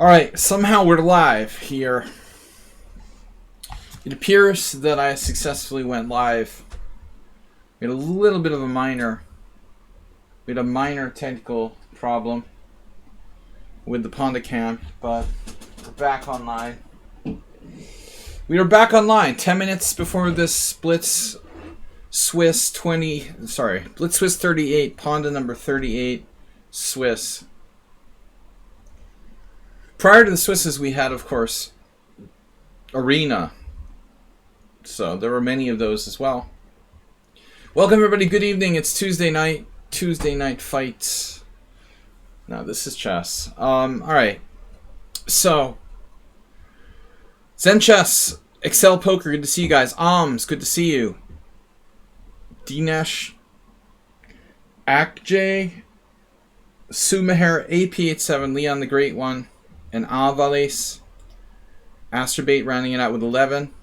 Alright, somehow we're live here. It appears that I successfully went live. We had a little bit of a minor technical problem with the Pawnda cam, but we're back online. We are back online 10 minutes before this Blitz Swiss 38, Pawnda number 38 Swiss. Prior to the Swisses, we had, of course, Arena. So there were many of those as well. Welcome, everybody. Good evening. It's Tuesday night. Tuesday night fights. No, this is chess. All right. So, Zen Chess, Excel Poker. Good to see you guys. Good to see you. Dinesh, Akjay, Sumaher, AP87, Leon the Great One, and Avales. Astrobate rounding it out with 11.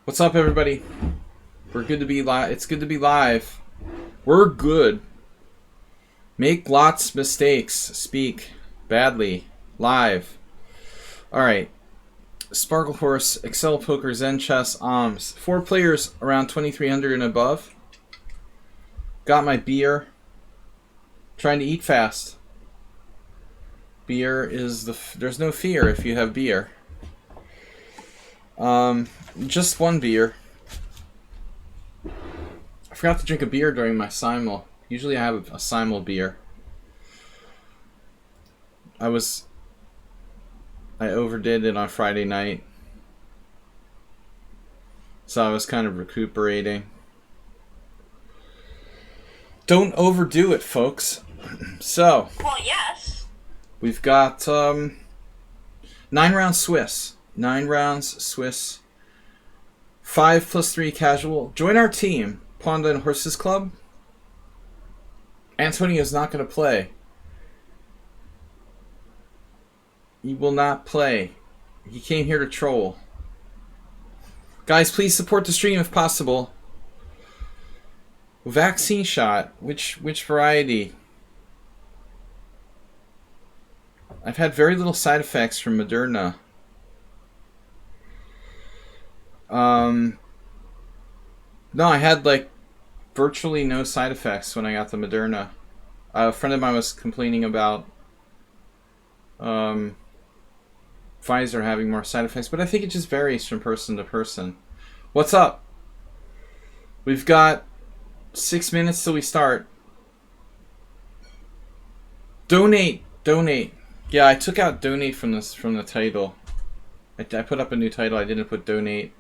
What's up, everybody? We're good to be live. It's good to be live. We're good. Make lots mistakes. Speak badly. Live. Alright. Sparkle Horse, Excel Poker, Zen Chess, 4 players around 2300 and above. Got my beer. Trying to eat fast. Beer is there's no fear if you have beer. Just one beer. I forgot to drink a beer during my simul. Usually I have a simul beer. I overdid it on Friday night. So I was kind of recuperating. Don't overdo it, folks. So. Well, yes. We've got 9 rounds Swiss. 9 rounds Swiss. 5 + 3 casual. Join our team, Pawnda and Horses Club. Antonio's not going to play. He will not play. He came here to troll. Guys, please support the stream if possible. Vaccine shot. Which variety? I've had very little side effects from Moderna. No, I had like virtually no side effects when I got the Moderna. A friend of mine was complaining about Pfizer having more side effects, but I think it just varies from person to person. What's up? We've got 6 minutes till we start. Donate. Yeah, I took out donate from the title. I put up a new title. I didn't put donate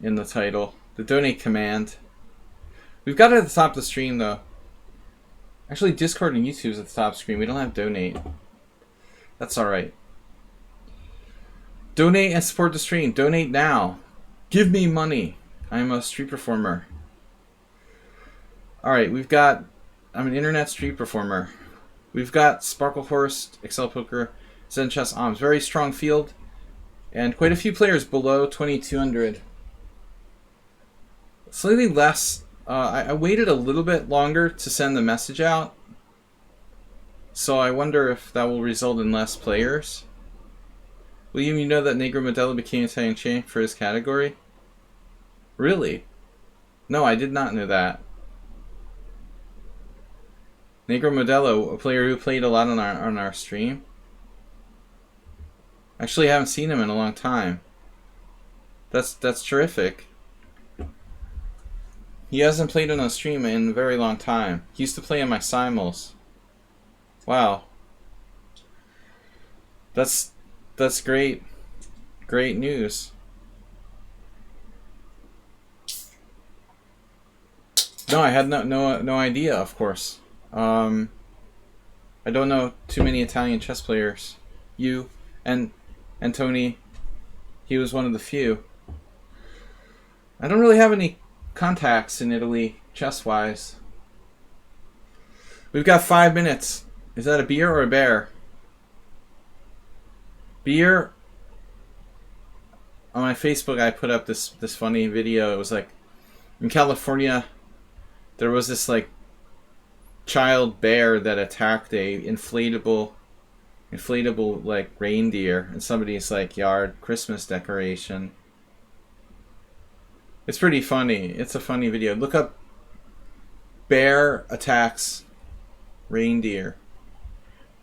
in the title. The donate command. We've got it at the top of the stream, though. Actually, Discord and YouTube is at the top screen. We don't have donate. That's alright. Donate and support the stream. Donate now. Give me money. I'm a street performer. Alright, I'm an internet street performer. We've got Sparkle Horse, Excel Poker, Zen Chess, very strong field. And quite a few players below 2200. Slightly less. I waited a little bit longer to send the message out. So I wonder if that will result in less players. William, you know that Negro Modelo became Italian champ for his category? Really? No, I did not know that. Negro Modelo, a player who played a lot on our stream. Actually, I haven't seen him in a long time. That's terrific. He hasn't played on a stream in a very long time. He used to play on my simuls. Wow. That's great. Great news. No, I had no idea, of course. I don't know too many Italian chess players. You and Tony, he was one of the few. I don't really have any contacts in Italy, chess-wise. We've got 5 minutes. Is that a beer or a bear? Beer. On my Facebook, I put up this funny video. It was like, in California, there was this like child bear that attacked a inflatable like reindeer in somebody's like yard Christmas decoration. It's pretty funny. It's a funny video. Look up bear attacks reindeer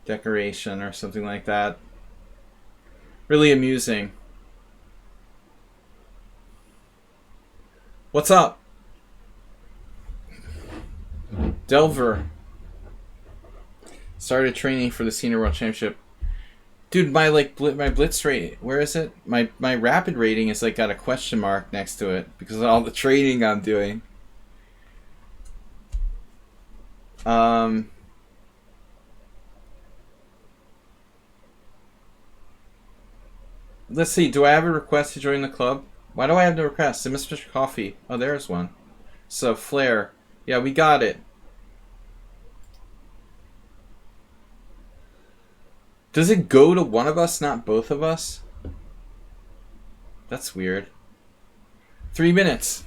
decoration or something like that. Really amusing. What's up? Delver. Started training for the Senior World Championship. Dude, my my Blitz rate, where is it? My rapid rating is like got a question mark next to it because of all the training I'm doing. Let's see, do I have a request to join the club? Why do I have no requests? I missed Mr. Coffee. Oh, there's one. So, Flare. Yeah, we got it. Does it go to one of us, not both of us? That's weird. 3 minutes.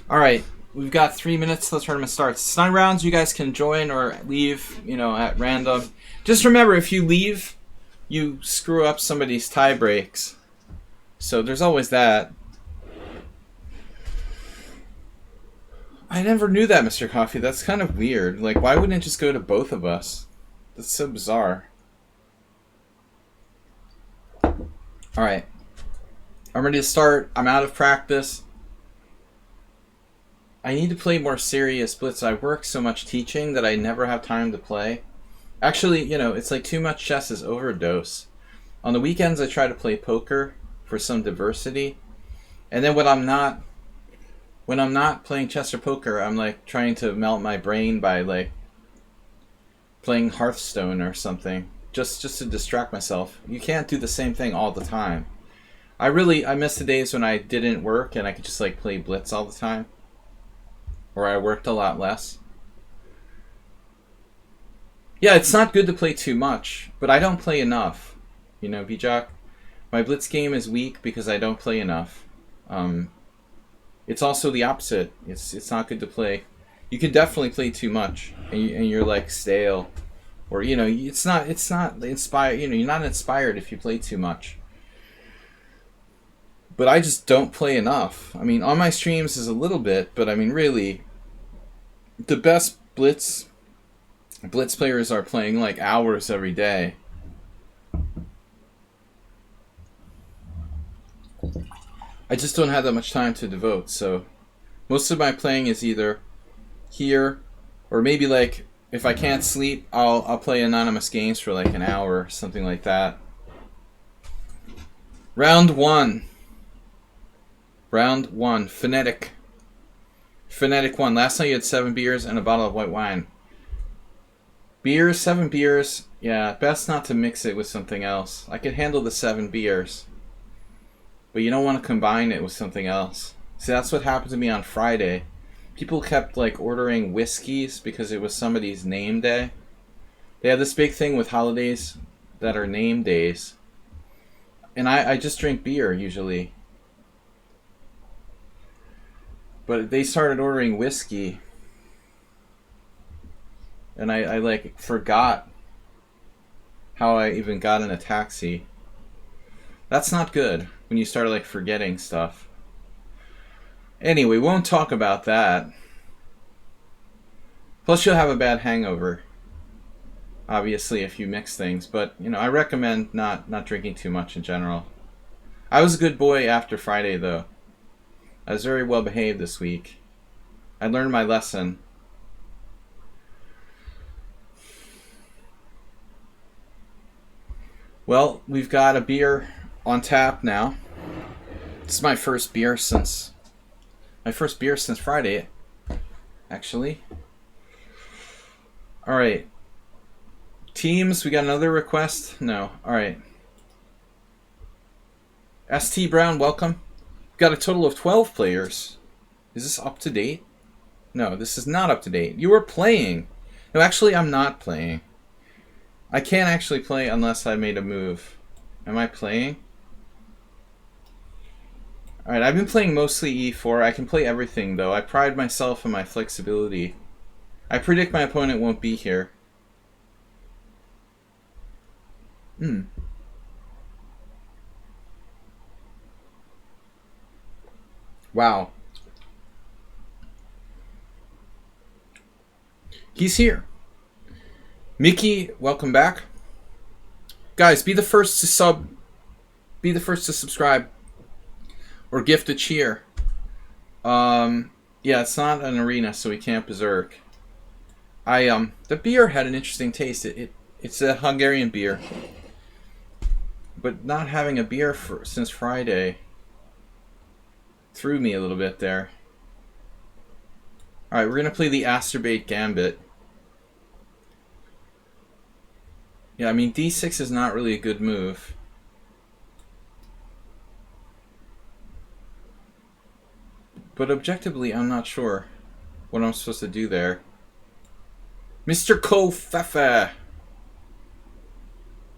Alright, we've got 3 minutes till the tournament starts. It's 9 rounds. You guys can join or leave, you know, at random. Just remember, if you leave, you screw up somebody's tie breaks. So there's always that. I never knew that, Mr. Coffee. That's kind of weird. Like, why wouldn't it just go to both of us? That's so bizarre. Alright. I'm ready to start. I'm out of practice. I need to play more serious Blitz. I work so much teaching that I never have time to play. Actually, you know, it's like too much chess is overdose. On the weekends, I try to play poker for some diversity. And then when I'm not playing chess or poker, I'm like trying to melt my brain by like playing Hearthstone or something. Just to distract myself. You can't do the same thing all the time. I miss the days when I didn't work and I could just like play Blitz all the time. Or I worked a lot less. Yeah, it's not good to play too much, but I don't play enough. You know, Bijak, my Blitz game is weak because I don't play enough. It's also the opposite. It's not good to play. You can definitely play too much, and you're like stale, or you know, it's not inspired. You know, you're not inspired if you play too much. But I just don't play enough. I mean, on my streams is a little bit, but I mean, really, the best Blitz players are playing like hours every day. I just don't have that much time to devote, so most of my playing is either here or maybe like if I can't sleep, I'll play anonymous games for like an hour or something like that. Round 1. Round 1. Phonetic 1. Last night you had 7 beers and a bottle of white wine. Beers, 7 beers. Yeah, best not to mix it with something else. I could handle the 7 beers. But you don't want to combine it with something else. See, that's what happened to me on Friday. People kept like ordering whiskeys because it was somebody's name day. They have this big thing with holidays that are name days. And I just drink beer usually. But they started ordering whiskey. And I like forgot how I even got in a taxi. That's not good when you start like forgetting stuff. Anyway, we won't talk about that. Plus you'll have a bad hangover. Obviously if you mix things, but you know, I recommend not drinking too much in general. I was a good boy after Friday though. I was very well behaved this week. I learned my lesson. Well, we've got a beer on tap now. This is my first beer since Friday, actually. All right. Teams, we got another request? No. All right. ST Brown, welcome. We've got a total of 12 players. Is this up to date? No, this is not up to date. You were playing. No, actually, I'm not playing. I can't actually play unless I made a move. Am I playing? Alright, I've been playing mostly e4. I can play everything, though. I pride myself in my flexibility. I predict my opponent won't be here. Wow. He's here. Mickey, welcome back. Guys, be the first to sub. Be the first to subscribe. Or gift a cheer. Yeah, it's not an arena, so we can't berserk. The beer had an interesting taste. It's a Hungarian beer. But not having a beer since Friday threw me a little bit there. Alright, we're going to play the Asterbate Gambit. Yeah, I mean, d6 is not really a good move. But objectively, I'm not sure what I'm supposed to do there. Mr. Kofefe!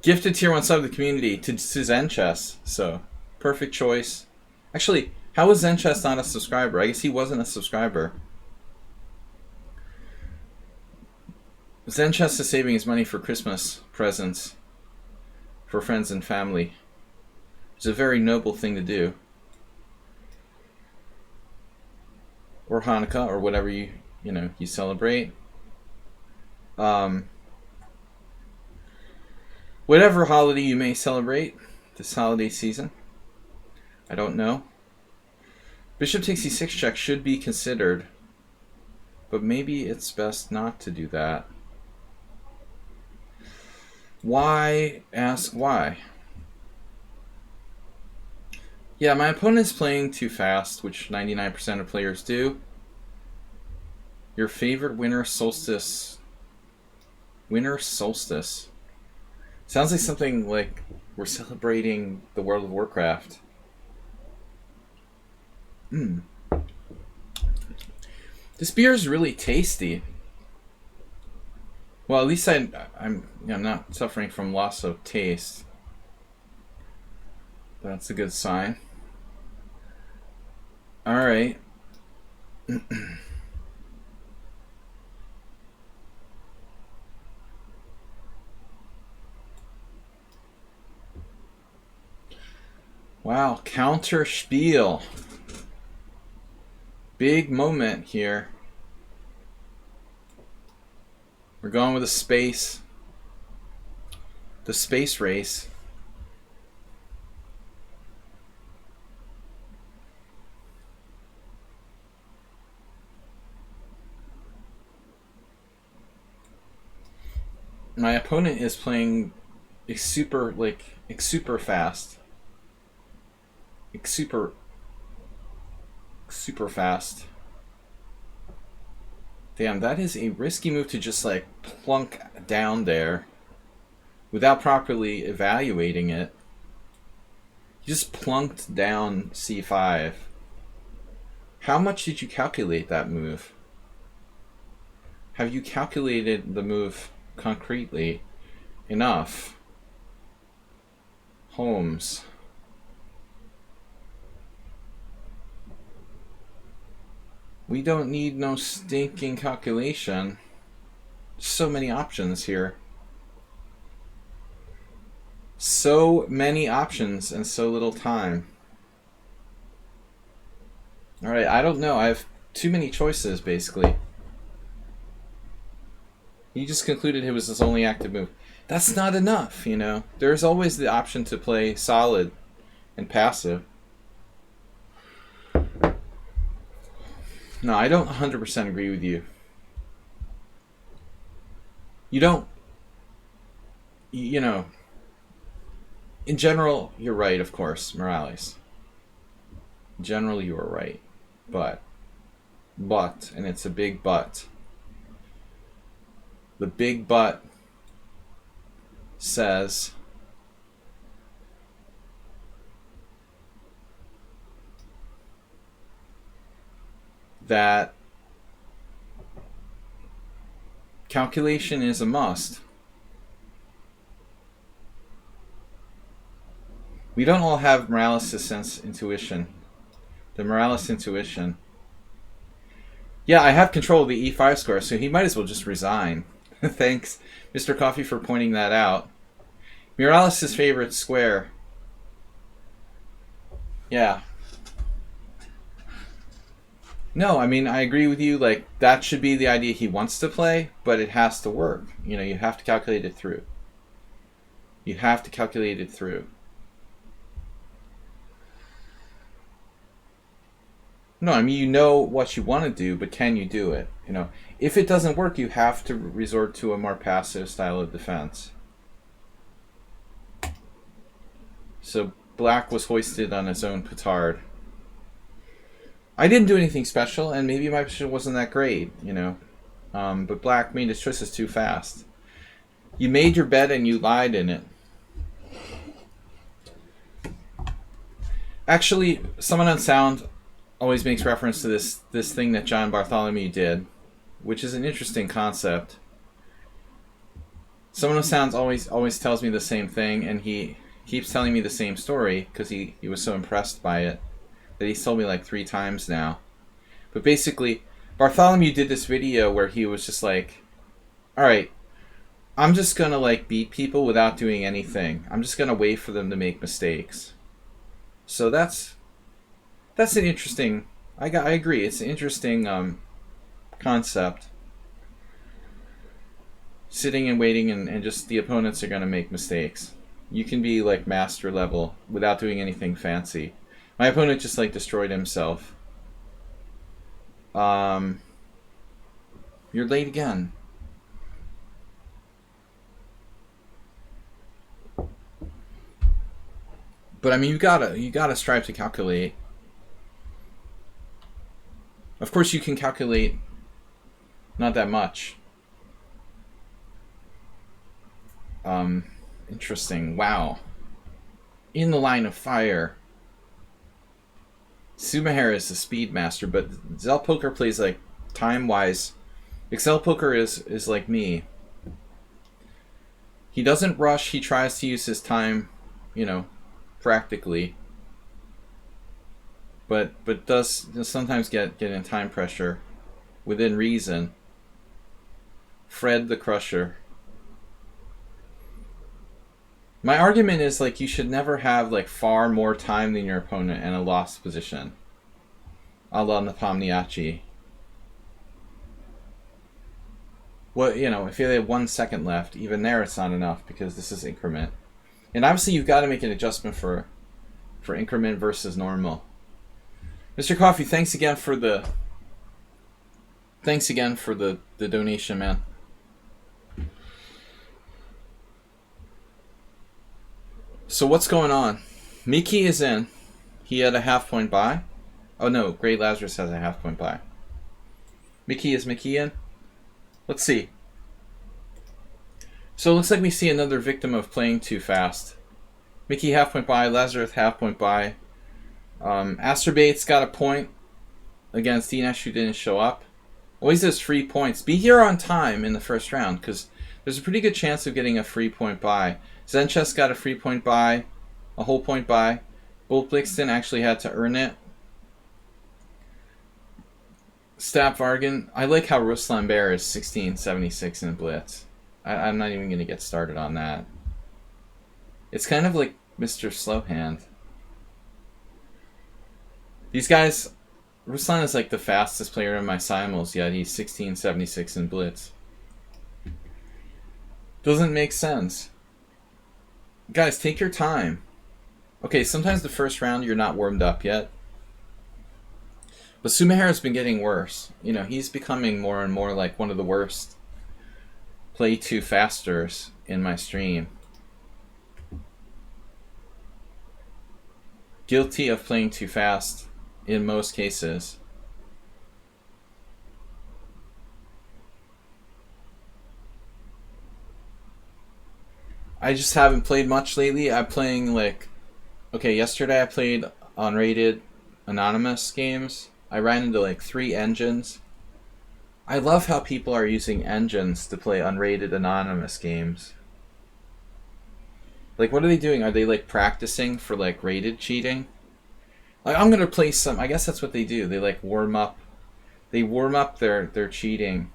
Gifted tier 1 sub of the community to Zen Chess. So, perfect choice. Actually, how was Zen Chess not a subscriber? I guess he wasn't a subscriber. Zen Chess is saving his money for Christmas presents for friends and family. It's a very noble thing to do. Or Hanukkah, or whatever you celebrate. Whatever holiday you may celebrate this holiday season. I don't know. Bishop takes e6 check should be considered, but maybe it's best not to do that. Why? Ask why. Yeah, my opponent's playing too fast, which 99% of players do. Your favorite winter solstice. Winter solstice. Sounds like something like we're celebrating the World of Warcraft. This beer is really tasty. Well, at least I'm not suffering from loss of taste. That's a good sign. All right. Wow, counter spiel. Big moment here. We're going with a space. The space race. My opponent is playing super fast. Super fast. Damn, that is a risky move to just like plunk down there without properly evaluating it. You just plunked down c5. How much did you calculate that move? Have you calculated the move concretely enough? Holmes. We don't need no stinking calculation. So many options here. So many options and so little time. Alright, I don't know. I have too many choices, basically. He just concluded it was his only active move. That's not enough, you know. There's always the option to play solid and passive. No, I don't 100% agree with you. You don't... You know... In general, you're right, of course, Morales. In general, you are right. But, and it's a big but. The big but says that calculation is a must. We don't all have Morales' sense intuition The Morales intuition. Yeah, I have control of the e5 square, so he might as well just resign. Thanks, Mr. Coffee, for pointing that out. Morales' favorite square. Yeah. No, I mean, I agree with you. Like, that should be the idea he wants to play, but it has to work. You know, you have to calculate it through. You have to calculate it through. No, I mean, you know what you want to do, but can you do it? You know, if it doesn't work, you have to resort to a more passive style of defense. So black was hoisted on his own petard. I didn't do anything special, and maybe my position wasn't that great, you know. But black made his choices too fast. You made your bet and you lied in it. Actually, someone on Sound always makes reference to this thing that John Bartholomew did, which is an interesting concept. Someone on Sound always tells me the same thing, and he keeps telling me the same story because he was so impressed by it that he's told me like 3 times now. But basically, Bartholomew did this video where he was just like, alright, I'm just gonna like beat people without doing anything. I'm just gonna wait for them to make mistakes. So that's an interesting, I agree, it's an interesting concept. Sitting and waiting and just the opponents are gonna make mistakes. You can be like master level without doing anything fancy. My opponent just like destroyed himself. You're late again. But I mean, you gotta strive to calculate. Of course, you can calculate not that much. Interesting. Wow. In the line of fire. Sumahara is the speed master, but Zell Poker plays like time-wise. Excel Poker is like me. He doesn't rush. He tries to use his time, you know, practically. But does sometimes get in time pressure within reason. Fred the Crusher. My argument is like you should never have like far more time than your opponent and a lost position. A la Nepomniachtchi. Well, you know, if you have 1 second left, even there it's not enough because this is increment. And obviously you've got to make an adjustment for increment versus normal. Mr. Coffee, thanks again for the donation, man. So what's going on? Miki is in. He had a half-point buy. Oh no, Great Lazarus has a half-point buy. Is Miki in? Let's see. So it looks like we see another victim of playing too fast. Miki half-point buy, Lazarus half-point buy. Astrobait's got a point against Dinesh who didn't show up. Always those free points. Be here on time in the first round because there's a pretty good chance of getting a free point buy. Zenchess got a free point buy, a whole point buy. Bolt Blixton actually had to earn it. Stapp Vargan. I like how Ruslan Bear is 1676 in Blitz. I'm not even going to get started on that. It's kind of like Mr. Slowhand. These guys, Ruslan is like the fastest player in my simul's, yet he's 1676 in Blitz. Doesn't make sense. Guys, take your time. Okay, sometimes the first round you're not warmed up yet. But Sumahara's been getting worse. You know, he's becoming more and more like one of the worst play too fasters in my stream. Guilty of playing too fast in most cases. I just haven't played much lately. I'm playing like... Okay, yesterday I played unrated anonymous games. I ran into like 3 engines. I love how people are using engines to play unrated anonymous games. Like, what are they doing? Are they like practicing for like rated cheating? Like, I'm gonna play some. I guess that's what they do. They like warm up. They warm up their cheating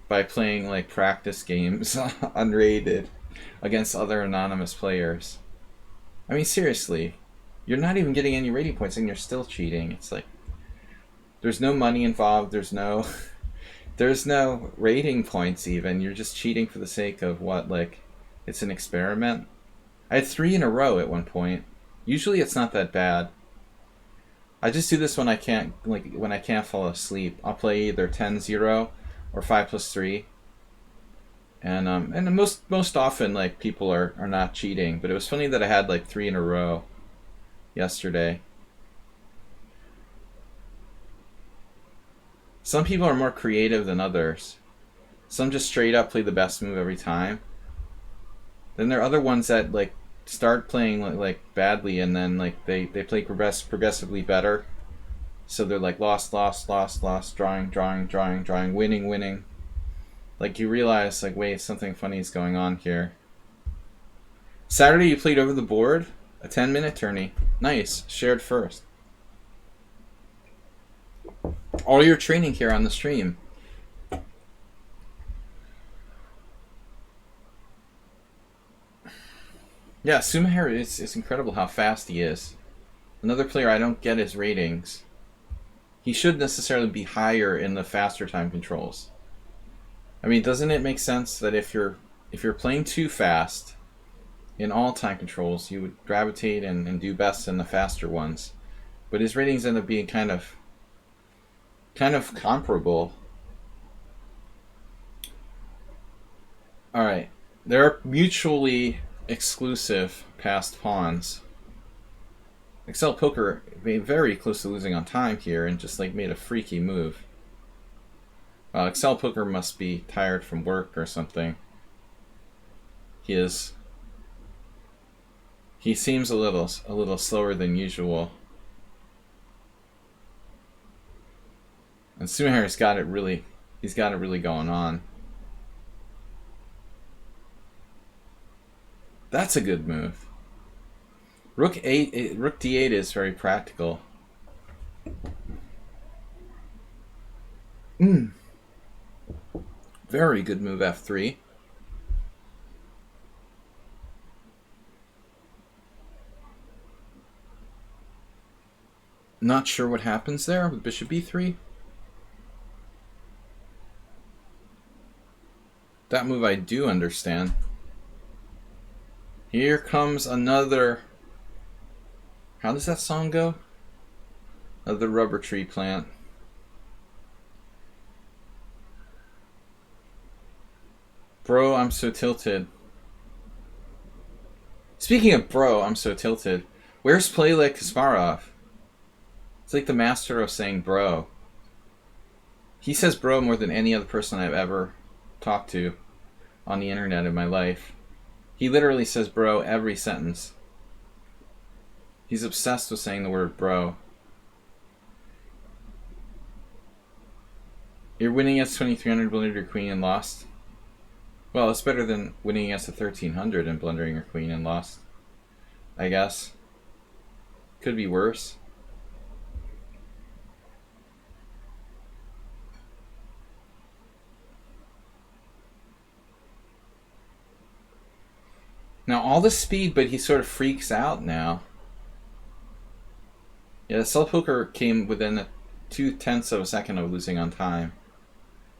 by playing like practice games unrated against other anonymous players. I mean, seriously, you're not even getting any rating points and you're still cheating. It's like there's no money involved. There's no rating points even. You're just cheating for the sake of what? Like, it's an experiment. I had 3 in a row at one point. Usually it's not that bad. I just do this when I can't fall asleep. I'll play either 10-0 or 5+3. And most often like people are not cheating, but it was funny that I had like 3 in a row yesterday. Some people are more creative than others. Some just straight up play the best move every time. Then there are other ones that like start playing like badly and then like they play progressively better. So they're like lost, drawing, winning. Like you realize like, wait, something funny is going on here. Saturday you played over the board? A 10-minute tourney. Nice. Shared first. All your training here on the stream. Yeah, Sumaher is incredible how fast he is. Another player I don't get his ratings. He should necessarily be higher in the faster time controls. I mean, doesn't it make sense that if you're playing too fast in all time controls, you would gravitate and do best in the faster ones? But his ratings end up being kind of comparable. All right, they're mutually exclusive passed pawns. Excel Poker made very close to losing on time here and just like made a freaky move. Excel Poker must be tired from work or something. He seems a little slower than usual. And Sumaher's got it really going on. That's a good move. Rook d8 is very practical. Very good move, f3. Not sure what happens there with bishop e3. That move I do understand. Here comes another... How does that song go? Another rubber tree plant. Bro, I'm so tilted. Speaking of bro, I'm so tilted. Where's Play Like Kasparov? It's like the master of saying bro. He says bro more than any other person I've ever talked to on the internet in my life. He literally says bro every sentence. He's obsessed with saying the word bro. You're winning against 2300, blundered your queen and lost. Well, it's better than winning against a 1300 and blundering your queen and lost, I guess. Could be worse. Now all the speed, but he sort of freaks out now. Yeah, the Excel Poker came within 0.2 of a second of losing on time.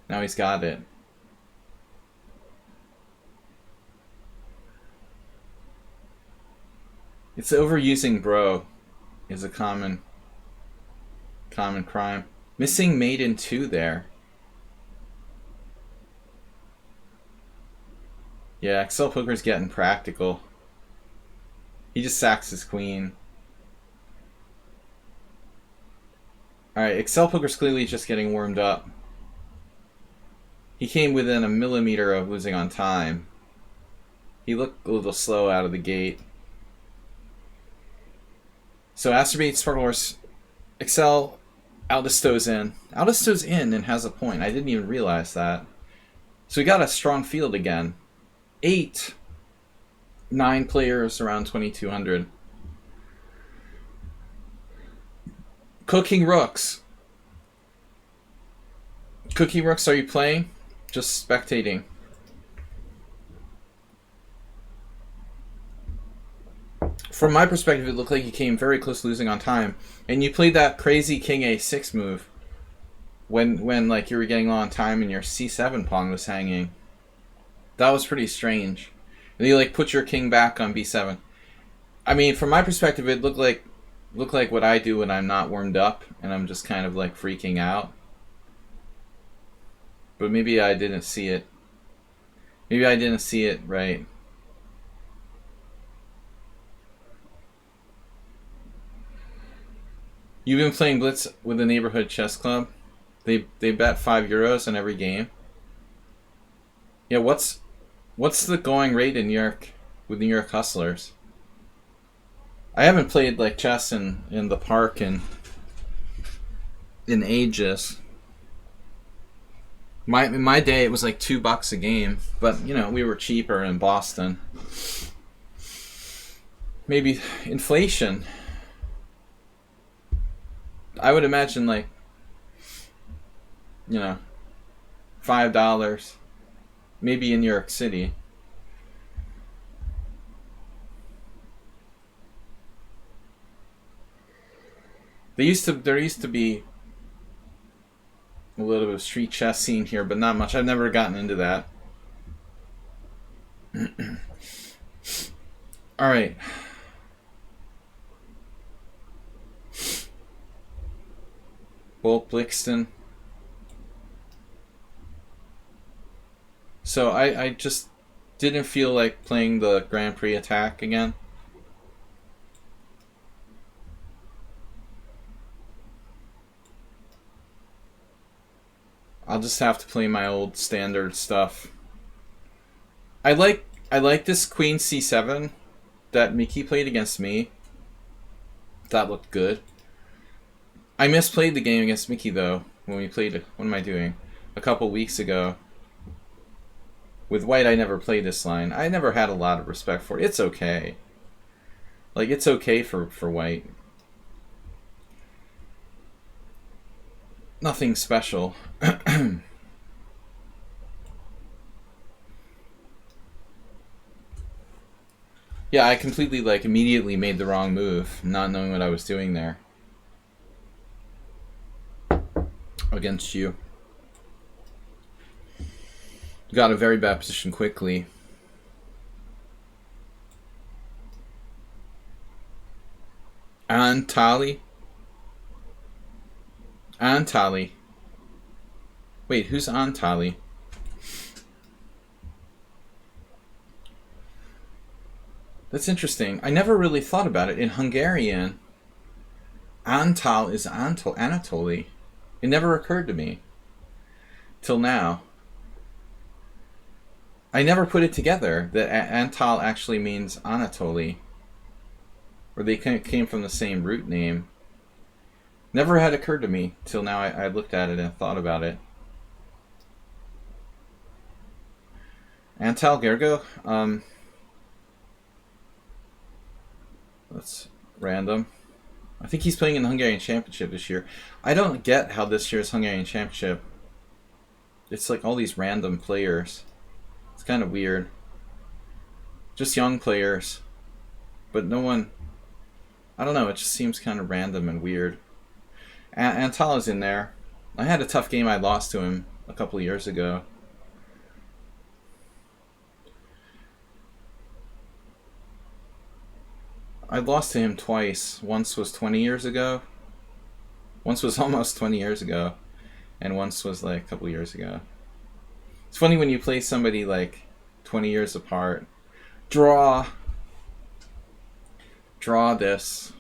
Now he's got it. It's overusing bro is a common crime. Missing mate in 2 there. Yeah, Excel Poker's getting practical. He just sacks his queen. Alright, Excel Poker's clearly just getting warmed up. He came within a millimeter of losing on time. He looked a little slow out of the gate. So Astrobate, Sparkle Horse, Excel, Aldisto's in. Aldisto's in and has a point. I didn't even realize that. So we got a strong field again. 9 players around 2200. Cooking Rooks. Cooking Rooks, are you playing? Just spectating. From my perspective, it looked like you came very close to losing on time. And you played that crazy King A6 move when like you were getting low on time and your C7 pawn was hanging. That was pretty strange. And you like put your king back on B7. I mean, from my perspective, it looked like what I do when I'm not warmed up and I'm just kind of like freaking out. But maybe I didn't see it. Maybe I didn't see it right. You've been playing Blitz with the neighborhood chess club. They bet €5 on every game. Yeah, what's the going rate in New York with New York hustlers? I haven't played like chess in the park in ages. In my day, it was like $2 a game, but you know we were cheaper in Boston. Maybe inflation. I would imagine like, you know, $5, maybe in New York City. There used to be a little bit of street chess scene here, but not much. I've never gotten into that. All right. Bolt Blixton. So I just didn't feel like playing the Grand Prix attack again. I'll just have to play my old standard stuff. I like this Queen C7 that Mickey played against me. That looked good. I misplayed the game against Mickey though when we played it. What am I doing? A couple weeks ago. With White, I never played this line. I never had a lot of respect for it. It's okay. Like, it's okay for White. Nothing special. Yeah, I completely, like, immediately made the wrong move, not knowing what I was doing there. Against you. Got a very bad position quickly. Antali. Wait, who's Antali? That's interesting. I never really thought about it. In Hungarian, Antal is Anatoly. It never occurred to me. Till now. I never put it together that Antal actually means Anatoly. Or they came from the same root name. Never had occurred to me till now. I looked at it and thought about it. Antal Gergo? That's random. I think he's playing in the Hungarian Championship this year. I don't get how this year's Hungarian Championship, it's like all these random players. It's kind of weird. Just young players. But no one, I don't know, it just seems kind of random and weird. Antal is in there. I had a tough game. I lost to him a couple of years ago. I lost to him twice. Once was 20 years ago. Once was almost 20 years ago. And once was like a couple years ago. It's funny when you play somebody like 20 years apart. Draw this.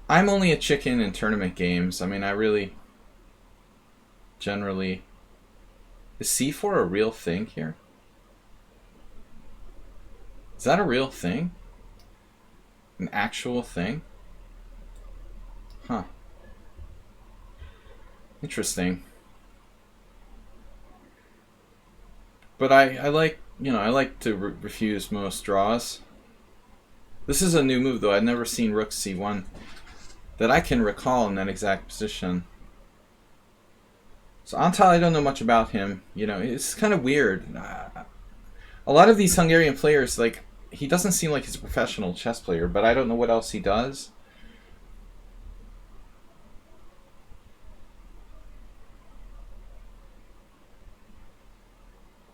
I'm only a chicken in tournament games. I mean, I really generally... Is C4 a real thing here? Is that a real thing? An actual thing? Huh. Interesting. But I like, you know, I like to refuse most draws. This is a new move though. I've never seen Rook C1. that I can recall in that exact position. So Antal, I don't know much about him. You know, it's kind of weird. A lot of these Hungarian players, like, he doesn't seem like he's a professional chess player, but I don't know what else he does.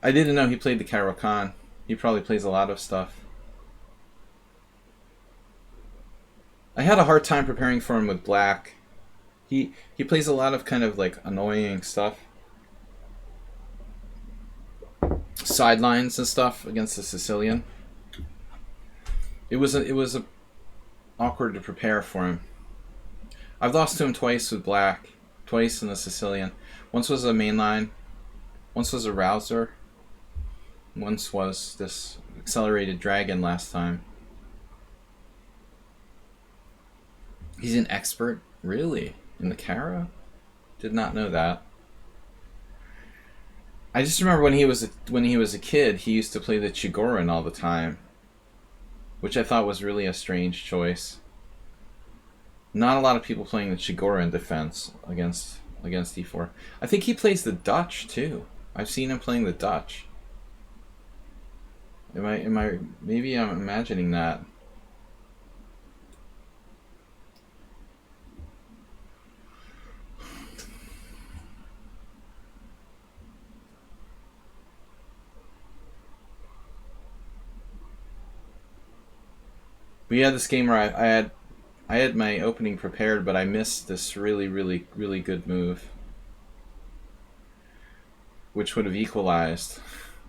I didn't know he played the Caro-Kann. He probably plays a lot of stuff. I had a hard time preparing for him with black. He plays a lot of kind of like annoying stuff. Sidelines and stuff against the Sicilian. It was awkward to prepare for him. I've lost to him twice with black. Twice in the Sicilian. Once was a mainline. Once was a rouser. Once was this accelerated dragon last time. He's an expert? Really? In the Cara? Did not know that. I just remember when he was a kid, he used to play the Chigorin all the time, which I thought was really a strange choice. Not a lot of people playing the Chigorin defense against e4. I think he plays the Dutch too. I've seen him playing the Dutch. Maybe I'm imagining that. We had this game where I had my opening prepared, but I missed this really good move, which would have equalized.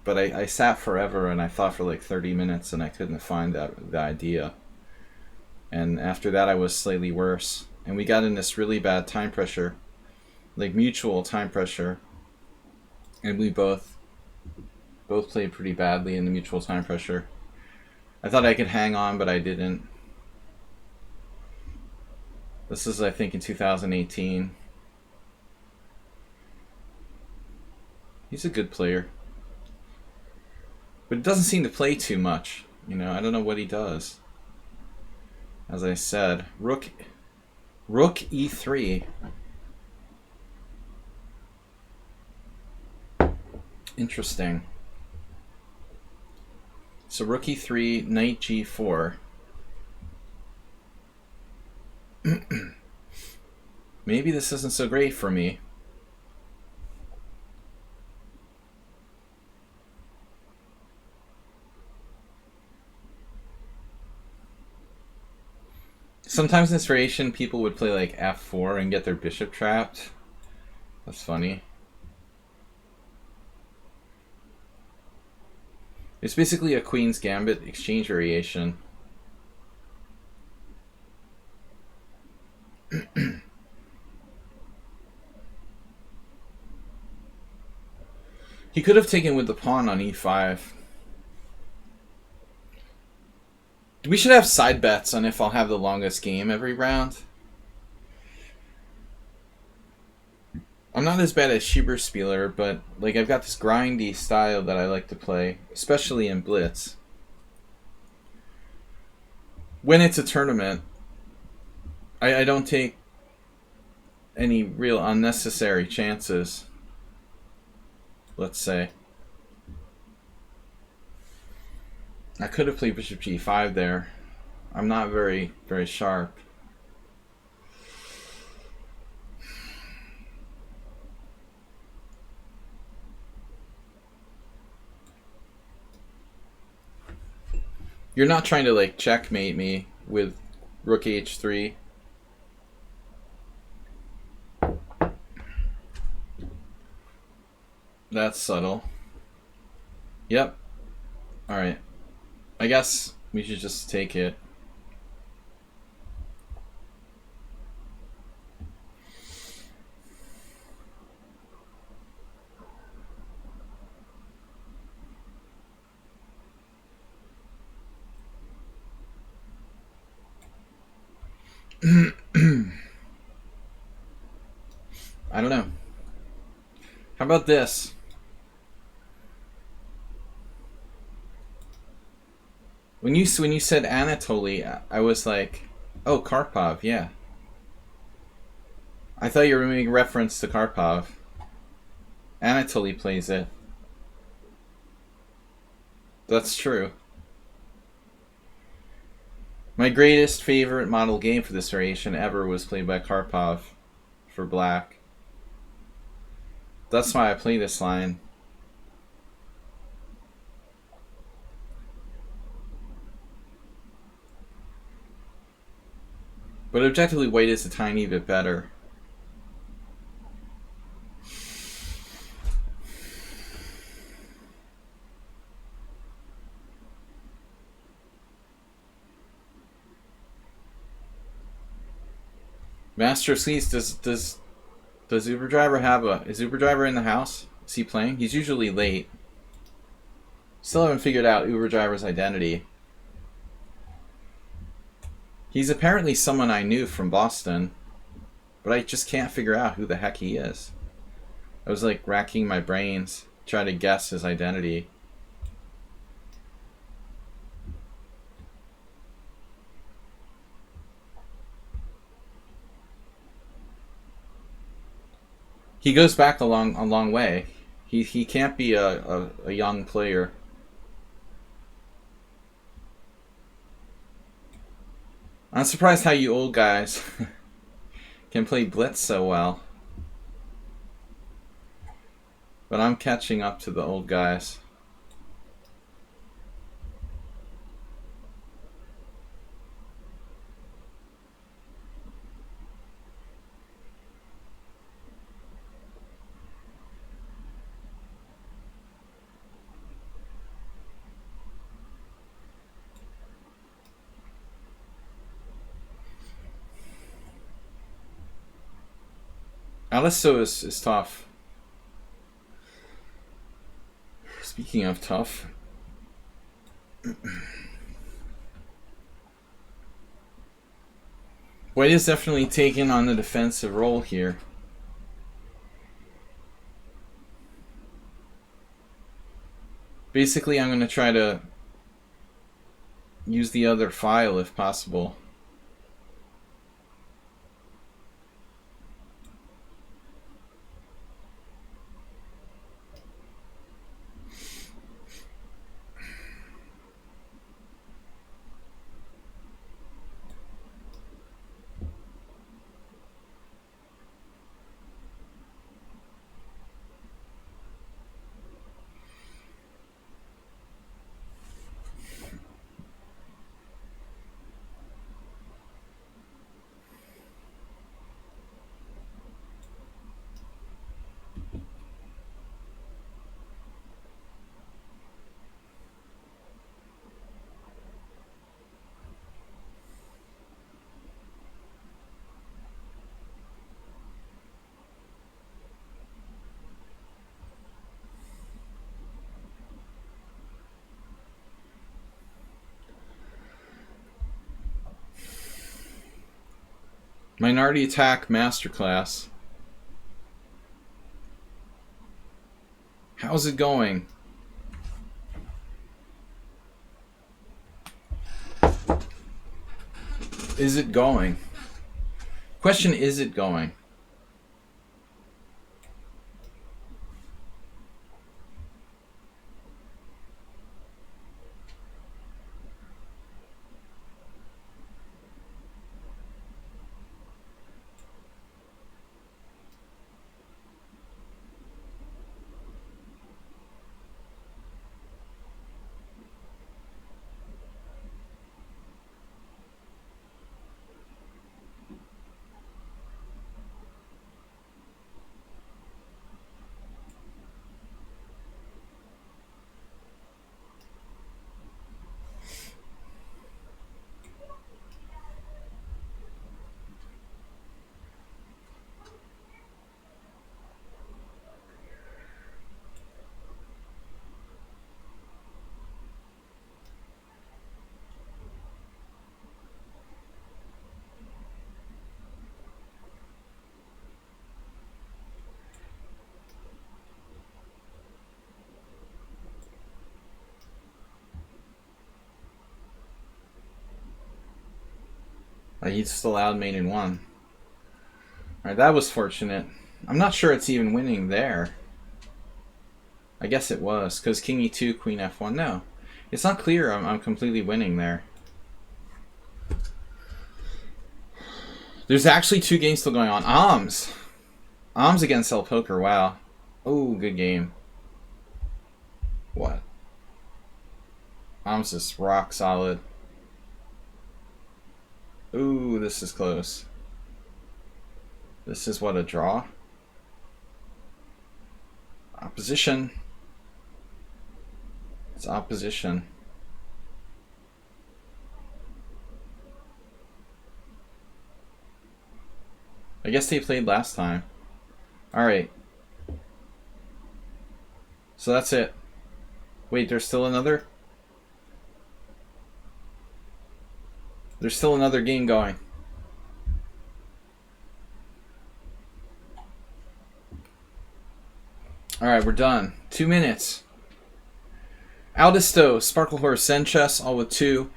But I sat forever and I thought for like 30 minutes and I couldn't find the idea. And after that I was slightly worse. And we got in this really bad time pressure, like mutual time pressure. And we both played pretty badly in the mutual time pressure. I thought I could hang on, but I didn't. This is, I think, in 2018. He's a good player. But it doesn't seem to play too much. You know, I don't know what he does. As I said, Rook E3. Interesting. So Rook E3, Knight G4. Maybe this isn't so great for me. Sometimes in this variation, people would play like F4 and get their bishop trapped. That's funny. It's basically a Queen's Gambit exchange variation. He could have taken with the pawn on E5. We should have side bets on if I'll have the longest game every round. I'm not as bad as Schieberspieler, but like I've got this grindy style that I like to play, especially in Blitz. When it's a tournament, I don't take any real unnecessary chances, let's say. I could have played Bishop G5 there. I'm not very sharp. You're not trying to like checkmate me with Rook H3. That's subtle. Yep. Alright. I guess we should just take it. I don't know. How about this? When you said Anatoly, I was like, oh, Karpov, yeah. I thought you were making reference to Karpov. Anatoly plays it. That's true. My greatest favorite model game for this variation ever was played by Karpov for black. That's why I play this line. But objectively, white is a tiny bit better. Master of Sleeves, does Uber Driver have is Uber Driver in the house? Is he playing? He's usually late. Still haven't figured out Uber Driver's identity. He's apparently someone I knew from Boston, but I just can't figure out who the heck he is. I was like racking my brains, trying to guess his identity. He goes back a long way. He can't be a young player. I'm surprised how you old guys can play Blitz so well. But I'm catching up to the old guys. Alisto is tough. Speaking of tough, white is definitely taking on the defensive role here. Basically, I'm going to try to use the other file if possible. Minority Attack Masterclass. How's it going? Is it going? Question, is it going? He's just allowed mate in one. Alright, that was fortunate. I'm not sure it's even winning there. I guess it was, because king e2, queen f1. No, it's not clear I'm completely winning there. There's actually 2 games still going on. Alms against El Poker, wow. Oh, good game. What? Alms is rock solid. Ooh, this is close. This is what, a draw? Opposition. It's opposition. I guess they played last time. Alright. So that's it. Wait, there's still another? There's still another game going. Alright, we're done. 2 minutes. Aldisto, Sparkle Horse, Zen Chess, all with 2.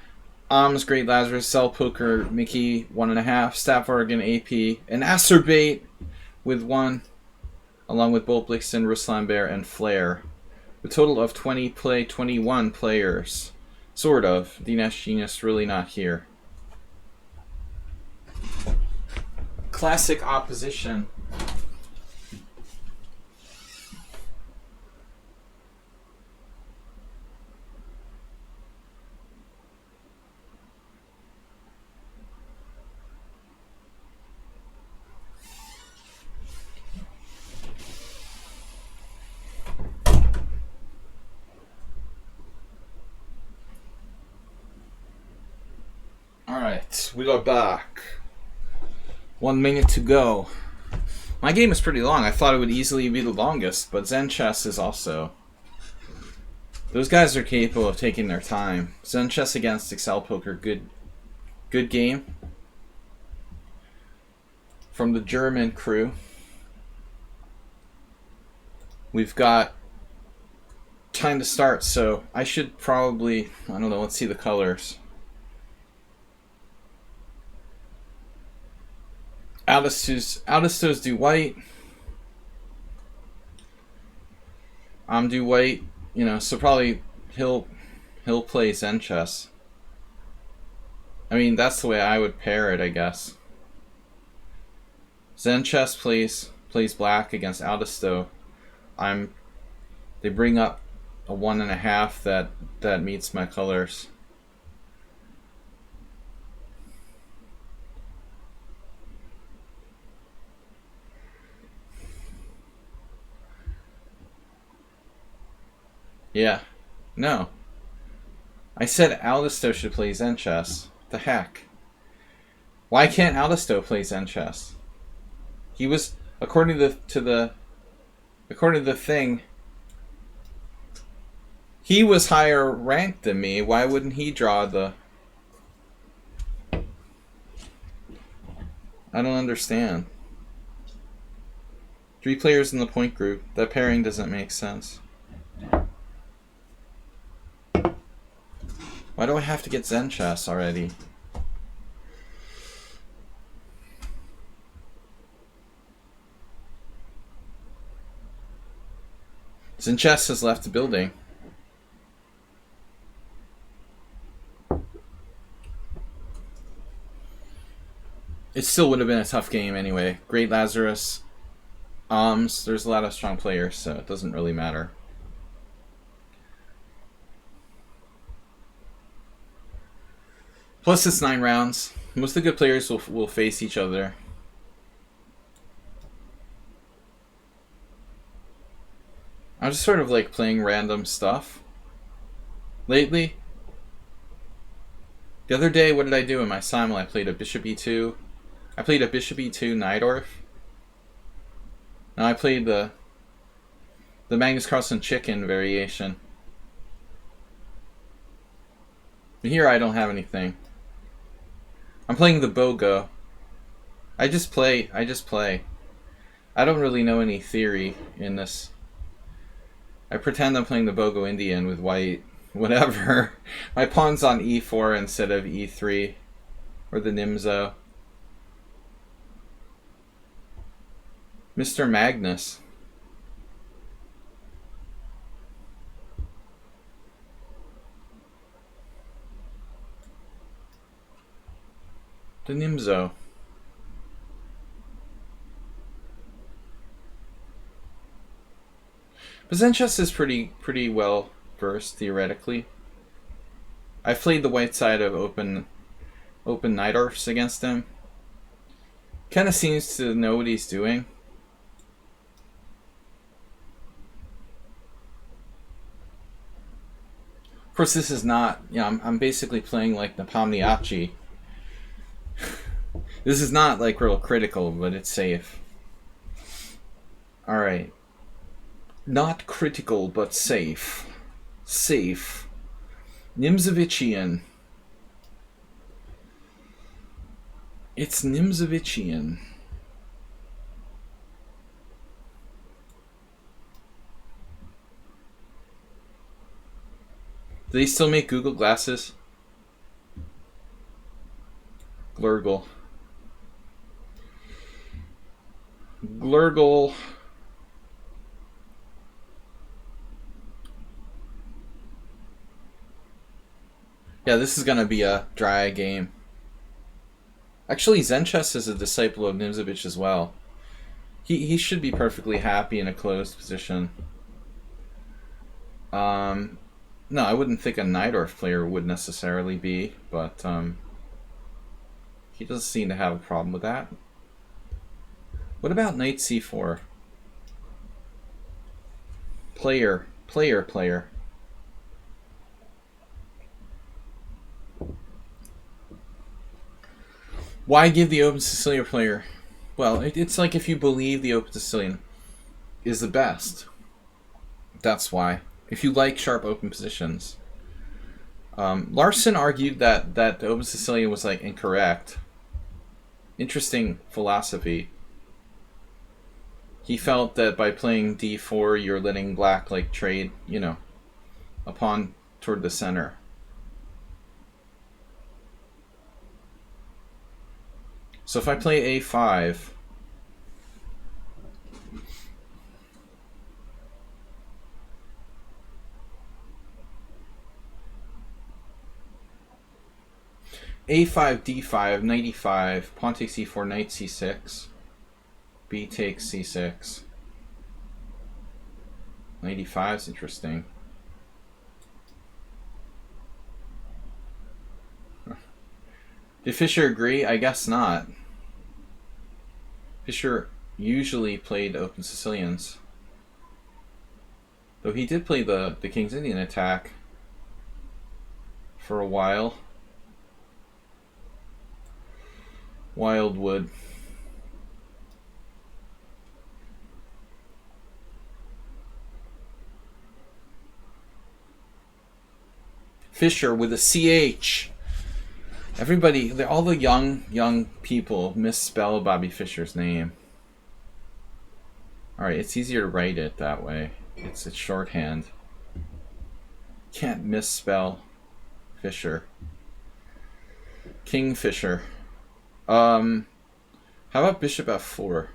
Alms, Great Lazarus, Cell Poker, Mickey, 1.5. Staff Oregon, AP, and Acerbate with 1. Along with Bolt Blixen, Ruslan Bear, and Flair. A total of 21 players. Sort of. DNS Genius really not here. Classic opposition. Alright, we are back. 1 minute to go. My game is pretty long. I thought it would easily be the longest, but Zen Chess is also... Those guys are capable of taking their time. Zen Chess against Excel Poker, good game. From the German crew. We've got time to start, so I should probably... I don't know, let's see the colors. Aldistos do white. I'm do white. You know, so probably he'll play Zen Chess. I mean, that's the way I would pair it, I guess. Zen Chess plays black against Aldisto. They bring up a 1.5 that meets my colors. Yeah. No. I said Aldisto should play Zen Chess. The heck? Why can't Aldisto play Zen Chess? He was, according to the thing, he was higher ranked than me. Why wouldn't he draw the... I don't understand. 3 players in the point group. That pairing doesn't make sense. Why do I have to get Zen Chess already? Zen Chess has left the building. It still would have been a tough game anyway. Great Lazarus, there's a lot of strong players, so it doesn't really matter. Plus it's 9 rounds. Most of the good players will face each other. I'm just sort of like playing random stuff lately. The other day, what did I do in my simul? I played a bishop e2. I played a bishop e2 Najdorf. Now I played the Magnus Carlsen chicken variation. But here I don't have anything. I'm playing the BOGO. I just play. I don't really know any theory in this. I pretend I'm playing the BOGO Indian with white. Whatever. My pawn's on e4 instead of e3. Or the Nimzo. Mr. Magnus. The Nimzo. But Zenchess is pretty well versed theoretically. I've played the white side of open Nightorfs against him. Kind of seems to know what he's doing. Of course, this is not. I'm basically playing like the Pomniachi. This is not like real critical, but it's safe. All right. Not critical, but safe. Safe. Nimzovichian. It's Nimzovichian. Do they still make Google Glasses? Glurgle. Glurgle. Yeah, this is gonna be a dry game. Actually, Zenchess is a disciple of Nimzovich as well. He should be perfectly happy in a closed position. No, I wouldn't think a Nightorf player would necessarily be, but he doesn't seem to have a problem with that. What about Knight C4? Player. Why give the Open Sicilian player? Well, it's like if you believe the Open Sicilian is the best. That's why. If you like sharp open positions. Larson argued that the Open Sicilian was like incorrect. Interesting philosophy. He felt that by playing d4, you're letting black like trade, a pawn toward the center. So if I play a5, a5, d5, knight e5, pawn takes e4, knight c6, b takes c6. Knight e5 is interesting. Did Fischer agree? I guess not. Fischer usually played Open Sicilians. Though he did play the King's Indian attack for a while. Wildwood. Fischer with a CH. Everybody, all the young people misspell Bobby Fischer's name. All right, it's easier to write it that way. It's shorthand. Can't misspell Fischer. Kingfisher. How about Bishop F4?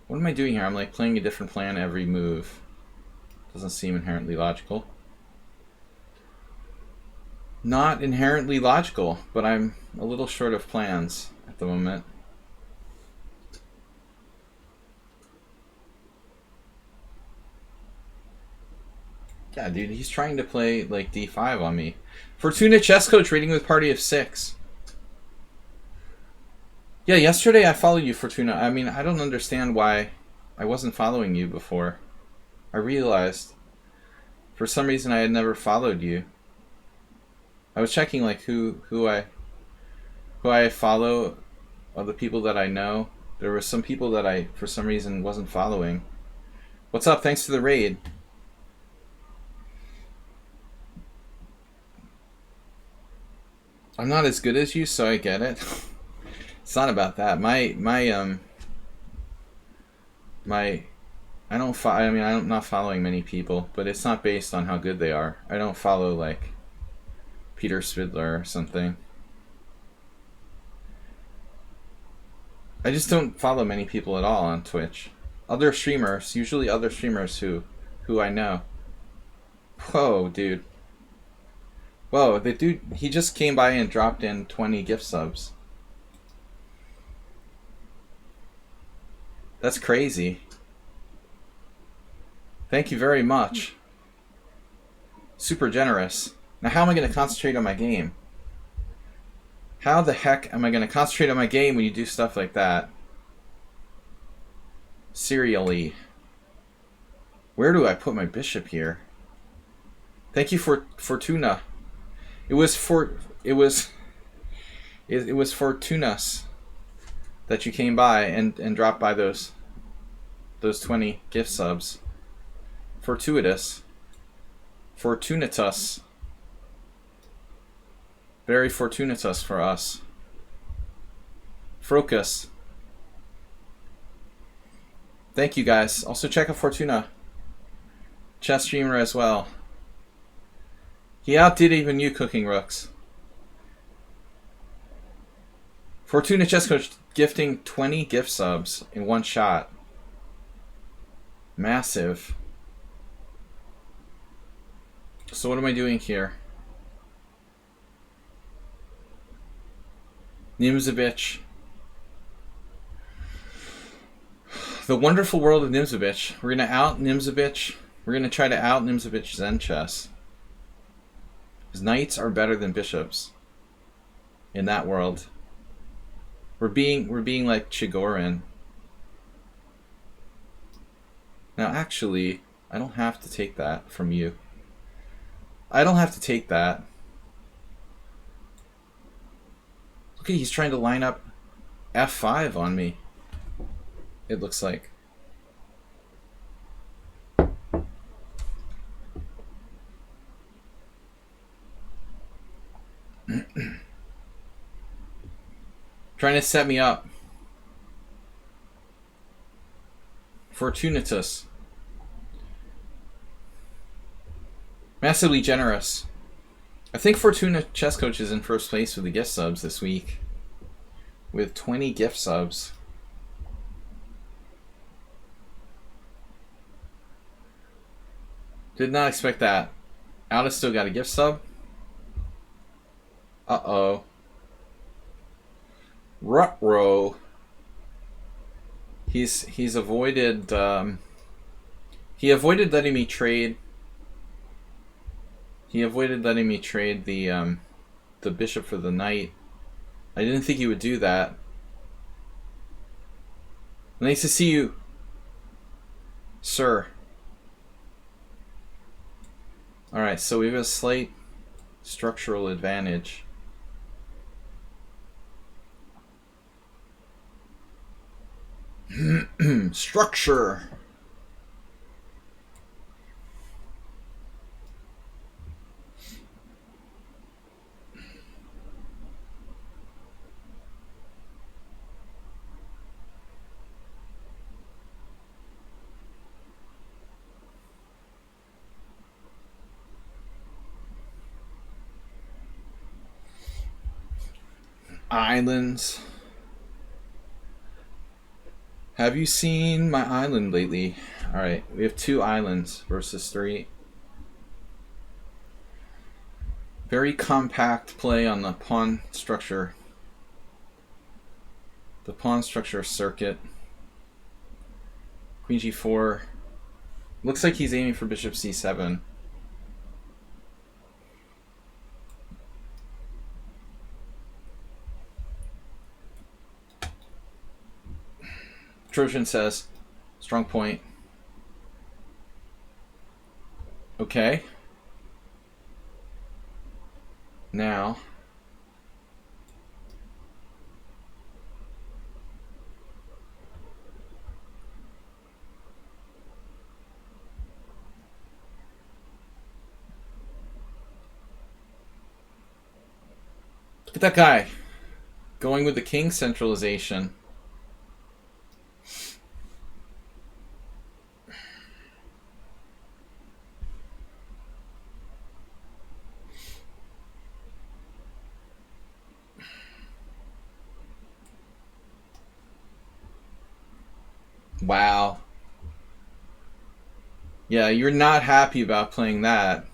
What am I doing here? I'm like playing a different plan every move. Doesn't seem inherently logical. Not inherently logical, but I'm a little short of plans at the moment. Yeah, dude, he's trying to play like d5 on me. Fortuna Chess Coach rating with party of 6. Yeah, yesterday I followed you, Fortuna. I mean, I don't understand why I wasn't following you before. I realized for some reason I had never followed you. I was checking like who I follow, of the people that I know. There were some people that I for some reason wasn't following. What's up? Thanks for the raid. I'm not as good as you, so I get it. It's not about that. I'm not following many people, but it's not based on how good they are. I don't follow like Peter Spidler or something. I just don't follow many people at all on Twitch. Other streamers, usually other streamers who I know. Whoa, dude. Whoa, the dude, he just came by and dropped in 20 gift subs. That's crazy. Thank you very much. Super generous. Now how am I going to concentrate on my game? How the heck am I going to concentrate on my game when you do stuff like that? Serially. Where do I put my bishop here? Thank you for Fortuna. It was Fortunas that you came by and dropped by those 20 gift subs. Fortuitous. Fortunatus. Very fortunatus for us. Frocus. Thank you guys. Also check out Fortuna. Chess streamer as well. He outdid even you, Cooking Rooks. Fortuna Chess Coach gifting 20 gift subs in one shot. Massive. So what am I doing here? Nimzovich. The wonderful world of Nimzovich. We're going to out Nimzovich. We're going to try to out Nimzovich Zen chess. Because knights are better than bishops in that world. We're being like Chigorin. Now actually, I don't have to take that from you. I don't have to take that. Look, he's trying to line up F5 on me. It looks like. Trying to set me up. Fortunatus. Massively generous. I think Fortuna Chess Coach is in first place with the gift subs this week. With 20 gift subs. Did not expect that. Alice still got a gift sub. Uh-oh. Ruh-roh. He's avoided he avoided letting me trade. He avoided letting me trade the bishop for the knight. I didn't think he would do that. Nice to see you, sir. Alright, so we have a slight structural advantage. Structure. Islands. Have you seen my island lately? Alright, we have 2 islands versus 3. Very compact play on the pawn structure. The pawn structure circuit. Queen g4. Looks like he's aiming for bishop c7. Trojan says, strong point. Okay. Now. Look at that guy. Going with the king centralization. Wow. Yeah, you're not happy about playing that.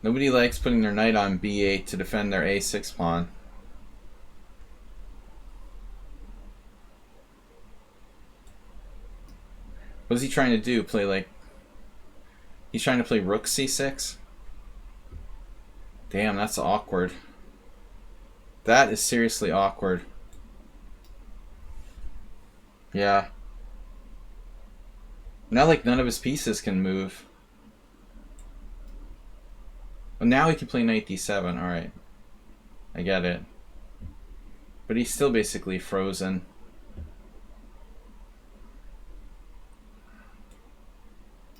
Nobody likes putting their knight on b8 to defend their a6 pawn. What is he trying to do? Play like... He's trying to play rook c6? Damn, that's awkward. That is seriously awkward. Yeah. Now, like, none of his pieces can move. Well, now he can play knight d7. Alright. I get it. But he's still basically frozen.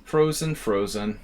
Frozen.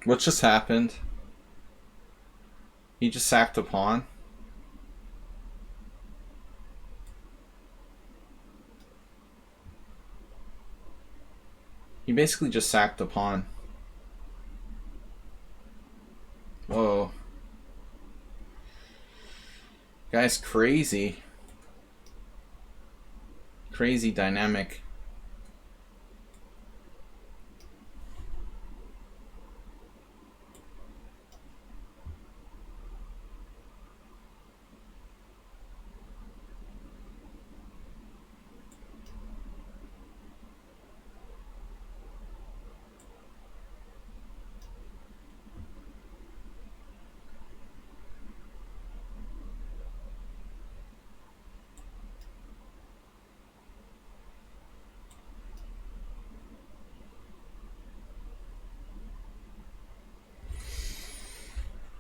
What just happened? He just sacked a pawn? He basically just sacked a pawn. Whoa. Guy's crazy. Crazy dynamic.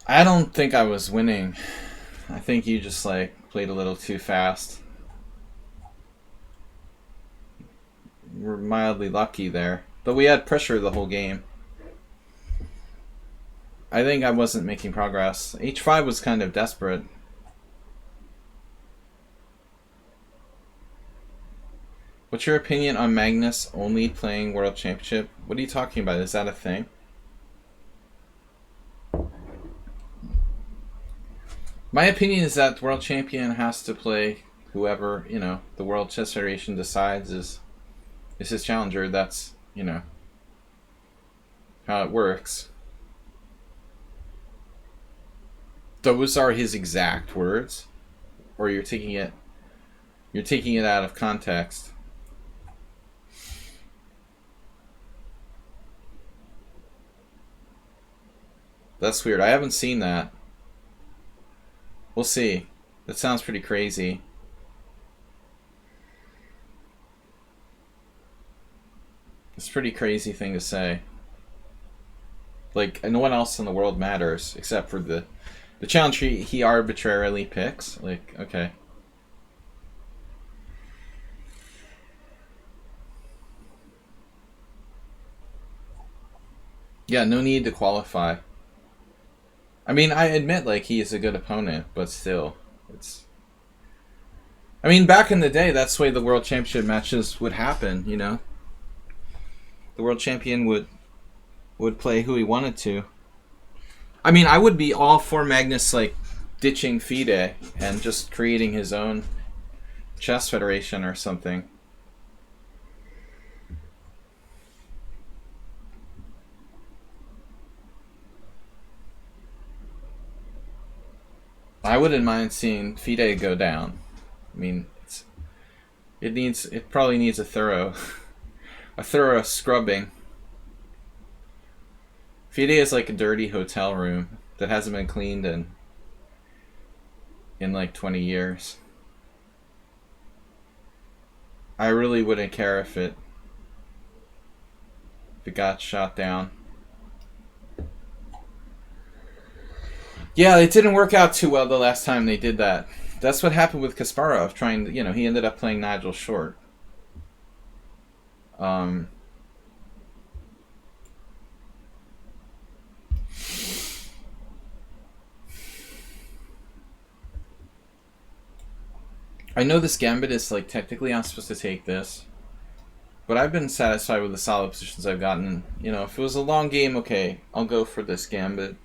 I don't think I was winning. I think you just like played a little too fast. We're mildly lucky there. But we had pressure the whole game. I think I wasn't making progress. H5 was kind of desperate. What's your opinion on Magnus only playing World Championship? What are you talking about? Is that a thing? My opinion is that the World Champion has to play whoever, you know, the World Chess Federation decides is his challenger. That's, you know, how it works. Those are his exact words, or you're taking it out of context. That's weird. I haven't seen that. We'll see. That sounds pretty crazy. It's a pretty crazy thing to say. Like, no one else in the world matters except for the challenge he arbitrarily picks. Like, okay. Yeah, no need to qualify. I mean, I admit, like, he is a good opponent, but still, it's... I mean, back in the day, that's the way the World Championship matches would happen, you know? The World Champion would play who he wanted to. I mean, I would be all for Magnus, like, ditching FIDE and just creating his own chess federation or something. I wouldn't mind seeing FIDE go down. I mean, it probably needs a thorough scrubbing. FIDE is like a dirty hotel room that hasn't been cleaned in like 20 years. I really wouldn't care if it got shot down. Yeah, it didn't work out too well the last time they did that. That's what happened with Kasparov trying to, he ended up playing Nigel short. I know this gambit is like technically I'm supposed to take this, but I've been satisfied with the solid positions I've gotten. If it was a long game, okay, I'll go for this gambit.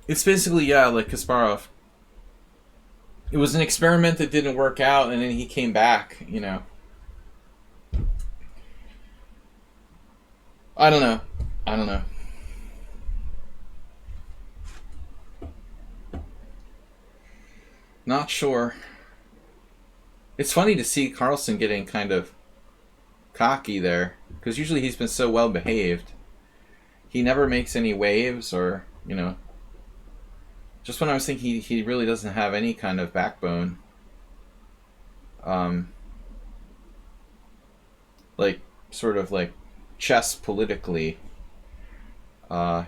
It's basically, yeah, like Kasparov. It was an experiment that didn't work out, and then he came back, I don't know. Not sure. It's funny to see Carlsen getting kind of cocky there, because usually he's been so well behaved. He never makes any waves, or, just when I was thinking he really doesn't have any kind of backbone. Like, sort of like chess politically. It's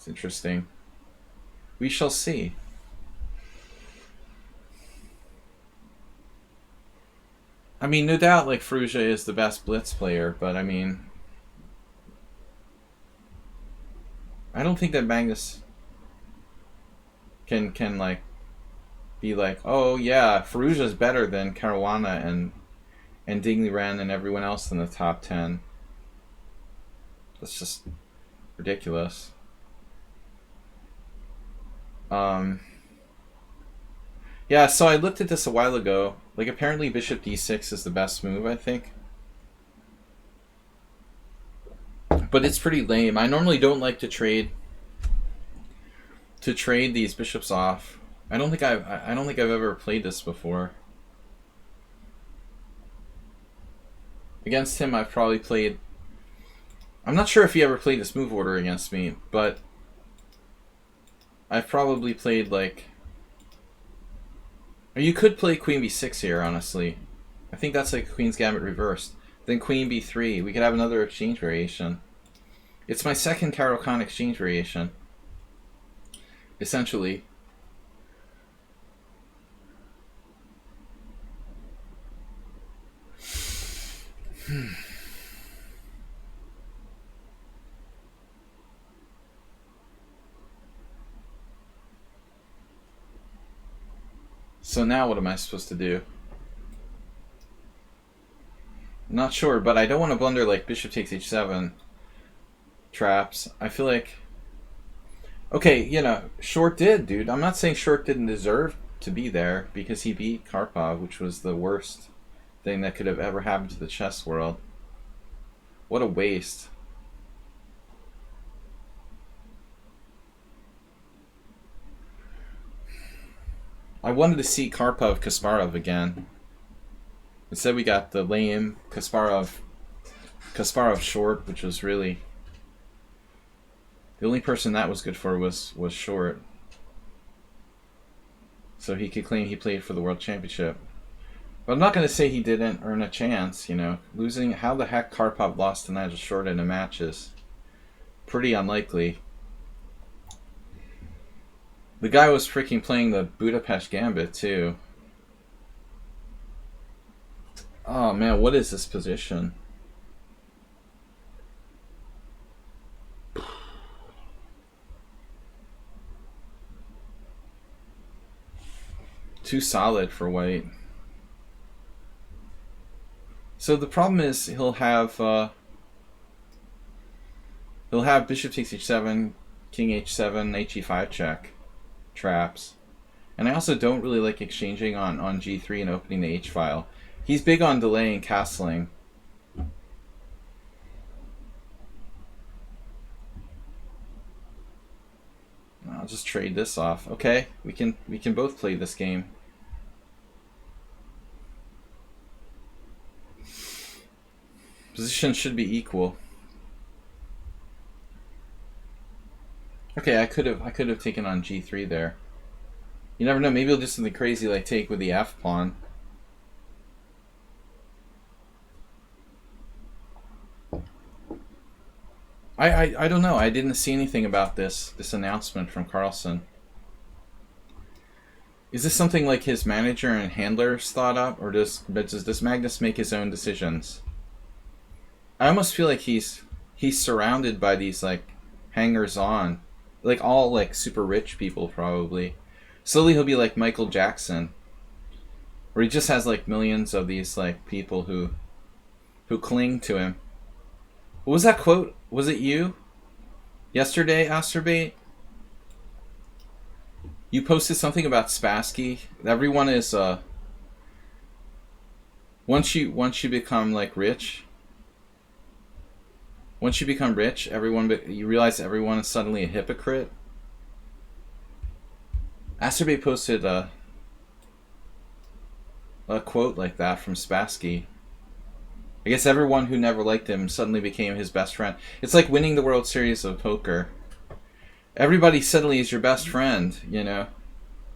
interesting. We shall see. I mean, no doubt, like, Ferrugia is the best Blitz player, but I mean, I don't think that Magnus can like be like, oh yeah, Ferrugia's better than Caruana and Dingley Ren and everyone else in the top 10. That's just ridiculous. Yeah, so I looked at this a while ago. Like, apparently Bishop d6 is the best move, I think. But it's pretty lame. I normally don't like to trade these bishops off. I don't think I've ever played this before. Against him, I've probably played... I'm not sure if he ever played this move order against me, but I've probably played, like... Or you could play Queen b6 here, honestly. I think that's like Queen's Gambit reversed. Then Queen b3. We could have another exchange variation. It's my second Caro-Kann exchange variation. Essentially. So now what am I supposed to do? I'm not sure, but I don't want to blunder like bishop takes h7 traps. I feel like... Okay, Short did, dude. I'm not saying Short didn't deserve to be there, because he beat Karpov, which was the worst thing that could have ever happened to the chess world. What a waste. I wanted to see Karpov-Kasparov again. Instead we got the lame Kasparov Short, which was really... The only person that was good for was Short. So he could claim he played for the World Championship. But I'm not going to say he didn't earn a chance, Losing... How the heck Karpov lost to Nigel Short in a match is pretty unlikely. The guy was freaking playing the Budapest Gambit, too. Oh, man, what is this position? Too solid for white. So the problem is he'll have bishop takes h7, king h7, he5 check traps. And I also don't really like exchanging on g3 and opening the h-file. He's big on delaying castling. I'll just trade this off. Okay, we can both play this game. Positions should be equal. Okay, I could have taken on g3 there. You never know. Maybe he'll do something crazy like take with the F pawn. I don't know. I didn't see anything about this announcement from Carlsen. Is this something like his manager and handlers thought up, or does Magnus make his own decisions? I almost feel like he's surrounded by these like hangers-on, like all like super rich people probably. Slowly he'll be like Michael Jackson, where he just has like millions of these like people who cling to him. What was that quote? Was it you? Yesterday, Asterbait? You posted something about Spassky. Everyone is once you become like rich. Once you become rich, you realize everyone is suddenly a hypocrite. Asterbait posted a quote like that from Spassky. I guess everyone who never liked him suddenly became his best friend. It's like winning the World Series of poker. Everybody suddenly is your best friend, you know.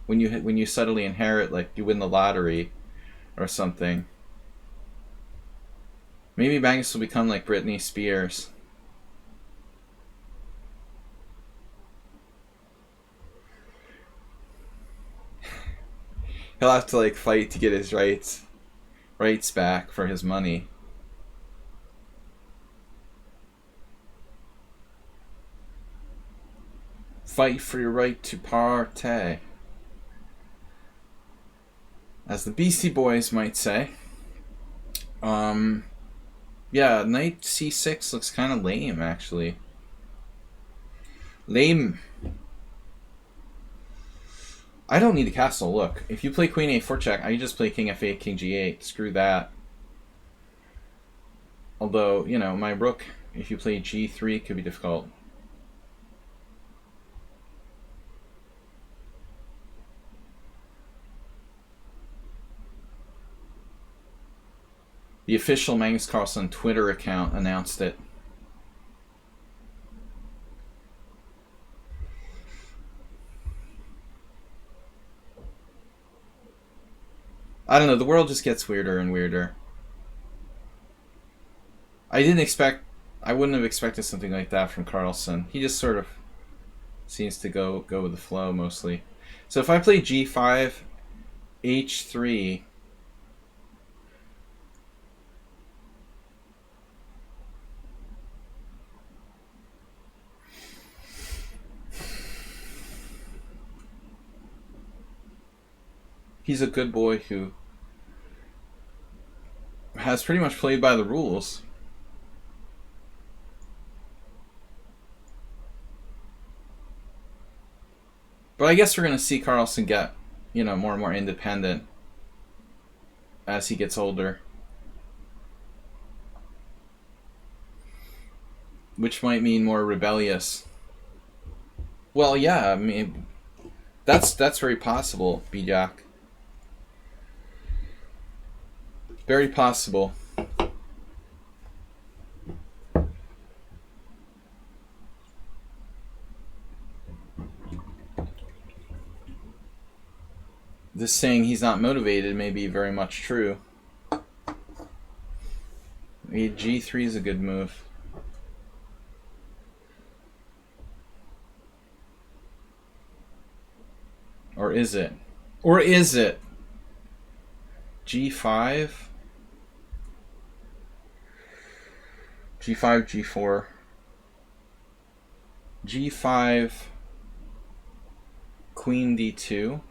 When you suddenly inherit, like you win the lottery or something. Maybe Magnus will become like Britney Spears. He'll have to like fight to get his rights back for his money. Fight for your right to partay, as the Beastie Boys might say. Yeah, knight c6 looks kind of lame, actually. Lame. I don't need a castle. Look, if you play queen a4 check, I just play king f8, king g8. Screw that. Although, you know, my rook, if you play g3, could be difficult. The official Magnus Carlsen Twitter account announced it. I don't know, the world just gets weirder and weirder. I wouldn't have expected something like that from Carlsen. He just sort of seems to go with the flow mostly. So if I play g5, h3, he's a good boy who has pretty much played by the rules. But I guess we're going to see Carlsen get, you know, more and more independent as he gets older. Which might mean more rebellious. Well, yeah, I mean, that's very possible, Bijak. Very possible. This saying he's not motivated may be very much true. G3 is a good move. Or is it? Or is it? G5? G5, G4. G5, Queen D2.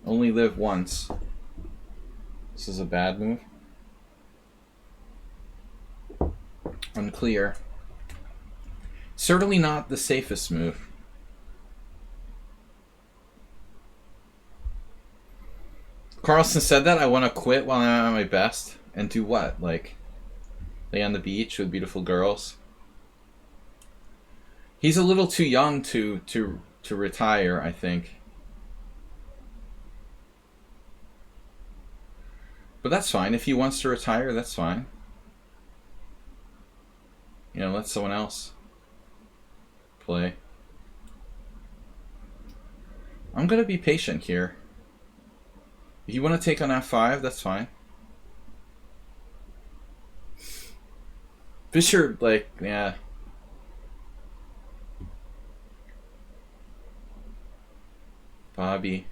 Only live once. This is a bad move. Unclear. Certainly not the safest move. Carlsen said that I want to quit while I'm at my best. And do what? Like, lay on the beach with beautiful girls? He's a little too young to retire, I think. But that's fine. If he wants to retire, that's fine. You know, let someone else play. I'm gonna be patient here. If you want to take on f5, that's fine. Fischer, like, yeah. Bobby.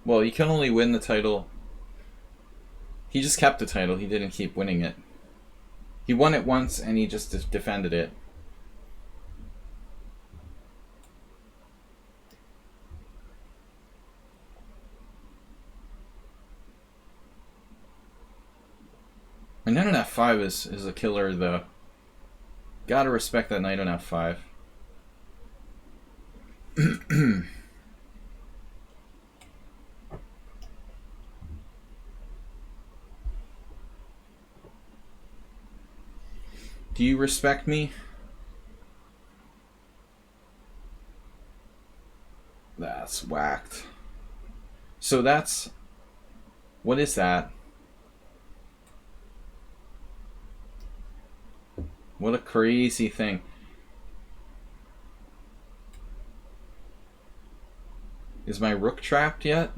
Well, you can only win the title. He just kept the title. He didn't keep winning it. He won it once and he just defended it. And knight on f5 is a killer, though. Gotta respect that knight on f5. Do you respect me? That's whacked. So that's... What is that? What a crazy thing. Is my rook trapped yet?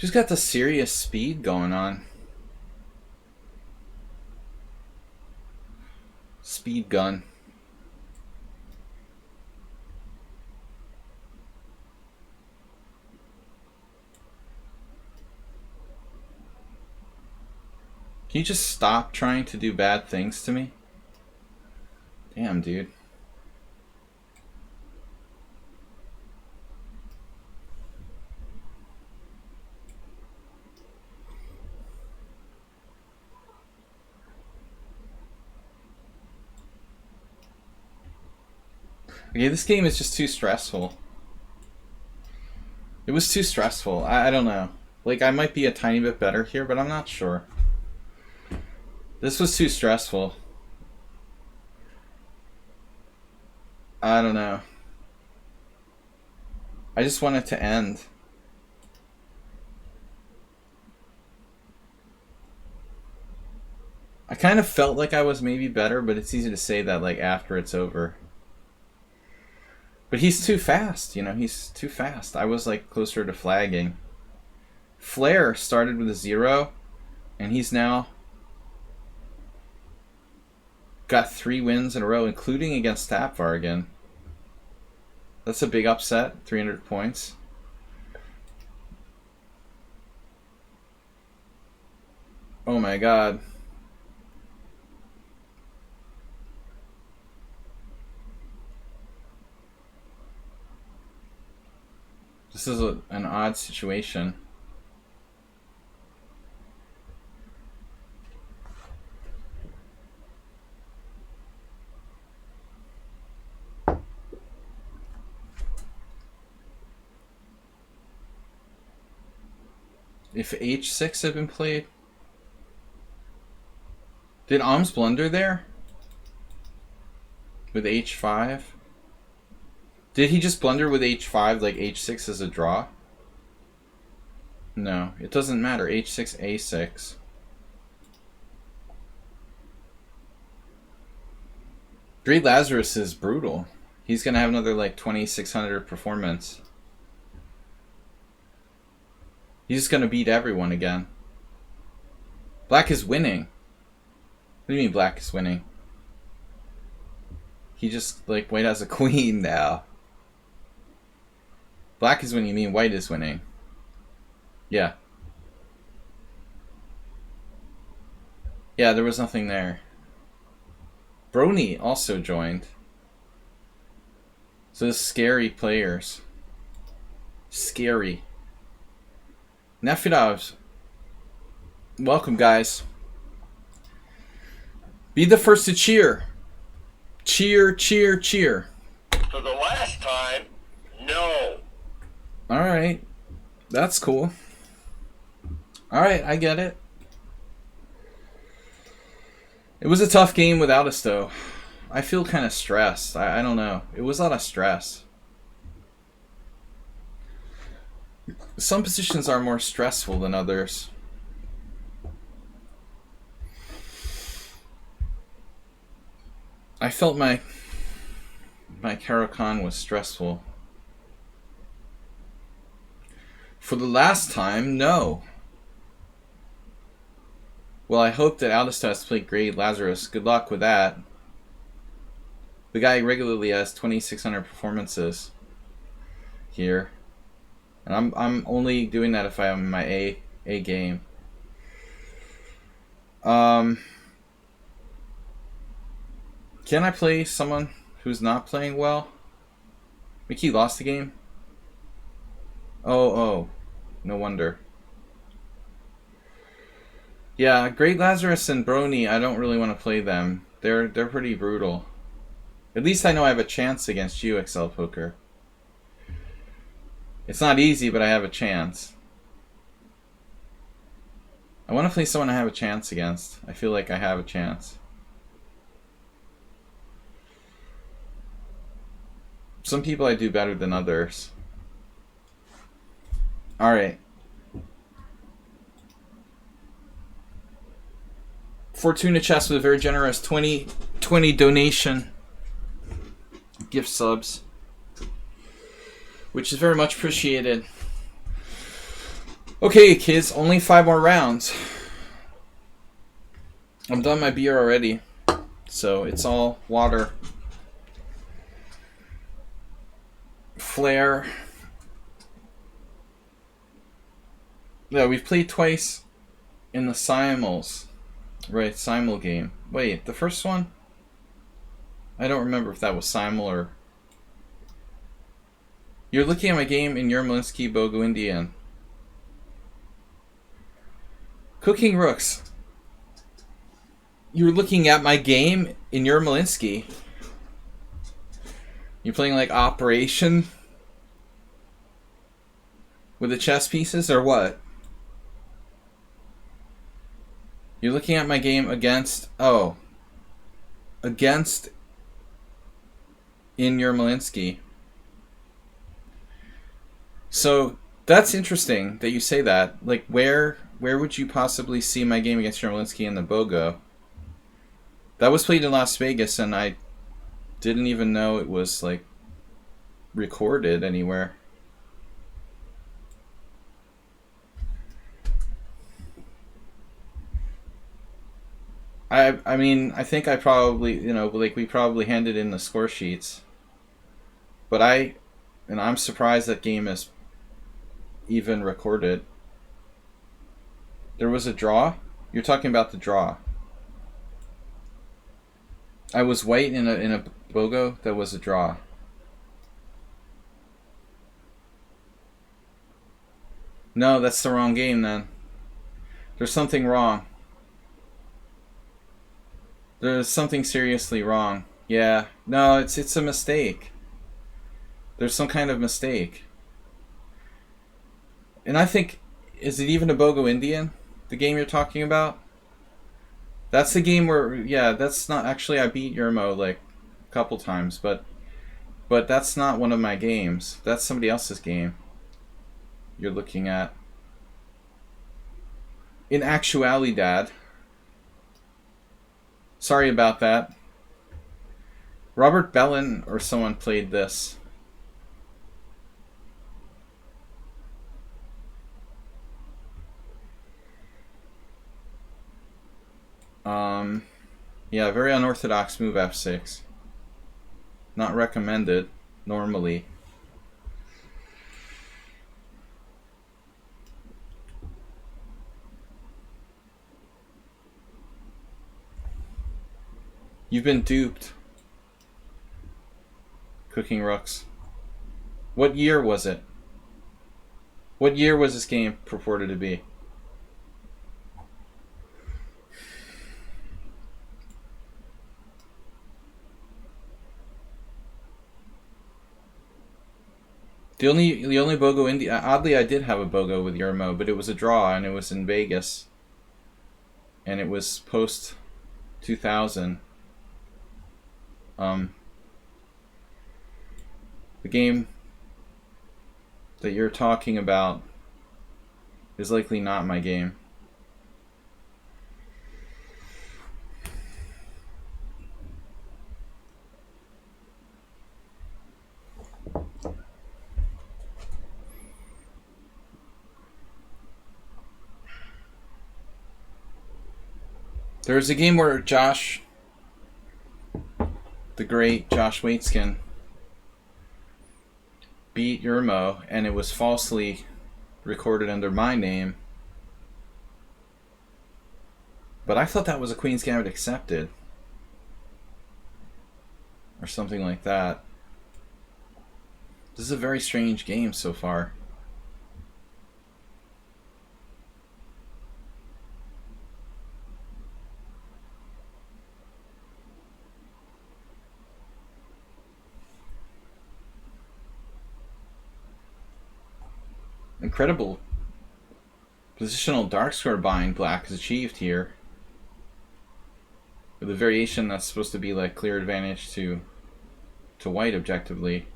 She's got the serious speed going on. Speed gun. Can you just stop trying to do bad things to me? Damn, dude. Okay, this game is just too stressful. It was too stressful. I don't know. Like, I might be a tiny bit better here, but I'm not sure. This was too stressful. I don't know. I just want it to end. I kind of felt like I was maybe better, but it's easy to say that like after it's over. But he's too fast, you know, he's too fast. I was like closer to flagging. Flair started with a 0, and he's now got 3 wins in a row, including against Tapvargan. That's a big upset, 300 points. Oh my god. This is an odd situation. If h6 had been played... Did Alms blunder there? With h5? Did he just blunder with h5 like h6 is a draw? No, it doesn't matter. h6, a6. Great Lazarus is brutal. He's going to have another like 2600 performance. He's just going to beat everyone again. Black is winning. What do you mean black is winning? He just, like, white has a queen now. Black is winning, you mean white is winning. Yeah. Yeah, there was nothing there. Brony also joined. So this scary players. Scary. Nefidovs. Welcome, guys. Be the first to cheer. Cheer, cheer, cheer. For the last time, no. Alright. That's cool. Alright, I get it. It was a tough game without us, though. I feel kind of stressed. I don't know. It was a lot of stress. Some positions are more stressful than others. I felt my Caro-Kann was stressful. For the last time, no. Well, I hope that Aldistas played great. Lazarus, good luck with that. The guy regularly has 2,600 performances here. And I'm only doing that if I'm in my A game. Can I play someone who's not playing well? Mickey lost the game? Oh. No wonder. Yeah, Great Lazarus and Brony, I don't really want to play them. They're pretty brutal. At least I know I have a chance against you, XL Poker. It's not easy, but I have a chance. I want to play someone I have a chance against. I feel like I have a chance. Some people I do better than others. Alright. Fortuna Chess with a very generous 20 donation gift subs, which is very much appreciated. Okay, kids, only 5 more rounds. I'm done my beer already, so it's all water. Flare. Yeah, we've played twice in the simul's. Right, simul game. Wait, the first one? I don't remember if that was simul or... You're looking at my game in Yermolinsky, Bogo, Indian. Cooking Rooks. You're looking at my game in Yermolinsky. You're playing like Operation? With the chess pieces, or what? You're looking at my game against... Oh. Against... In Yermolinsky. So, that's interesting that you say that. Like, where would you possibly see my game against Yermolinsky in the Bogo? That was played in Las Vegas, and I didn't even know it was, like, recorded anywhere. I mean, I think I probably, like, we probably handed in the score sheets. But I'm surprised that game is even recorded. There was a draw? You're talking about the draw. I was white in a Bogo. That was a draw. No, that's the wrong game then. There's something wrong. There's something seriously wrong. Yeah. No, it's a mistake. There's some kind of mistake. And I think, is it even a Bogo Indian? The game you're talking about? That's the game where, yeah, that's not, actually I beat Yermo like a couple times, but that's not one of my games. That's somebody else's game you're looking at. In actuality, Dad. Sorry about that. Robert Bellin or someone played this. Yeah, very unorthodox move f6. Not recommended, normally. You've been duped. Cooking rooks. What year was it? What year was this game purported to be? The only BOGO India. Oddly, I did have a BOGO with Yermo, but it was a draw and it was in Vegas, and it was post 2000. The game that you're talking about is likely not my game. There was a game where Josh, the great Josh Waitskin, beat Yermo, and it was falsely recorded under my name. But I thought that was a Queen's Gambit accepted. Or something like that. This is a very strange game so far. Incredible positional dark square bind black has achieved here, with a variation that's supposed to be like clear advantage to white objectively.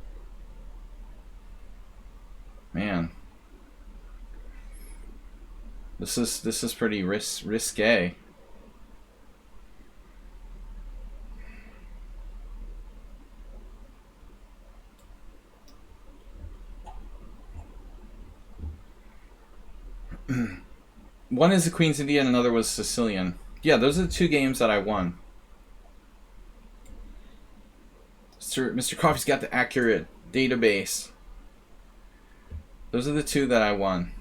Man, this is pretty risque. One is the Queen's Indian, another was Sicilian. Yeah, those are the two games that I won. Mr. Coffee's got the accurate database. Those are the two that I won.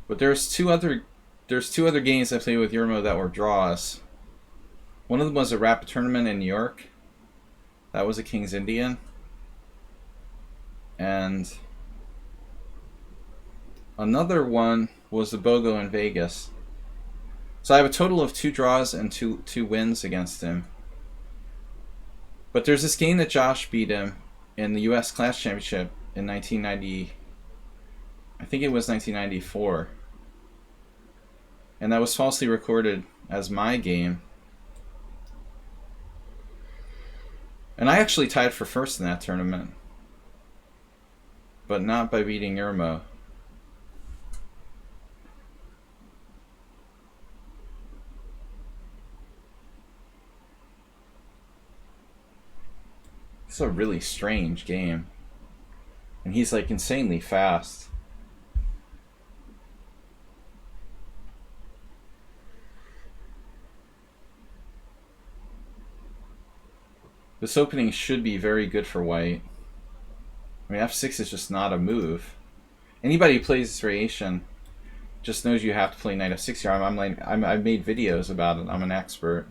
But there's two other games I played with Yermo that were draws. One of them was a rapid tournament in New York. That was a King's Indian. And another one was the BOGO in Vegas. So I have a total of 2 draws and two wins against him. But there's this game that Josh beat him in the U.S. Class Championship in 1990. I think it was 1994. And that was falsely recorded as my game. And I actually tied for first in that tournament. But not by beating Yermo. It's a really strange game. And he's like insanely fast. This opening should be very good for white. I mean, f6 is just not a move. Anybody who plays this variation just knows you have to play knight f6 here. I've made videos about it. I'm an expert.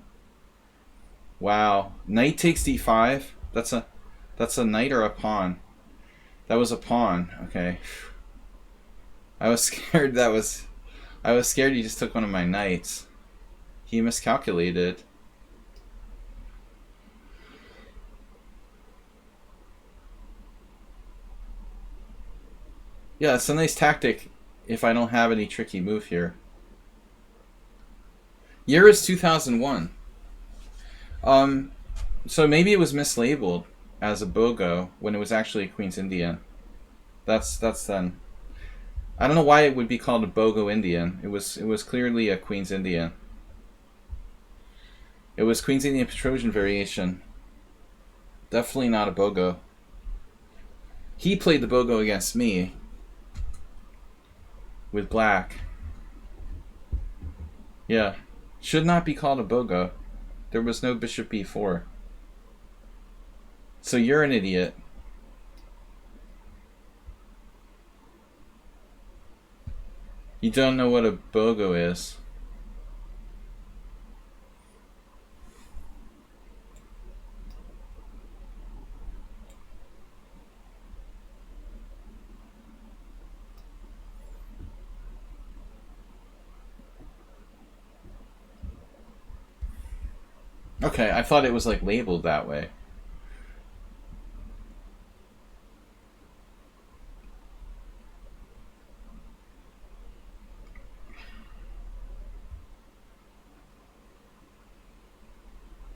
Wow, knight takes d5. That's a knight or a pawn. That was a pawn. Okay. I was scared he just took one of my knights. He miscalculated. Yeah, it's a nice tactic if I don't have any tricky move here. Year is 2001. So maybe it was mislabeled as a BOGO when it was actually a Queen's Indian. That's then. I don't know why it would be called a BOGO Indian. It was clearly a Queen's Indian. It was Queen's Indian Petrosian variation. Definitely not a BOGO. He played the BOGO against me with black. Yeah. Should not be called a BOGO. There was no bishop b4. So you're an idiot. You don't know what a BOGO is. Okay, I thought it was like labeled that way.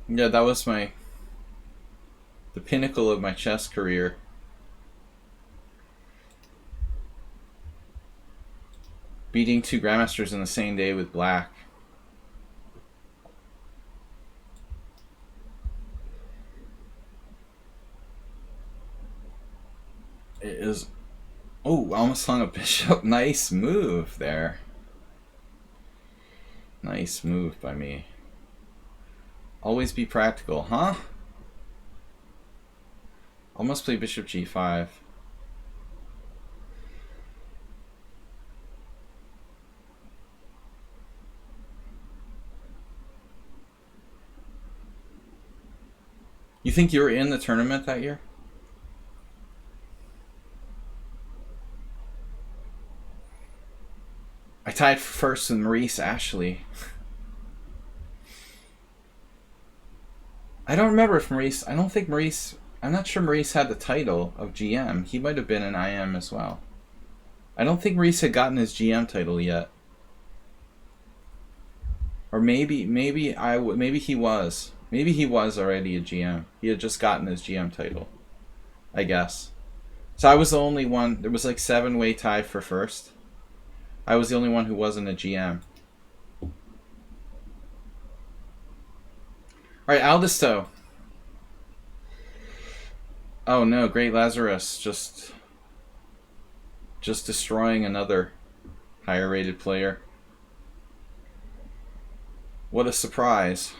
Yeah, that was the pinnacle of my chess career. Beating 2 grandmasters in the same day with black. It is... Oh, I almost hung a bishop. Nice move there. Nice move by me. Always be practical, huh? Almost play bishop g5. You think you were in the tournament that year? I tied first with Maurice Ashley. I don't remember if Maurice... I don't think Maurice... I'm not sure Maurice had the title of GM. He might have been an IM as well. I don't think Maurice had gotten his GM title yet. Or maybe he was. Maybe he was already a GM. He had just gotten his GM title, I guess. So I was the only one. There was like 7-way tie for first. I was the only one who wasn't a GM. Alright, Aldisto. Oh no, Great Lazarus just destroying another higher rated player. What a surprise.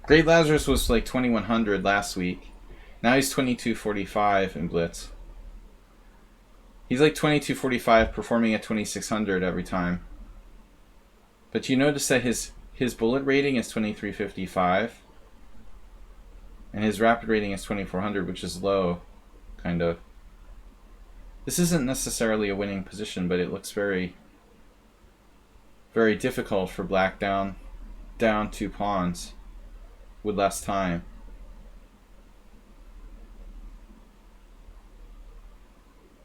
Great Lazarus was like 2100 last week. Now he's 2245 in Blitz. He's like 2245 performing at 2600 every time. But you notice that his bullet rating is 2355. And his rapid rating is 2400, which is low, kind of. This isn't necessarily a winning position, but it looks very, very difficult for black down 2 pawns with less time.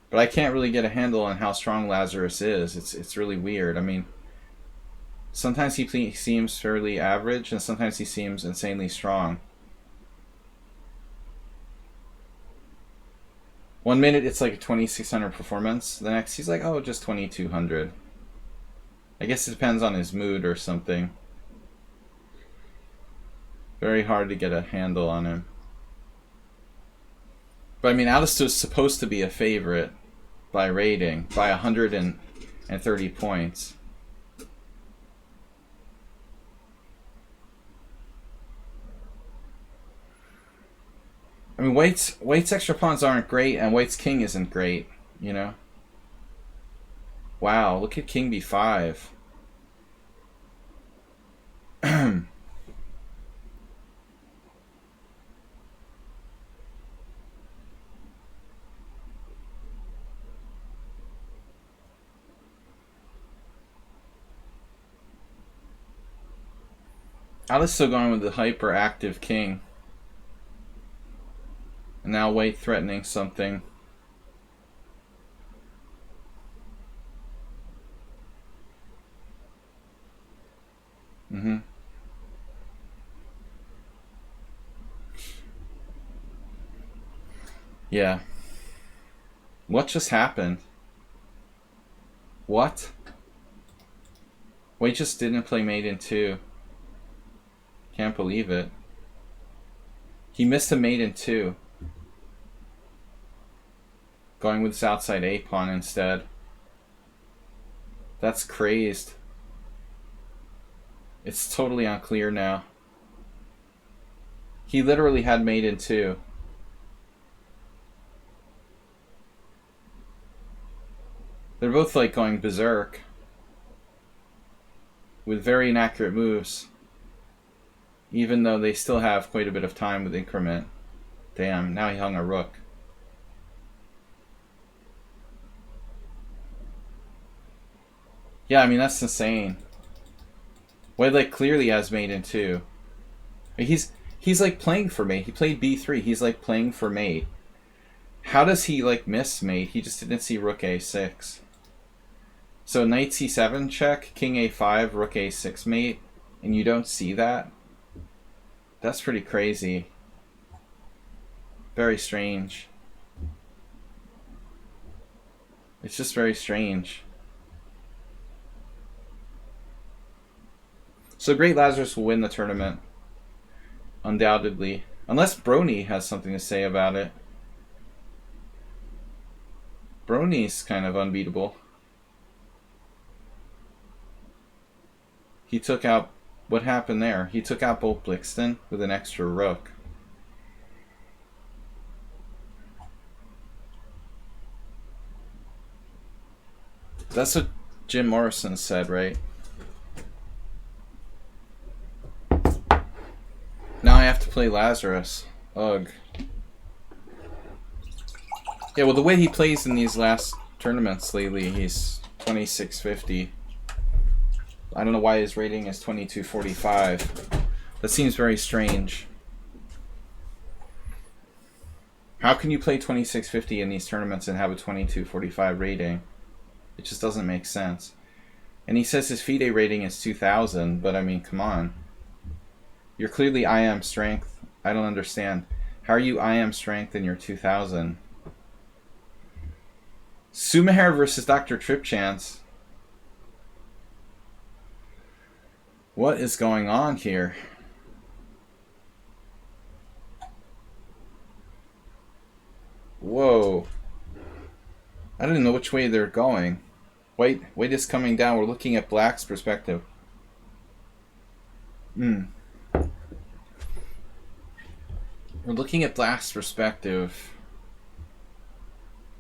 But I can't really get a handle on how strong Lazarus is. It's really weird. I mean, sometimes he seems fairly average, and sometimes he seems insanely strong. 1 minute it's like a 2600 performance. The next he's like, oh, just 2200. I guess it depends on his mood or something. Very hard to get a handle on him. But I mean, Alistair's supposed to be a favorite by rating, by 130 points. I mean, White's extra pawns aren't great, and White's king isn't great, you know? Wow, look at king b5. Alice still going with the hyperactive king. And now White threatening something. Yeah. What just happened? What? White just didn't play mate in 2. Can't believe it. He missed a mate in 2. Going with this outside A pawn instead. That's crazed. It's totally unclear now. He literally had mate in 2. They're both like going berserk. With very inaccurate moves. Even though they still have quite a bit of time with increment. Damn, now he hung a rook. Yeah, I mean, that's insane. White, like, clearly has mate in 2. He's like playing for mate. He played b3. He's like playing for mate. How does he like miss mate? He just didn't see rook a6. So knight c7 check, king a5, rook a6 mate, and you don't see that? That's pretty crazy. Very strange. It's just very strange. So Great Lazarus will win the tournament. Undoubtedly. Unless Brony has something to say about it. Brony's kind of unbeatable. He took out... What happened there? He took out both Blixton with an extra rook. That's what Jim Morrison said, right? Now I have to play Lazarus. Ugh. Yeah, well, the way he plays in these last tournaments lately, he's 2650. I don't know why his rating is 2245. That seems very strange. How can you play 2650 in these tournaments and have a 2245 rating? It just doesn't make sense. And he says his FIDE rating is 2000, but I mean, come on. You're clearly IM strength. I don't understand. How are you IM strength and you're 2000? Sumaher versus Dr. Tripchance. What is going on here? Whoa. I don't know which way they're going. White is coming down. We're looking at Black's perspective. We're looking at Black's perspective.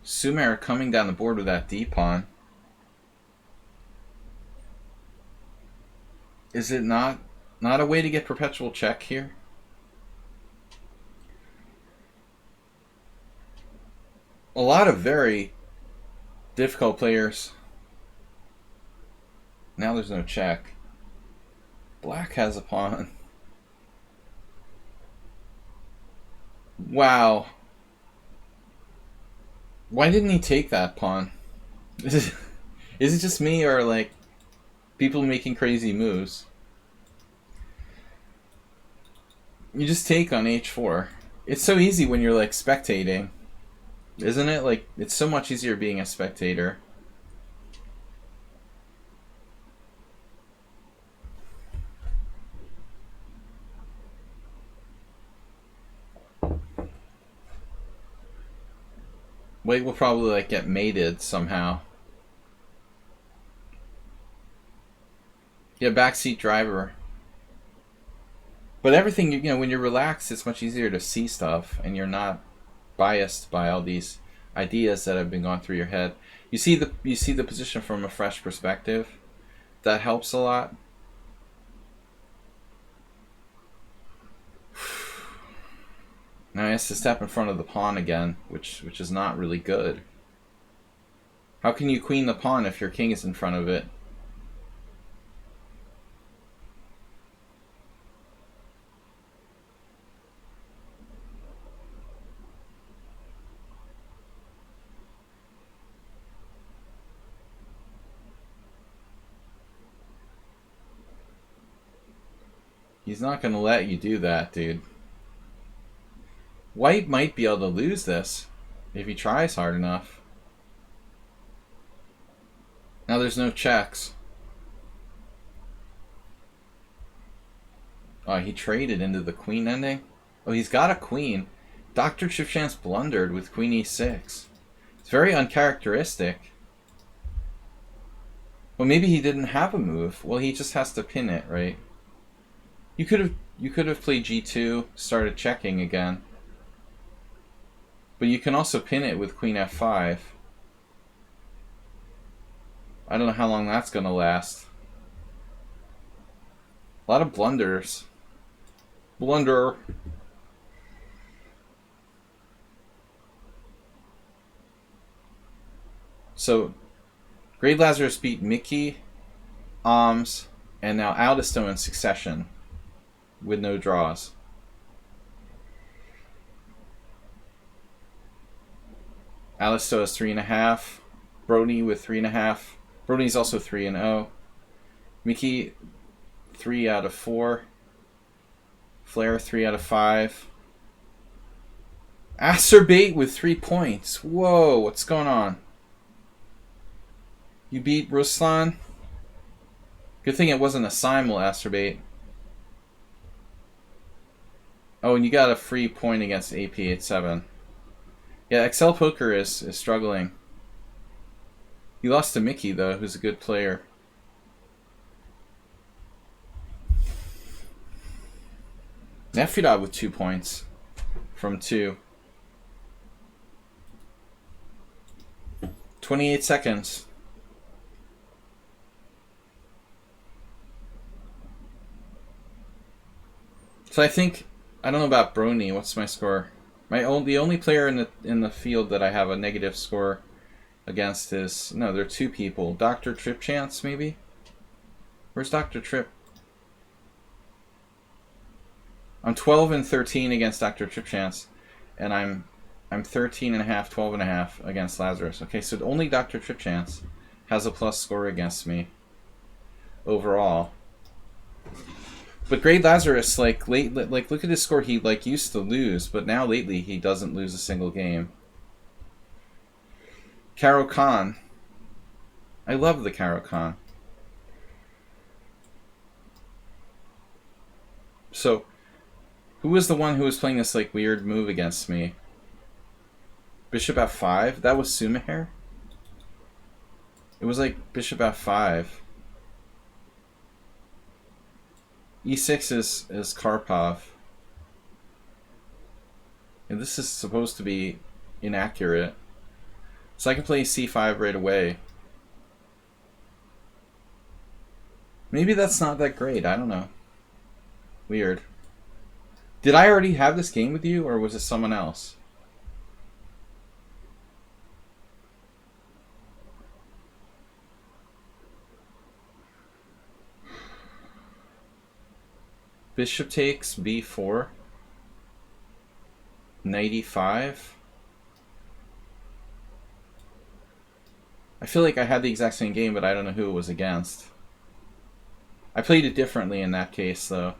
Sumer coming down the board with that d-pawn. Is it not a way to get perpetual check here? A lot of very difficult players. Now there's no check. Black has a pawn. Wow. Why didn't he take that pawn? Is it just me, or like people making crazy moves? You just take on h4. It's so easy when you're like spectating, isn't it? Like, it's so much easier being a spectator. White will probably like get mated somehow. Yeah, backseat driver. But everything, you know, when you're relaxed, it's much easier to see stuff, and you're not biased by all these ideas that have been going through your head. You see the position from a fresh perspective. That helps a lot. Now he has to step in front of the pawn again, which is not really good. How can you queen the pawn if your king is in front of it? He's not going to let you do that, dude. White might be able to lose this if he tries hard enough. Now there's no checks. Oh, he traded into the queen ending? Oh, he's got a queen. Dr. Tripchance blundered with queen e6. It's very uncharacteristic. Well, maybe he didn't have a move. Well, he just has to pin it, right? You could have played g2, started checking again. But you can also pin it with queen f5. I don't know how long that's going to last. A lot of blunders. Blunder. So, Great Lazarus beat Mickey, Alms, and now Aldisto in succession with no draws. Aldisto has 3.5. Brony with 3.5. Brony's also 3-0. Mickey 3 out of 4. Flair 3 out of 5. Acerbate with 3 points. Whoa, what's going on? You beat Ruslan? Good thing it wasn't a simul Acerbate. Oh, and you got a free point against AP87. Yeah, Excel Poker is struggling. He lost to Mickey, though, who's a good player. Nefudot with 2 points from 2. 28 seconds. So I think, I don't know about Brony. What's my score? The only player in the field that I have a negative score against is, no, there are 2 people. Dr. Trip Chance, maybe? Where's Dr. Trip? I'm 12 and 13 against Dr. Trip Chance, and I'm 13.5, 12.5 against Lazarus. Okay, so only Dr. Trip Chance has a plus score against me overall. But Great Lazarus, look at his score. He used to lose, but now lately he doesn't lose a single game. Caro Khan. I love the Caro Khan. So, who was the one who was playing this weird move against me? Bishop F5? That was Sumaher? It was Bishop F5. E6 is Karpov. And this is supposed to be inaccurate. So I can play C5 right away. Maybe that's not that great. I don't know. Weird. Did I already have this game with you, or was it someone else? Bishop takes B4. Knight E5. I feel like I had the exact same game, but I don't know who it was against. I played it differently in that case, though.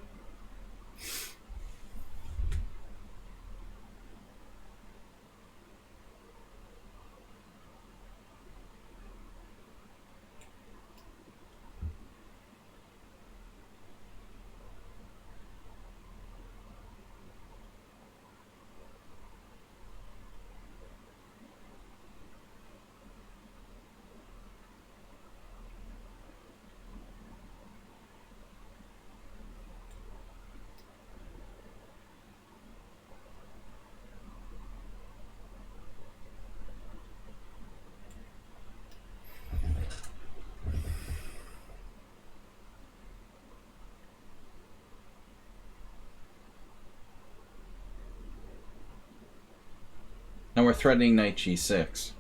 Now we're threatening knight G6.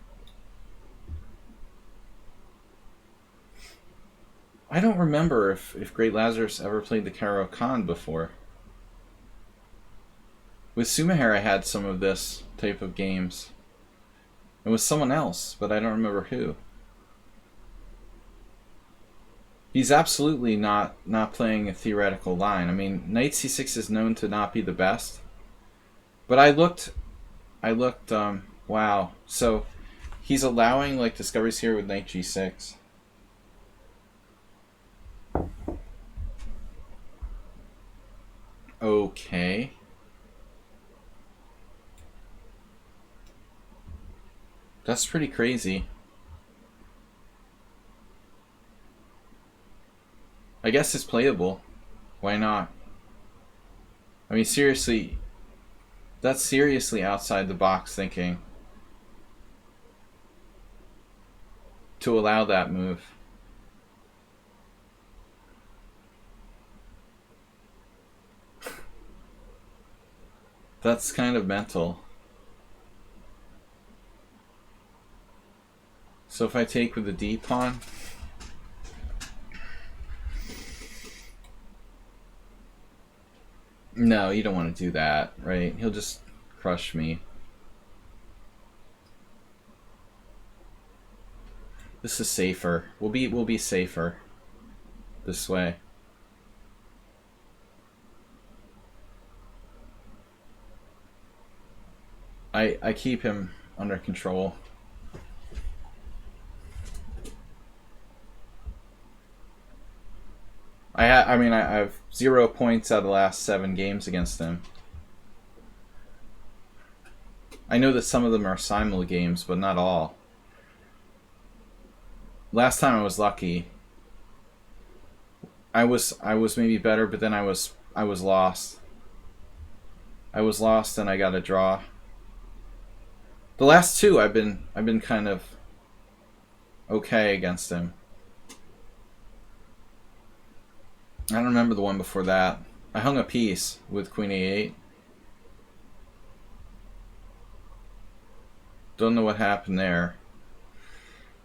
I don't remember if Great Lazarus ever played the Caro Khan before. With Sumaher I had some of this type of games. It was someone else, but I don't remember who. He's absolutely not playing a theoretical line. I mean, knight C6 is known to not be the best. But I looked, wow. So he's allowing discoveries here with knight G6. Okay. That's pretty crazy. I guess it's playable. Why not? I mean, seriously, that's seriously outside the box thinking to allow that move. That's kind of mental. So if I take with the D pawn... No, you don't want to do that, right? He'll just crush me. This is safer. We'll be safer this way. I keep him under control. I mean, I have 0 points out of the last 7 games against him. I know that some of them are simul games, but not all. Last time I was lucky. I was maybe better, but then I was lost. I was lost and I got a draw. The last 2 I've been kind of okay against him. I don't remember the one before that. I hung a piece with Queen A8. Don't know what happened there.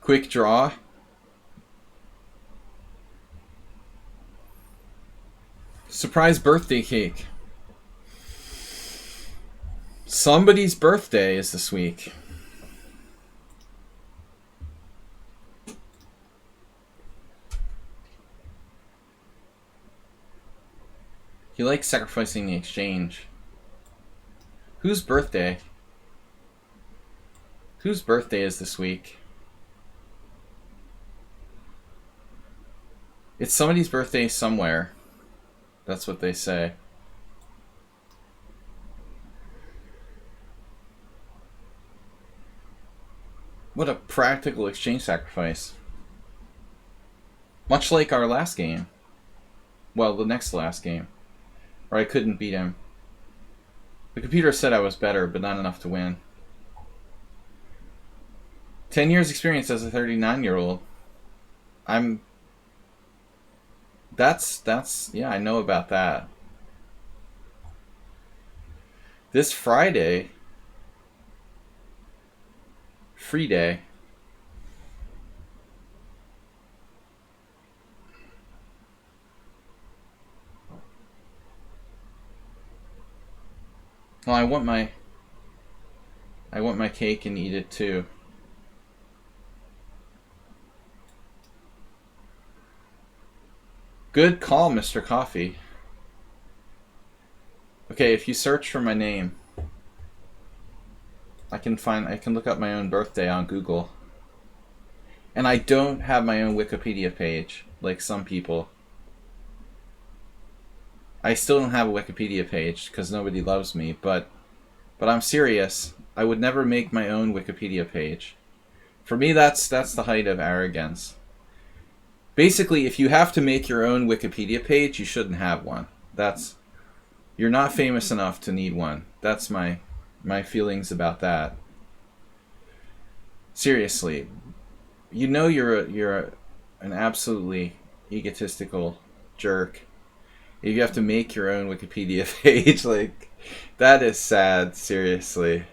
Quick draw. Surprise birthday cake. Somebody's birthday is this week. You like sacrificing the exchange. Whose birthday? Whose birthday is this week? It's somebody's birthday somewhere. That's what they say. What a practical exchange sacrifice. Much like our last game. Well, the next to last game. Where I couldn't beat him. The computer said I was better, but not enough to win. 10 years experience as a 39-year-old. Yeah, I know about that. This Friday, free day. Well, I want my cake and eat it too. Good call, Mr. Coffee. Okay, if you search for my name, I can look up my own birthday on Google. And I don't have my own Wikipedia page, like some people. I still don't have a Wikipedia page because nobody loves me, but I'm serious. I would never make my own Wikipedia page. For me, that's the height of arrogance. Basically, if you have to make your own Wikipedia page, you shouldn't have one. You're not famous enough to need one. That's my feelings about that. Seriously, you know you're an absolutely egotistical jerk if you have to make your own Wikipedia page. Like, that is sad. Seriously,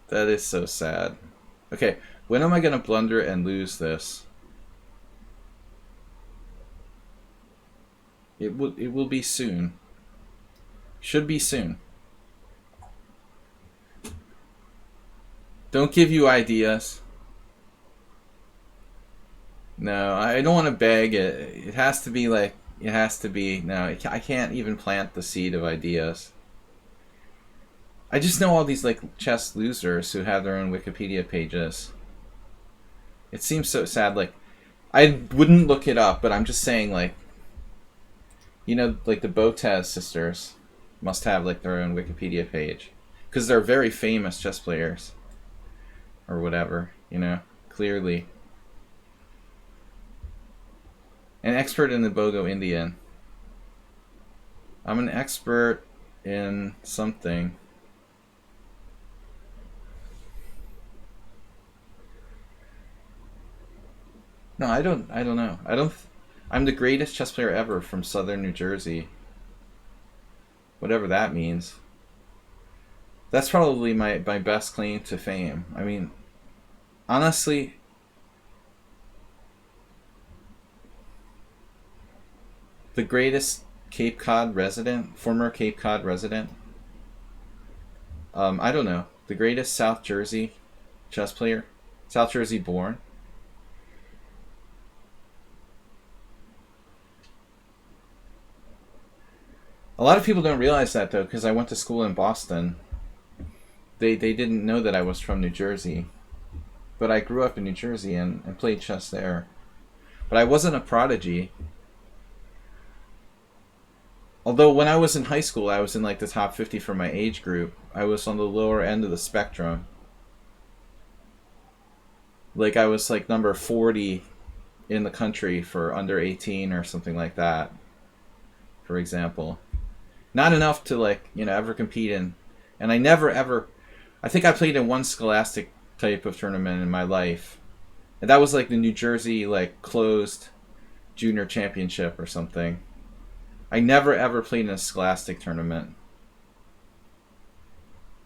that is so sad. Okay, when am I gonna blunder and lose this? It will be soon. Should be soon. Don't give you ideas. No, I don't want to beg it. It has to be like, it has to be, no, I can't even plant the seed of ideas. I just know all these like chess losers who have their own Wikipedia pages. It seems so sad. Like, I wouldn't look it up, but I'm just saying, like, you know, like the Botez sisters must have like their own Wikipedia page because they're very famous chess players or whatever, you know, clearly. An expert in the Bogo Indian. I'm an expert in something. No, I don't know. I'm the greatest chess player ever from southern New Jersey. Whatever that means. That's probably my best claim to fame. I mean, honestly, the greatest Cape Cod resident, former Cape Cod resident, I don't know, the greatest South Jersey chess player, South Jersey born. A lot of people don't realize that though, because I went to school in Boston. They didn't know that I was from New Jersey, but I grew up in New Jersey and played chess there. But I wasn't a prodigy. Although when I was in high school, I was in like the top 50 for my age group. I was on the lower end of the spectrum. Like I was like number 40 in the country for under 18 or something like that, for example. Not enough to like, ever compete in. And I never ever, I think I played in one scholastic type of tournament in my life. And that was like the New Jersey like closed junior championship or something. I never ever played in a scholastic tournament.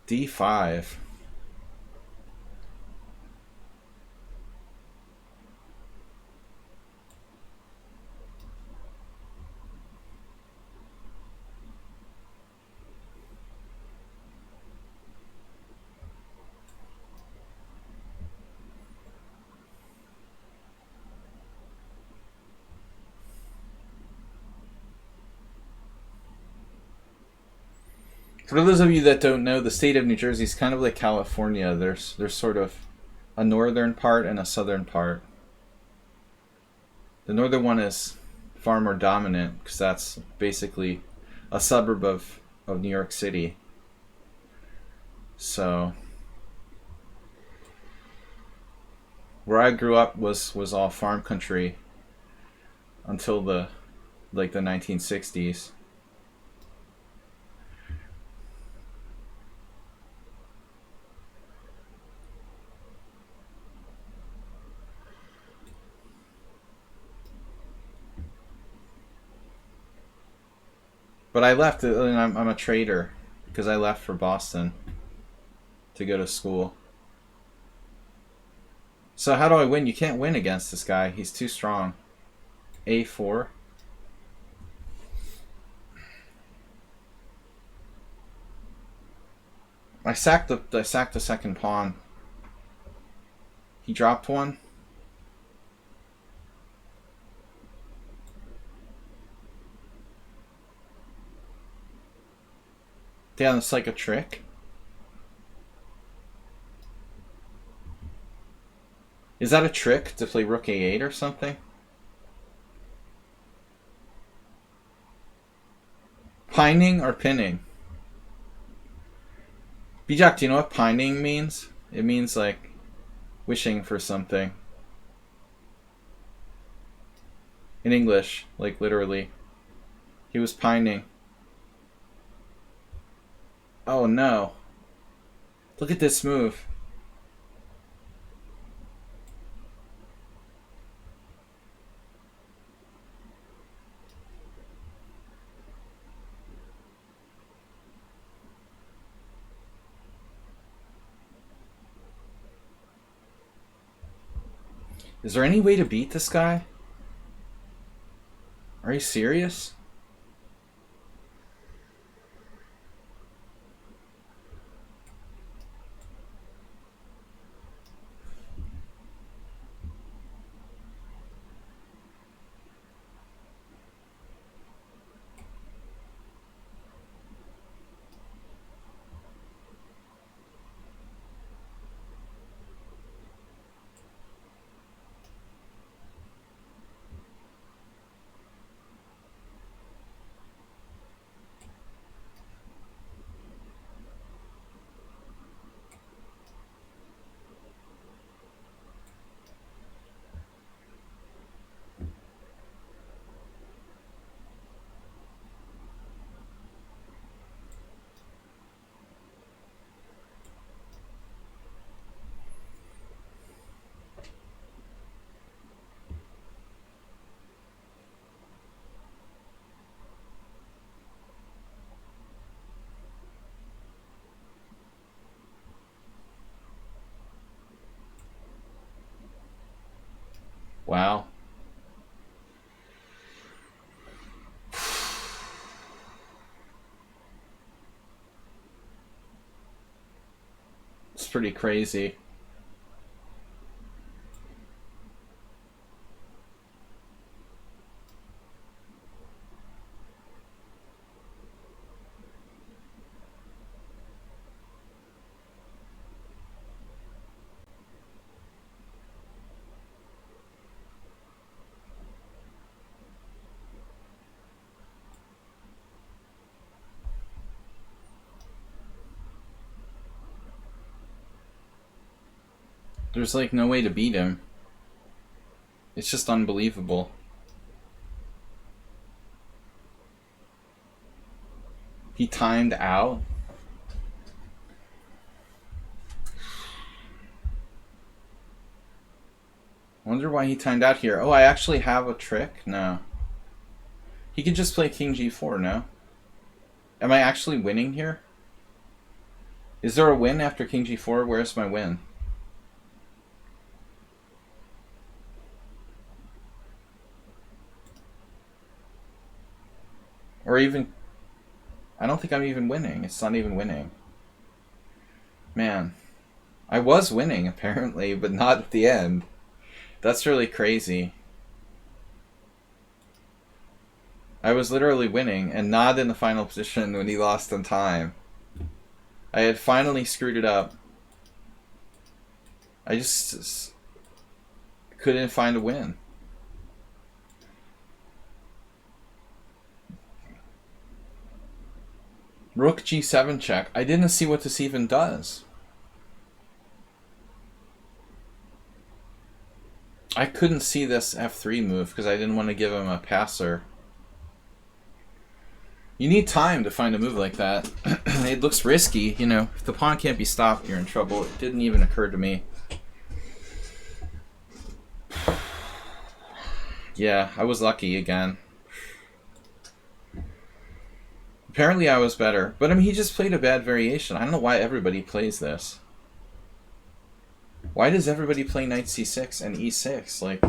D5. For those of you that don't know, the state of New Jersey is kind of like California. There's sort of a northern part and a southern part. The northern one is far more dominant because that's basically a suburb of New York City. So where I grew up was all farm country until the 1960s. But I left, and I'm a trader because I left for Boston to go to school. So how do I win? You can't win against this guy. He's too strong. A4. I sacked the second pawn. He dropped one. Damn, it's like a trick. Is that a trick to play rook a8 or something? Pining or pinning? Bijak, do you know what pining means? It means like wishing for something. In English, like literally. He was pining. Oh no. Look at this move. Is there any way to beat this guy? Are you serious? Wow. It's pretty crazy. There's like no way to beat him. It's just unbelievable. He timed out. Wonder why he timed out here. Oh, I actually have a trick? No. He could just play King G4, no? Am I actually winning here? Is there a win after King G4? Where's my win? Or even... I don't think I'm even winning. It's not even winning. Man. I was winning, apparently, but not at the end. That's really crazy. I was literally winning, and not in the final position when he lost on time. I had finally screwed it up. I just couldn't find a win. Rook G7 check. I didn't see what this even does. I couldn't see this F3 move because I didn't want to give him a passer. You need time to find a move like that. It looks risky, you know. If the pawn can't be stopped, you're in trouble. It didn't even occur to me. Yeah, I was lucky again. Apparently I was better. But I mean, he just played a bad variation. I don't know why everybody plays this. Why does everybody play knight c6 and e6? Like,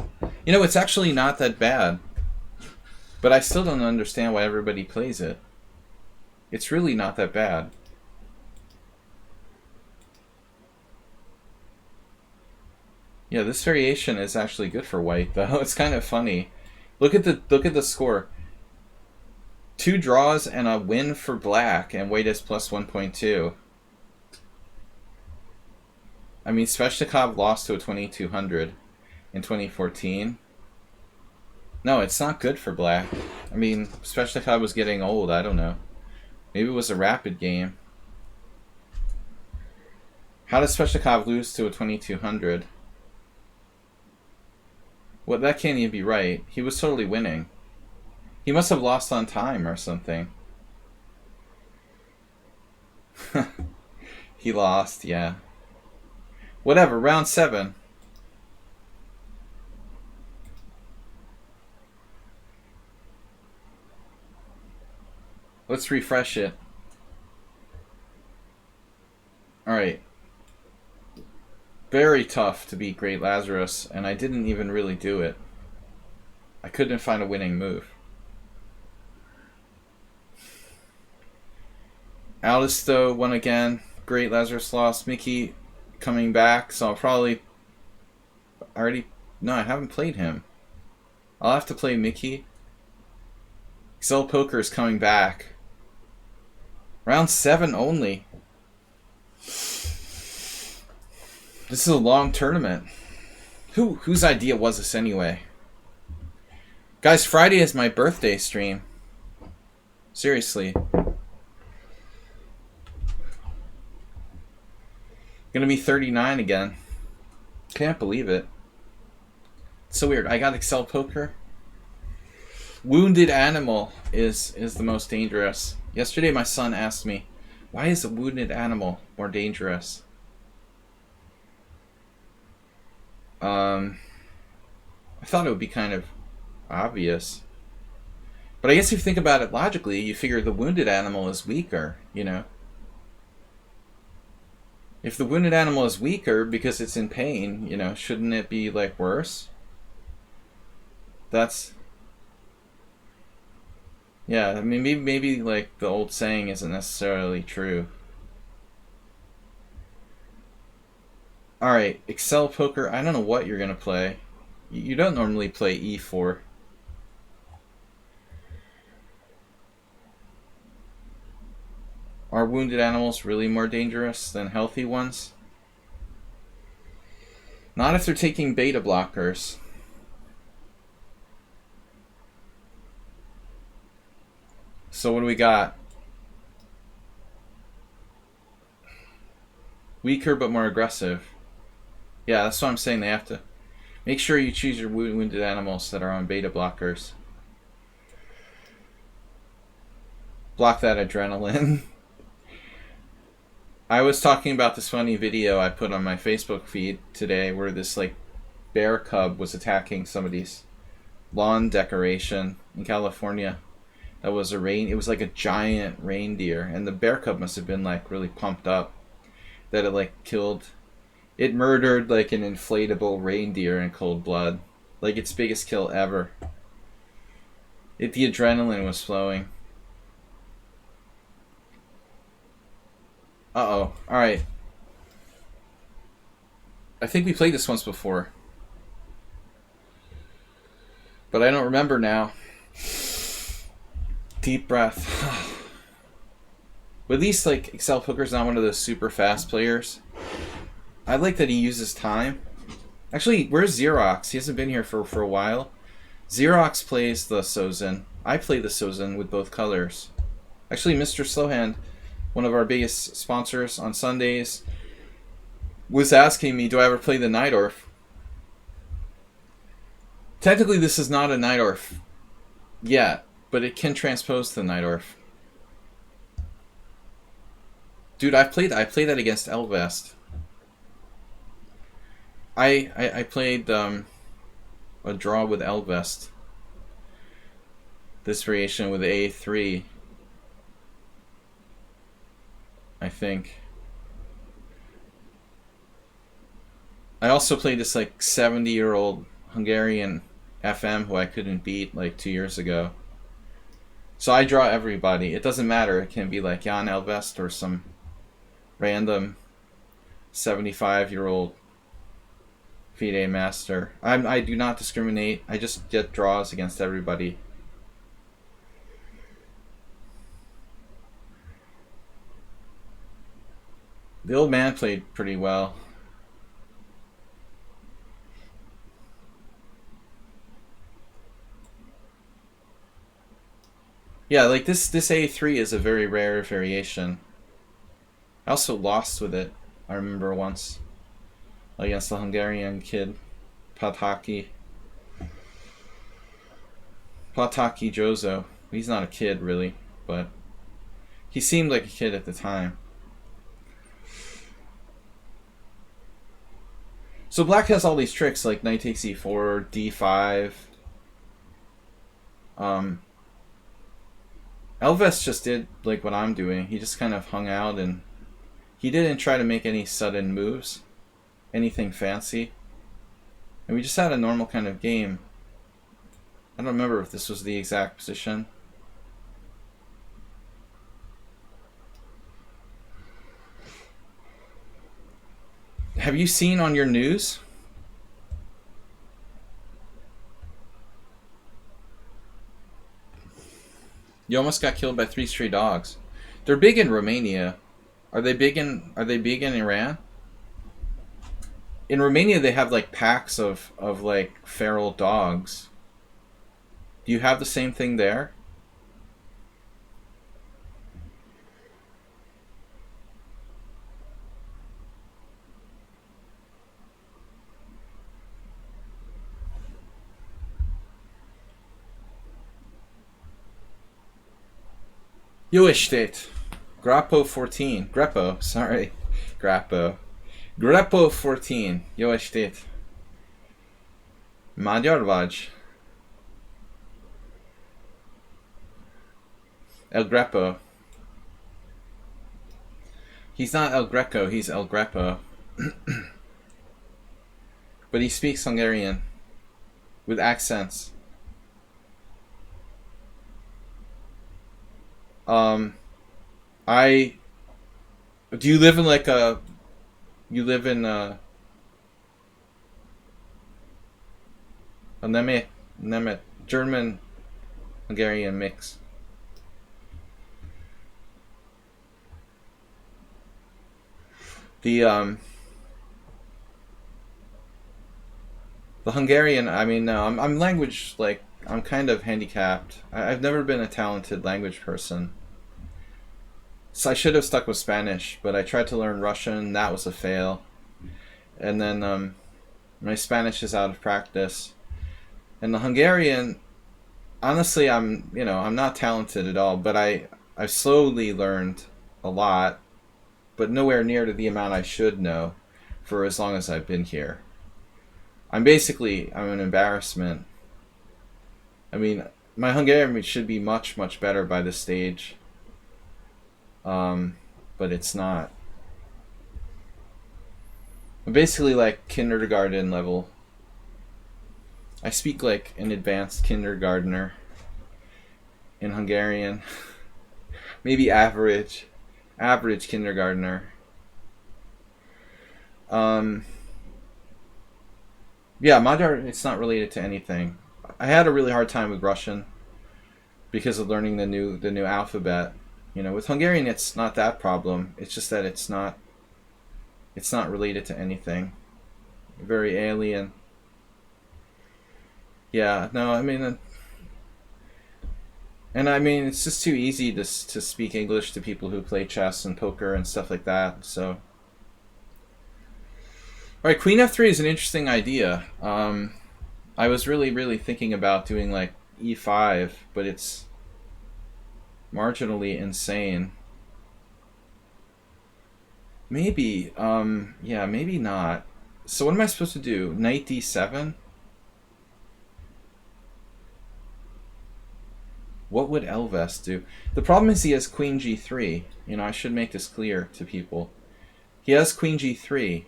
you know, it's actually not that bad. But I still don't understand why everybody plays it. It's really not that bad. Yeah, this variation is actually good for white, though. It's kind of funny. Look at the score. 2 draws and a win for black, and white is plus 1.2. I mean, Sveshnikov lost to a 2200 in 2014. No, it's not good for black. I mean, Sveshnikov was getting old. I don't know. Maybe it was a rapid game. How does Sveshnikov lose to a 2200? Well, that can't even be right. He was totally winning. He must have lost on time or something. He lost, yeah. Whatever, round 7. Let's refresh it. Alright. Very tough to beat Great Lazarus, and I didn't even really do it. I couldn't find a winning move. Alisto won again. Great Lazarus lost. Mickey coming back, so I'll probably... No, I haven't played him. I'll have to play Mickey. Excel Poker is coming back. Round 7 only. This is a long tournament. Whose idea was this anyway? Guys, Friday is my birthday stream. Seriously. Gonna be 39 again. Can't believe it. It's so weird. I got Excel Poker. Wounded Animal is the most dangerous. Yesterday my son asked me, why is a wounded animal more dangerous? I thought it would be kind of obvious. But I guess if you think about it logically, you figure the wounded animal is weaker, you know? If the wounded animal is weaker because it's in pain, you know, shouldn't it be, like, worse? That's... Yeah, I mean, maybe like the old saying isn't necessarily true. Alright, Excel Poker. I don't know what you're going to play. You don't normally play E4. Are wounded animals really more dangerous than healthy ones? Not if they're taking beta blockers. So what do we got? Weaker but more aggressive. Yeah, that's what I'm saying. They have to make sure you choose your wounded animals that are on beta blockers. Block that adrenaline. I was talking about this funny video I put on my Facebook feed today where this like bear cub was attacking somebody's lawn decoration in California. That was it was like a giant reindeer, and the bear cub must have been like really pumped up that it like it murdered like an inflatable reindeer in cold blood. Like its biggest kill ever. The adrenaline was flowing. Uh-oh. Alright. I think we played this once before. But I don't remember now. Deep breath. But at least, like, Excel Poker's not one of those super fast players. I like that he uses time. Actually, where's Xerox? He hasn't been here for a while. Xerox plays the Sozin. I play the Sozin with both colors. Actually, Mr. Slowhand, one of our biggest sponsors on Sundays, was asking me, do I ever play the Najdorf? Technically, this is not a Najdorf yet, but it can transpose to the Najdorf. Dude, I played that against Elvest. I played a draw with Elvest. This variation with A3. I think. I also played this like 70-year-old Hungarian FM who I couldn't beat like 2 years ago. So I draw everybody. It doesn't matter. It can be like Jan Elvest or some random 75-year-old FIDE master. I do not discriminate. I just get draws against everybody. The old man played pretty well. Yeah, like this A3 is a very rare variation. I also lost with it, I remember once, against the Hungarian kid, Pataki Jozo. He's not a kid, really, but he seemed like a kid at the time. So black has all these tricks, like knight takes e4, d5. Elvest just did like what I'm doing. He just kind of hung out and he didn't try to make any sudden moves, anything fancy. And we just had a normal kind of game. I don't remember if this was the exact position. Have you seen on your news? You almost got killed by 3 stray dogs. They're big in Romania. Are they big in Iran? In Romania they have like packs of like feral dogs. Do you have the same thing there? Jó estét! Grappo 14. Greppo, sorry. Grappo. Greppo 14. Jó estét! Magyar vagy? El Greppo. He's not El Greco, he's El Greppo. But he speaks Hungarian. With accents. Um, I do you live in like a you live in a Nemet German Hungarian mix. The the Hungarian, I mean, no, I'm language, like, I'm kind of handicapped. I've never been a talented language person. So I should have stuck with Spanish, but I tried to learn Russian. That was a fail. And then my Spanish is out of practice. And the Hungarian, honestly, I'm not talented at all, but I've slowly learned a lot, but nowhere near to the amount I should know for as long as I've been here. I'm an embarrassment. I mean, my Hungarian should be much, much better by this stage. But it's not. I'm basically like kindergarten level. I speak like an advanced kindergartner in Hungarian. Maybe average kindergartner. Yeah, Magyar, it's not related to anything. I had a really hard time with Russian because of learning the new alphabet. With Hungarian, it's not that problem. It's just that it's not related to anything. Very alien. Yeah, no, I mean, and I mean, it's just too easy to speak English to people who play chess and poker and stuff like that. So, all right, Queen F3 is an interesting idea. I was really thinking about doing like E5, but it's marginally insane. Maybe, yeah, maybe not. So what am I supposed to do? Knight D7? What would Elvest do? The problem is he has Queen G3. I should make this clear to people. He has Queen G3.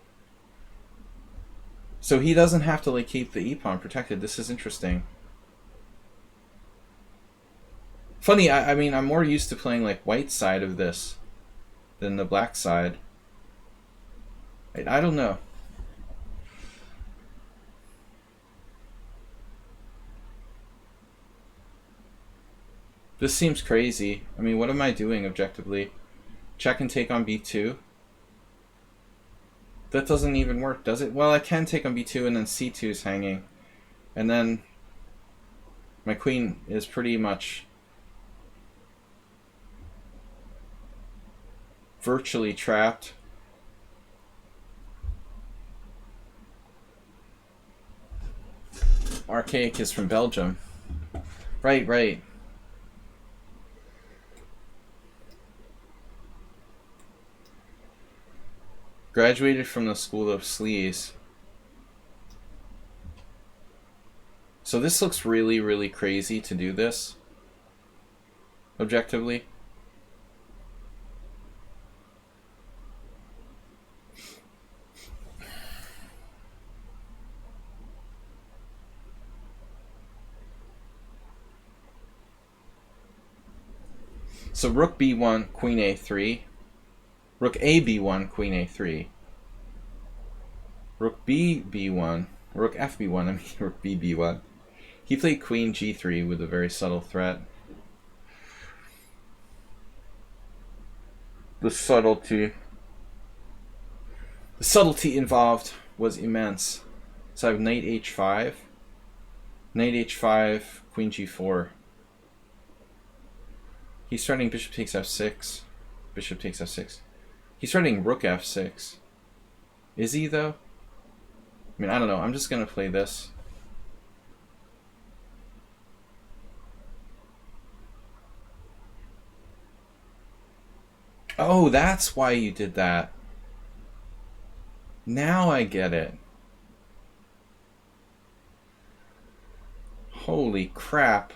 So he doesn't have to like keep the E-pawn protected. This is interesting. Funny, I mean, I'm more used to playing like white side of this than the black side. I don't know. This seems crazy. I mean, what am I doing objectively? Check and take on B2? That doesn't even work, does it? Well, I can take on B2 and then C2 is hanging. And then my queen is pretty much virtually trapped. Archaic is from Belgium. Right. Graduated from the School of Sleaze. So this looks really crazy to do this. Objectively. So rook b1, queen a3. Rook a b1, queen a3. Rook b b1. Rook f b1, I mean rook b b1. He played queen g3 with a very subtle threat. The subtlety involved was immense. So I have knight h5. Knight h5, queen g4. He's starting bishop takes f6. Bishop takes f6. He's starting rook f6. Is he, though? I mean, I don't know. I'm just going to play this. Oh, that's why you did that. Now I get it. Holy crap.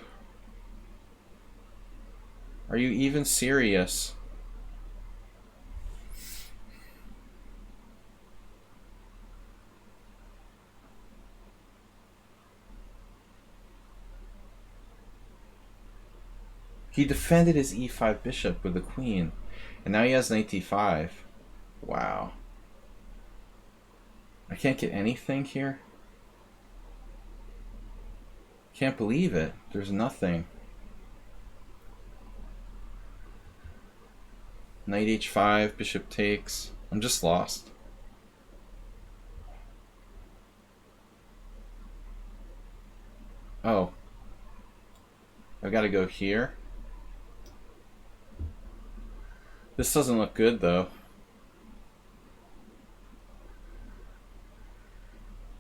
Are you even serious? He defended his e5 bishop with the queen. And now he has knight d5. Wow. I can't get anything here. Can't believe it. There's nothing. Knight h5, bishop takes. I'm just lost. Oh. I've got to go here. This doesn't look good, though.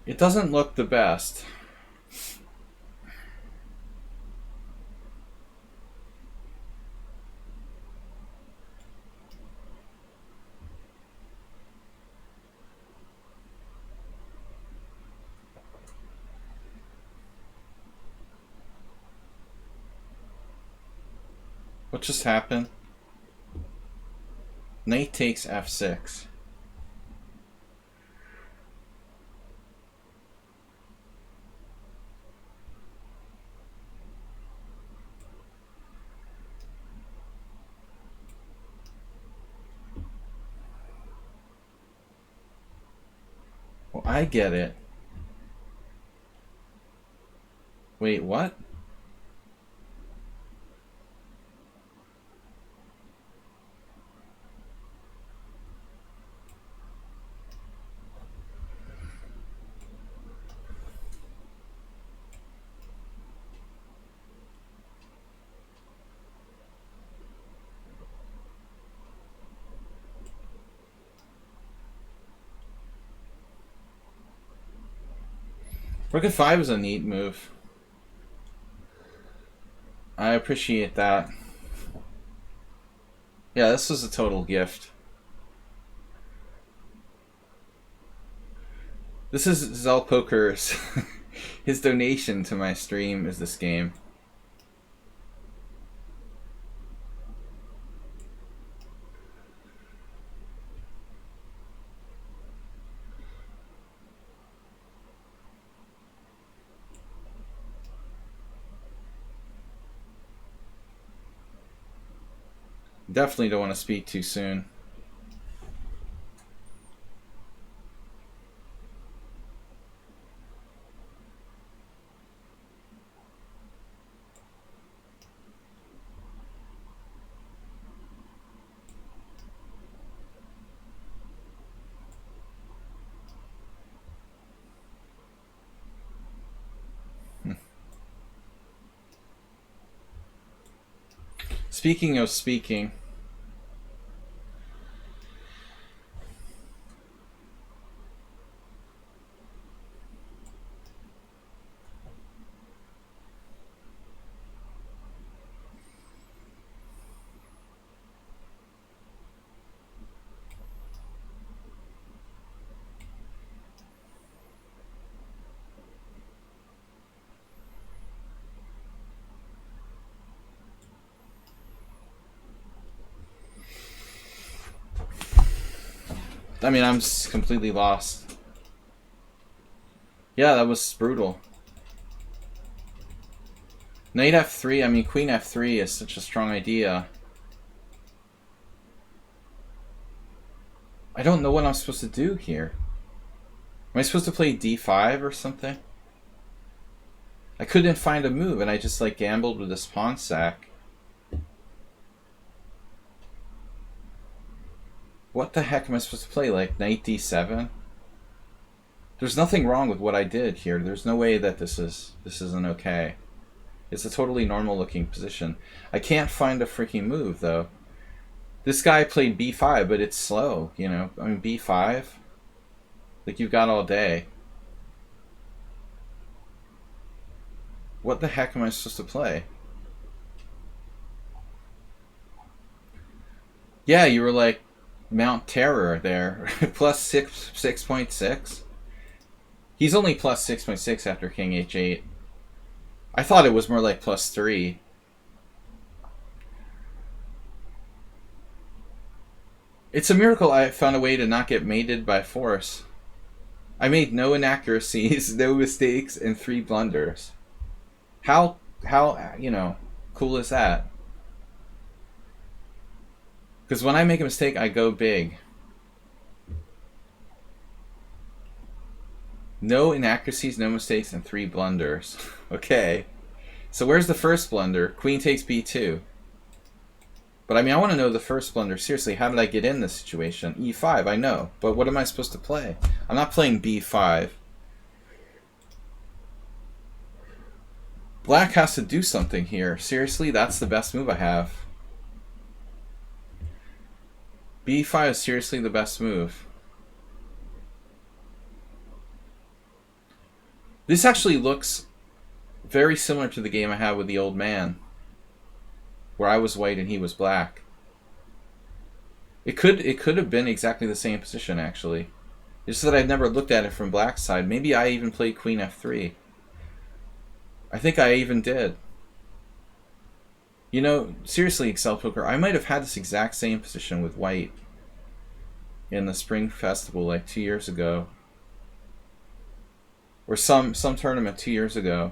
It doesn't look the best. What just happened? Knight takes f6. Well, I get it. Wait, what? Rook f5 is a neat move. I appreciate that. Yeah, this was a total gift. This is Zell Poker's. His donation to my stream is this game. Definitely don't want to speak too soon. Speaking of speaking, I mean, I'm just completely lost. Yeah, that was brutal. Knight f3, I mean, queen f3 is such a strong idea. I don't know what I'm supposed to do here. Am I supposed to play d5 or something? I couldn't find a move, and I just, like, gambled with this pawn sack. What the heck am I supposed to play? Like, knight d7? There's nothing wrong with what I did here. There's no way that this isn't okay. It's a totally normal looking position. I can't find a freaking move, though. This guy played b5, but it's slow, you know? I mean, b5? Like, you've got all day. What the heck am I supposed to play? Yeah, you were like Mount Terror there. Plus 6.6. He's only plus 6.6 after king h8. I thought it was more like plus 3. It's a miracle I found a way to not get mated by force. I made no inaccuracies, no mistakes, and 3 blunders. How, you know, cool is that? Because when I make a mistake, I go big. No inaccuracies, no mistakes, and 3 blunders. Okay. So where's the first blunder? Queen takes b2. But I mean, I want to know the first blunder. Seriously, how did I get in this situation? e5, I know. But what am I supposed to play? I'm not playing b5. Black has to do something here. Seriously, that's the best move I have. b5 is seriously the best move. This actually looks very similar to the game I had with the old man, where I was white and he was black. It could have been exactly the same position, actually. It's just that I've never looked at it from black's side. Maybe I even played queen f3. I think I even did. You know, seriously, Excel Poker, I might have had this exact same position with white in the Spring Festival like 2 years ago. Or some tournament 2 years ago.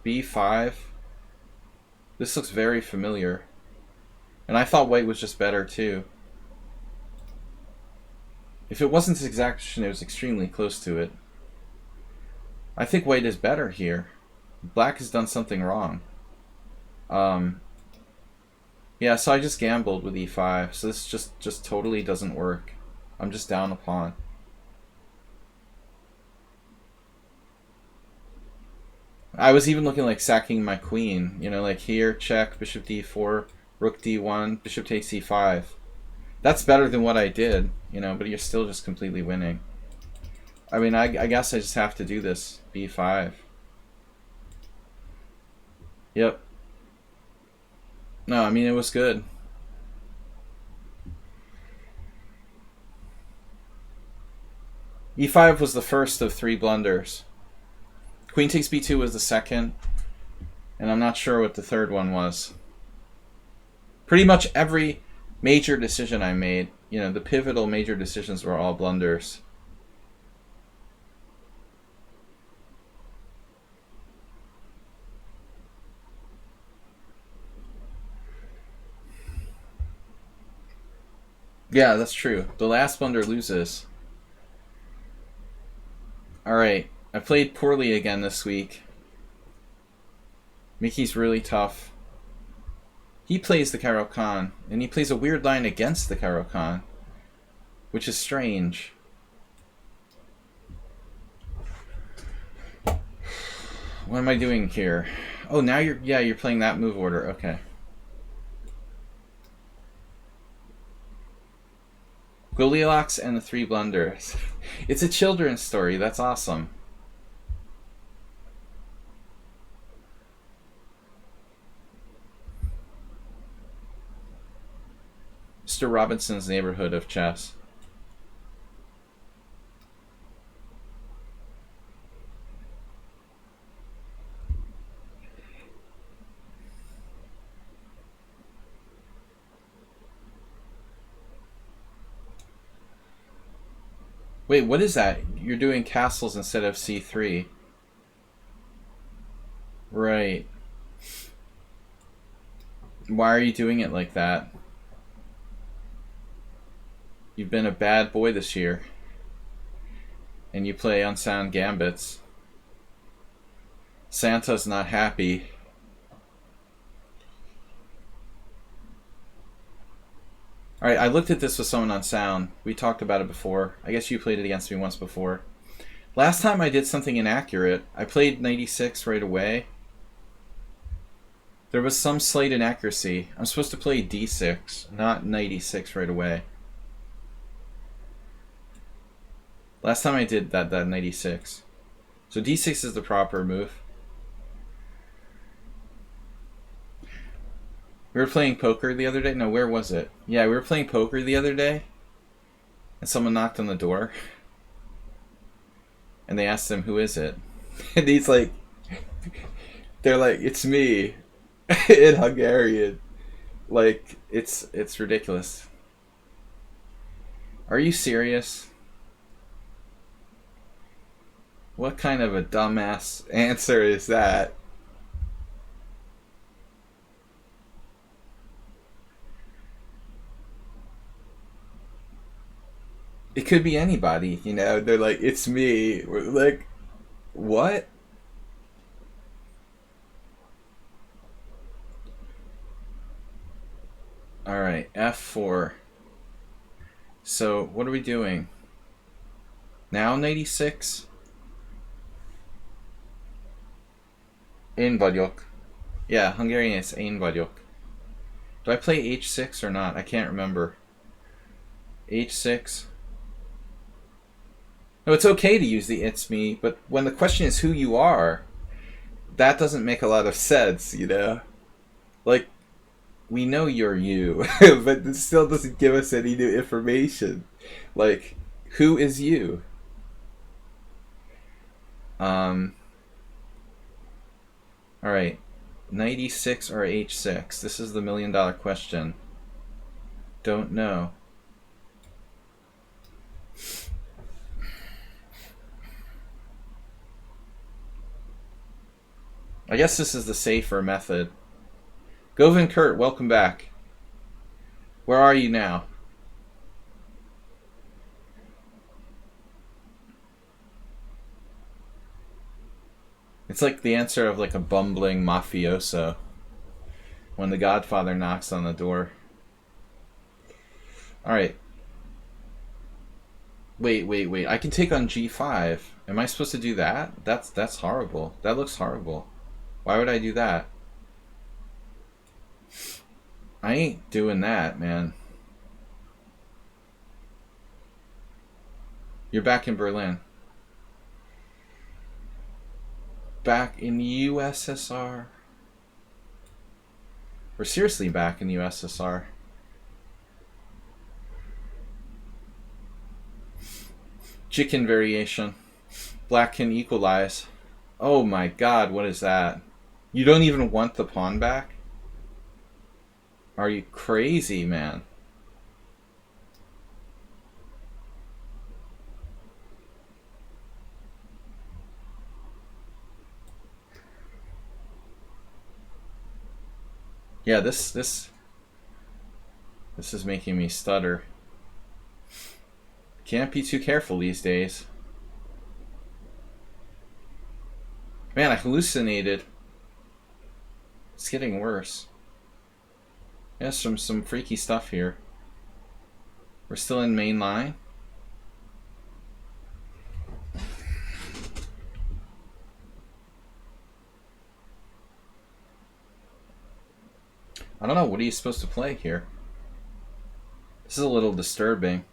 b5. This looks very familiar. And I thought white was just better too. If it wasn't this exact position, it was extremely close to it. I think white is better here. Black has done something wrong. Yeah, so I just gambled with e5. So this just totally doesn't work. I'm just down a pawn. I was even looking like sacking my queen. You know, like here, check, bishop d4, rook d1, bishop takes e5. That's better than what I did, you know, but you're still just completely winning. I mean, I guess I just have to do this. b5. Yep. No, I mean, it was good. e5 was the first of 3 blunders. Queen takes b2 was the second, and I'm not sure what the third one was. Pretty much every major decision I made, you know, the pivotal major decisions were all blunders. Yeah, that's true. The last blunder loses. Alright, I played poorly again this week. Mickey's really tough. He plays the Caro-Kann, and he plays a weird line against the Caro-Kann, which is strange. What am I doing here? Oh, now you're playing that move order. Okay. Goldilocks and the 3 blunders. It's a children's story. That's awesome. Mr. Robinson's Neighborhood of Chess. Wait, what is that? You're doing castles instead of c3. Right. Why are you doing it like that? You've been a bad boy this year. And you play unsound gambits. Santa's not happy. Alright, I looked at this with someone on sound. We talked about it before. I guess you played it against me once before. Last time I did something inaccurate. I played 96 right away. There was some slight inaccuracy. I'm supposed to play d6, not 96 right away. Last time I did that 96. So d6 is the proper move. We were playing poker the other day. No, where was it? Yeah, we were playing poker the other day. And someone knocked on the door. And they asked him, who is it? And he's like, they're like, it's me. In Hungarian. Like, it's ridiculous. Are you serious? What kind of a dumbass answer is that? It could be anybody, you know. They're like, it's me. We're like, what? All right, F4. So what are we doing? Now 96? Én vagyok. Yeah, Hungarian is én vagyok. Do I play H6 or not? I can't remember. H6. No, it's okay to use the it's me, but when the question is who you are, that doesn't make a lot of sense, you know? Like, we know you're you, but it still doesn't give us any new information. Like, who is you? Alright. 96 or H6? This is the $1,000,000 question. Don't know. I guess this is the safer method. Govin Kurt, welcome back. Where are you now? It's like the answer of like a bumbling mafioso when the Godfather knocks on the door. Alright. Wait. I can take on G5. Am I supposed to do that? That's horrible. That looks horrible. Why would I do that? I ain't doing that, man. You're back in Berlin. Back in the USSR. We're seriously back in the USSR. Chicken variation. Black can equalize. Oh my god, what is that? You don't even want the pawn back? Are you crazy, man? Yeah, this is making me stutter. Can't be too careful these days. Man, I hallucinated. It's getting worse. There's some freaky stuff here. We're still in main line. I don't know, what are you supposed to play here? This is a little disturbing.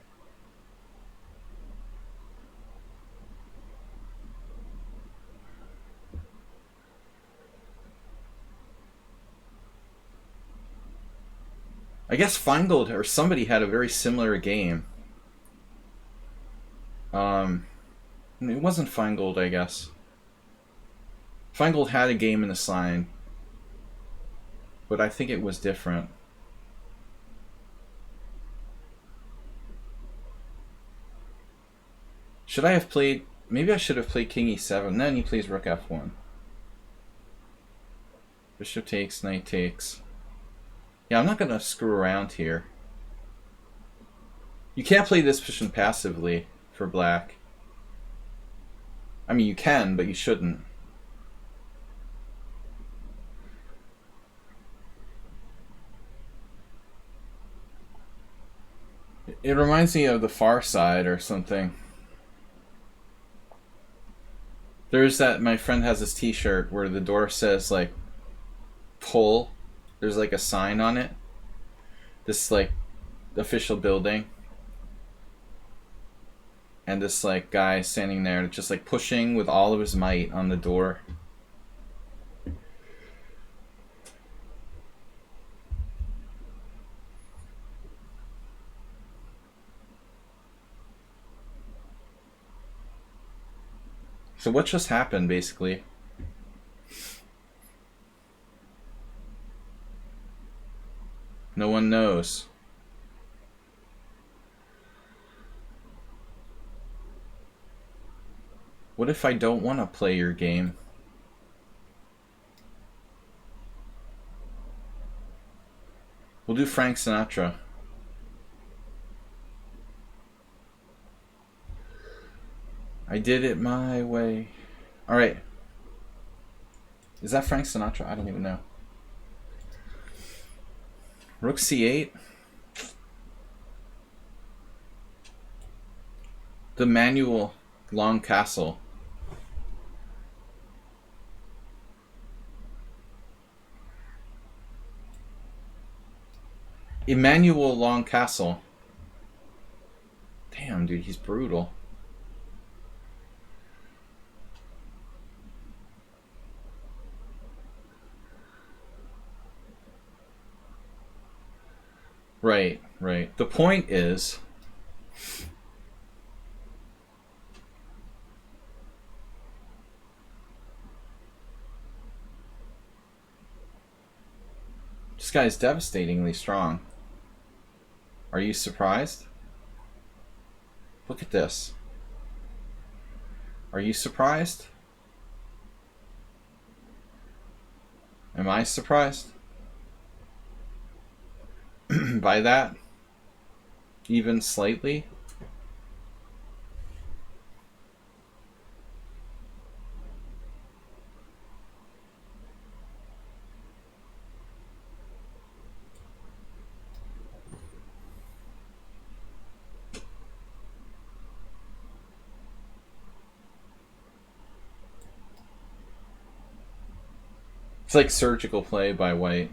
I guess Feingold or somebody had a very similar game. It wasn't Feingold, I guess. Feingold had a game in the sign, but I think it was different. Should I have played... Maybe I should have played King E7. Then he plays Rook F1. Bishop takes, Knight takes. Yeah, I'm not going to screw around here. You can't play this position passively for black. I mean, you can, but you shouldn't. It reminds me of The Far Side or something. There's that, my friend has this t-shirt where the door says, like, pull. There's, like, a sign on it. This, like, official building. And this, like, guy standing there just, like, pushing with all of his might on the door. So what just happened, basically? No one knows. What if I don't want to play your game? We'll do Frank Sinatra. I did it my way. Alright. Is that Frank Sinatra? I don't even know. Rook c8. The manual long castle. Emmanuel Long Castle. Damn, dude, he's brutal. Right, right. The point is, this guy's devastatingly strong. Are you surprised? Look at this. Are you surprised? Am I surprised? By that? Even slightly? It's like surgical play by white.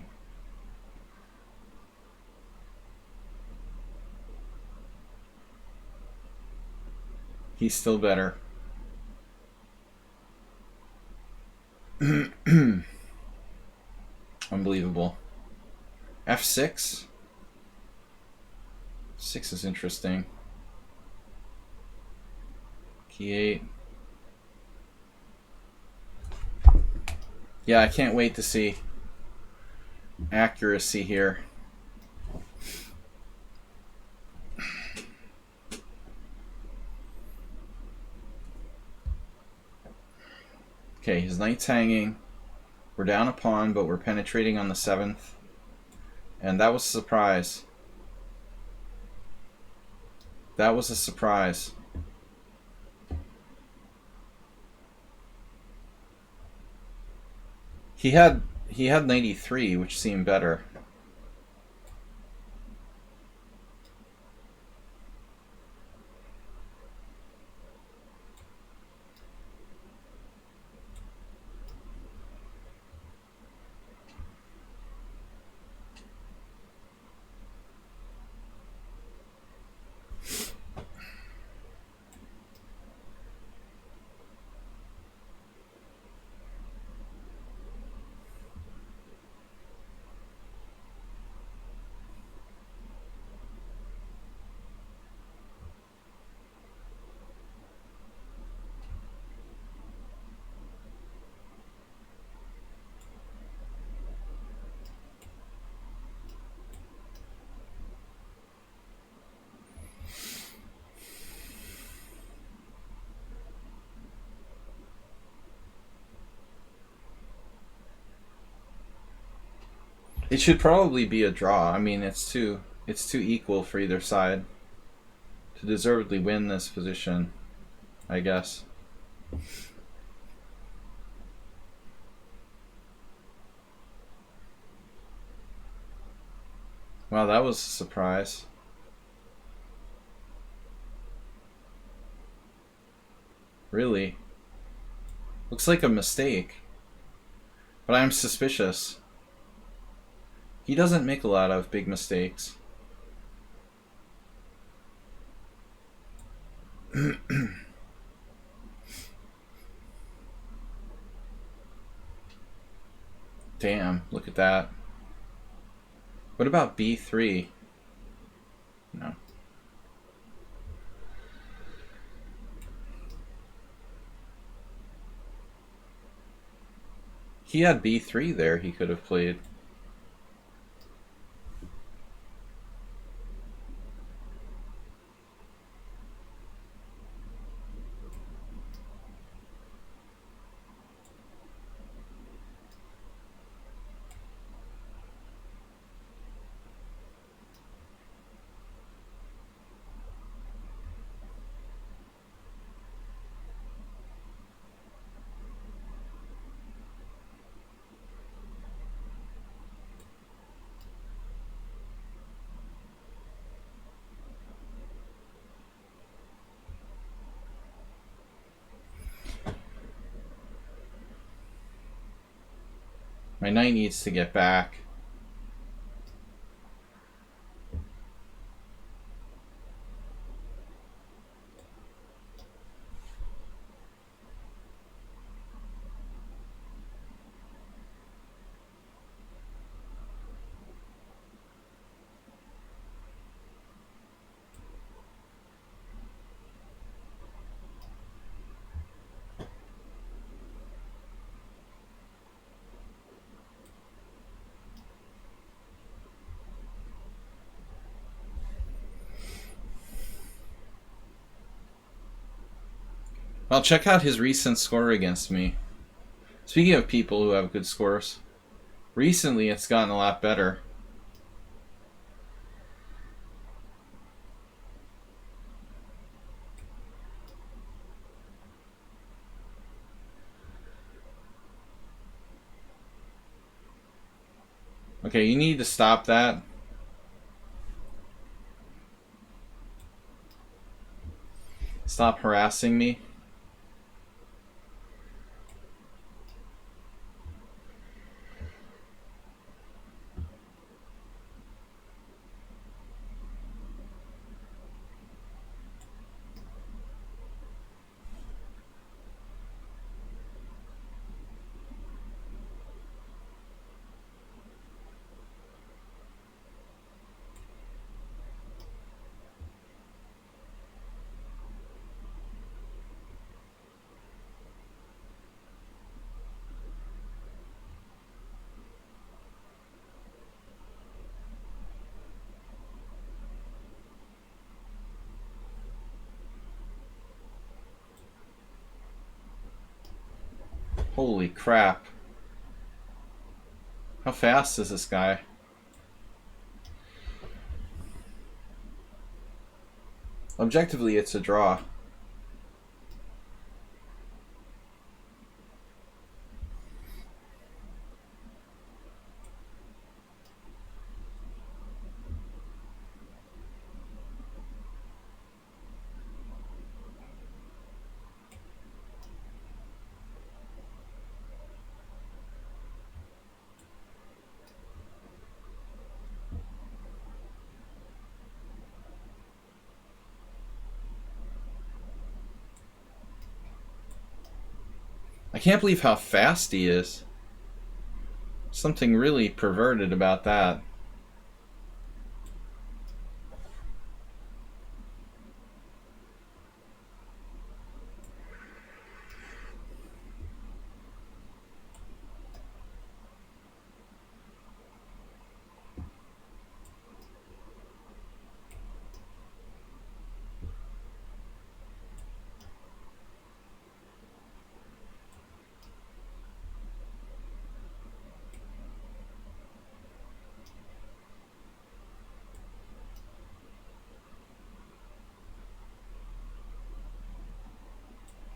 He's still better. Unbelievable. F6? 6 is interesting. Key 8. Yeah, I can't wait to see accuracy here. Okay, his knight's hanging. We're down a pawn, but we're penetrating on the 7th. And that was a surprise. That was a surprise. He had 93, which seemed better. It should probably be a draw. I mean, it's too equal for either side to deservedly win this position, I guess. Wow, that was a surprise. Really? Looks like a mistake. But I'm suspicious. He doesn't make a lot of big mistakes. Damn, look at that. What about B3? No. He had B3 there he could have played. My knight needs to get back. Well, check out his recent score against me. Speaking of people who have good scores, recently it's gotten a lot better. Okay, you need to stop that. Stop harassing me. Holy crap. How fast is this guy? Objectively, it's a draw. I can't believe how fast he is. Something really perverted about that.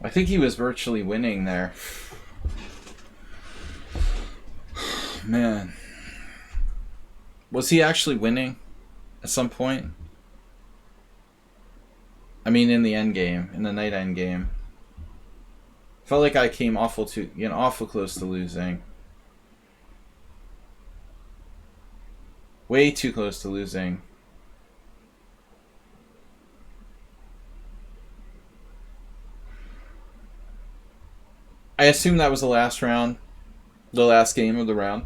I think he was virtually winning there. Man. Was he actually winning at some point? I mean, in the end game, in the night end game. Felt like I came awful close to losing. Way too close to losing. I assume that was the last round. The last game of the round.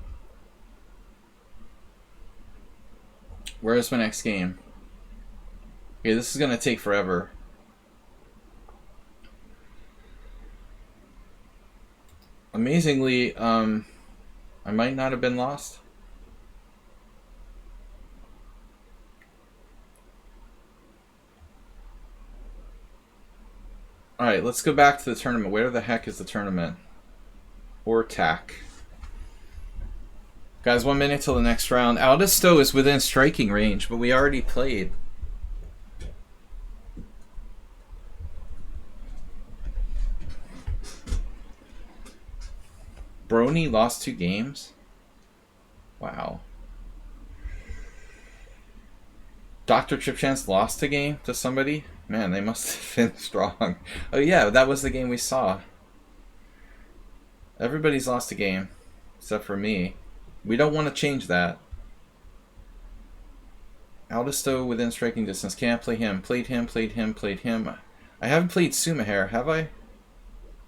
Where is my next game? Okay, this is gonna take forever. Amazingly, I might not have been lost. Alright, let's go back to the tournament. Where the heck is the tournament? Or tack. Guys, 1 minute till the next round. Aldisto is within striking range, but we already played. Brony lost 2 games? Wow. Dr. Chipchance lost a game to somebody? Man, they must have been strong. Oh yeah, that was the game we saw. Everybody's lost a game. except for me. We don't want to change that. Aldisto within striking distance. Can't play him. Played him, played him, played him. I haven't played Sumahair, have I?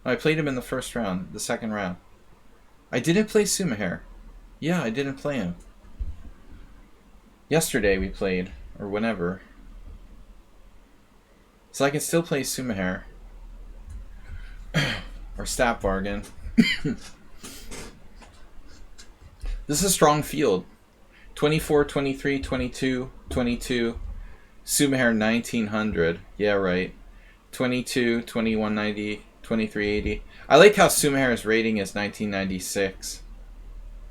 No, I played him in the first round, the second round. I didn't play Sumahair. Yeah, I didn't play him. Yesterday we played, or whenever. So I can still play Sumahair. Or Stat Bargain. This is a strong field. 24, 23, 22, 22. Sumahair 1900. Yeah, right. 22, 2190, 2380. I like how Sumahair's rating is 1996.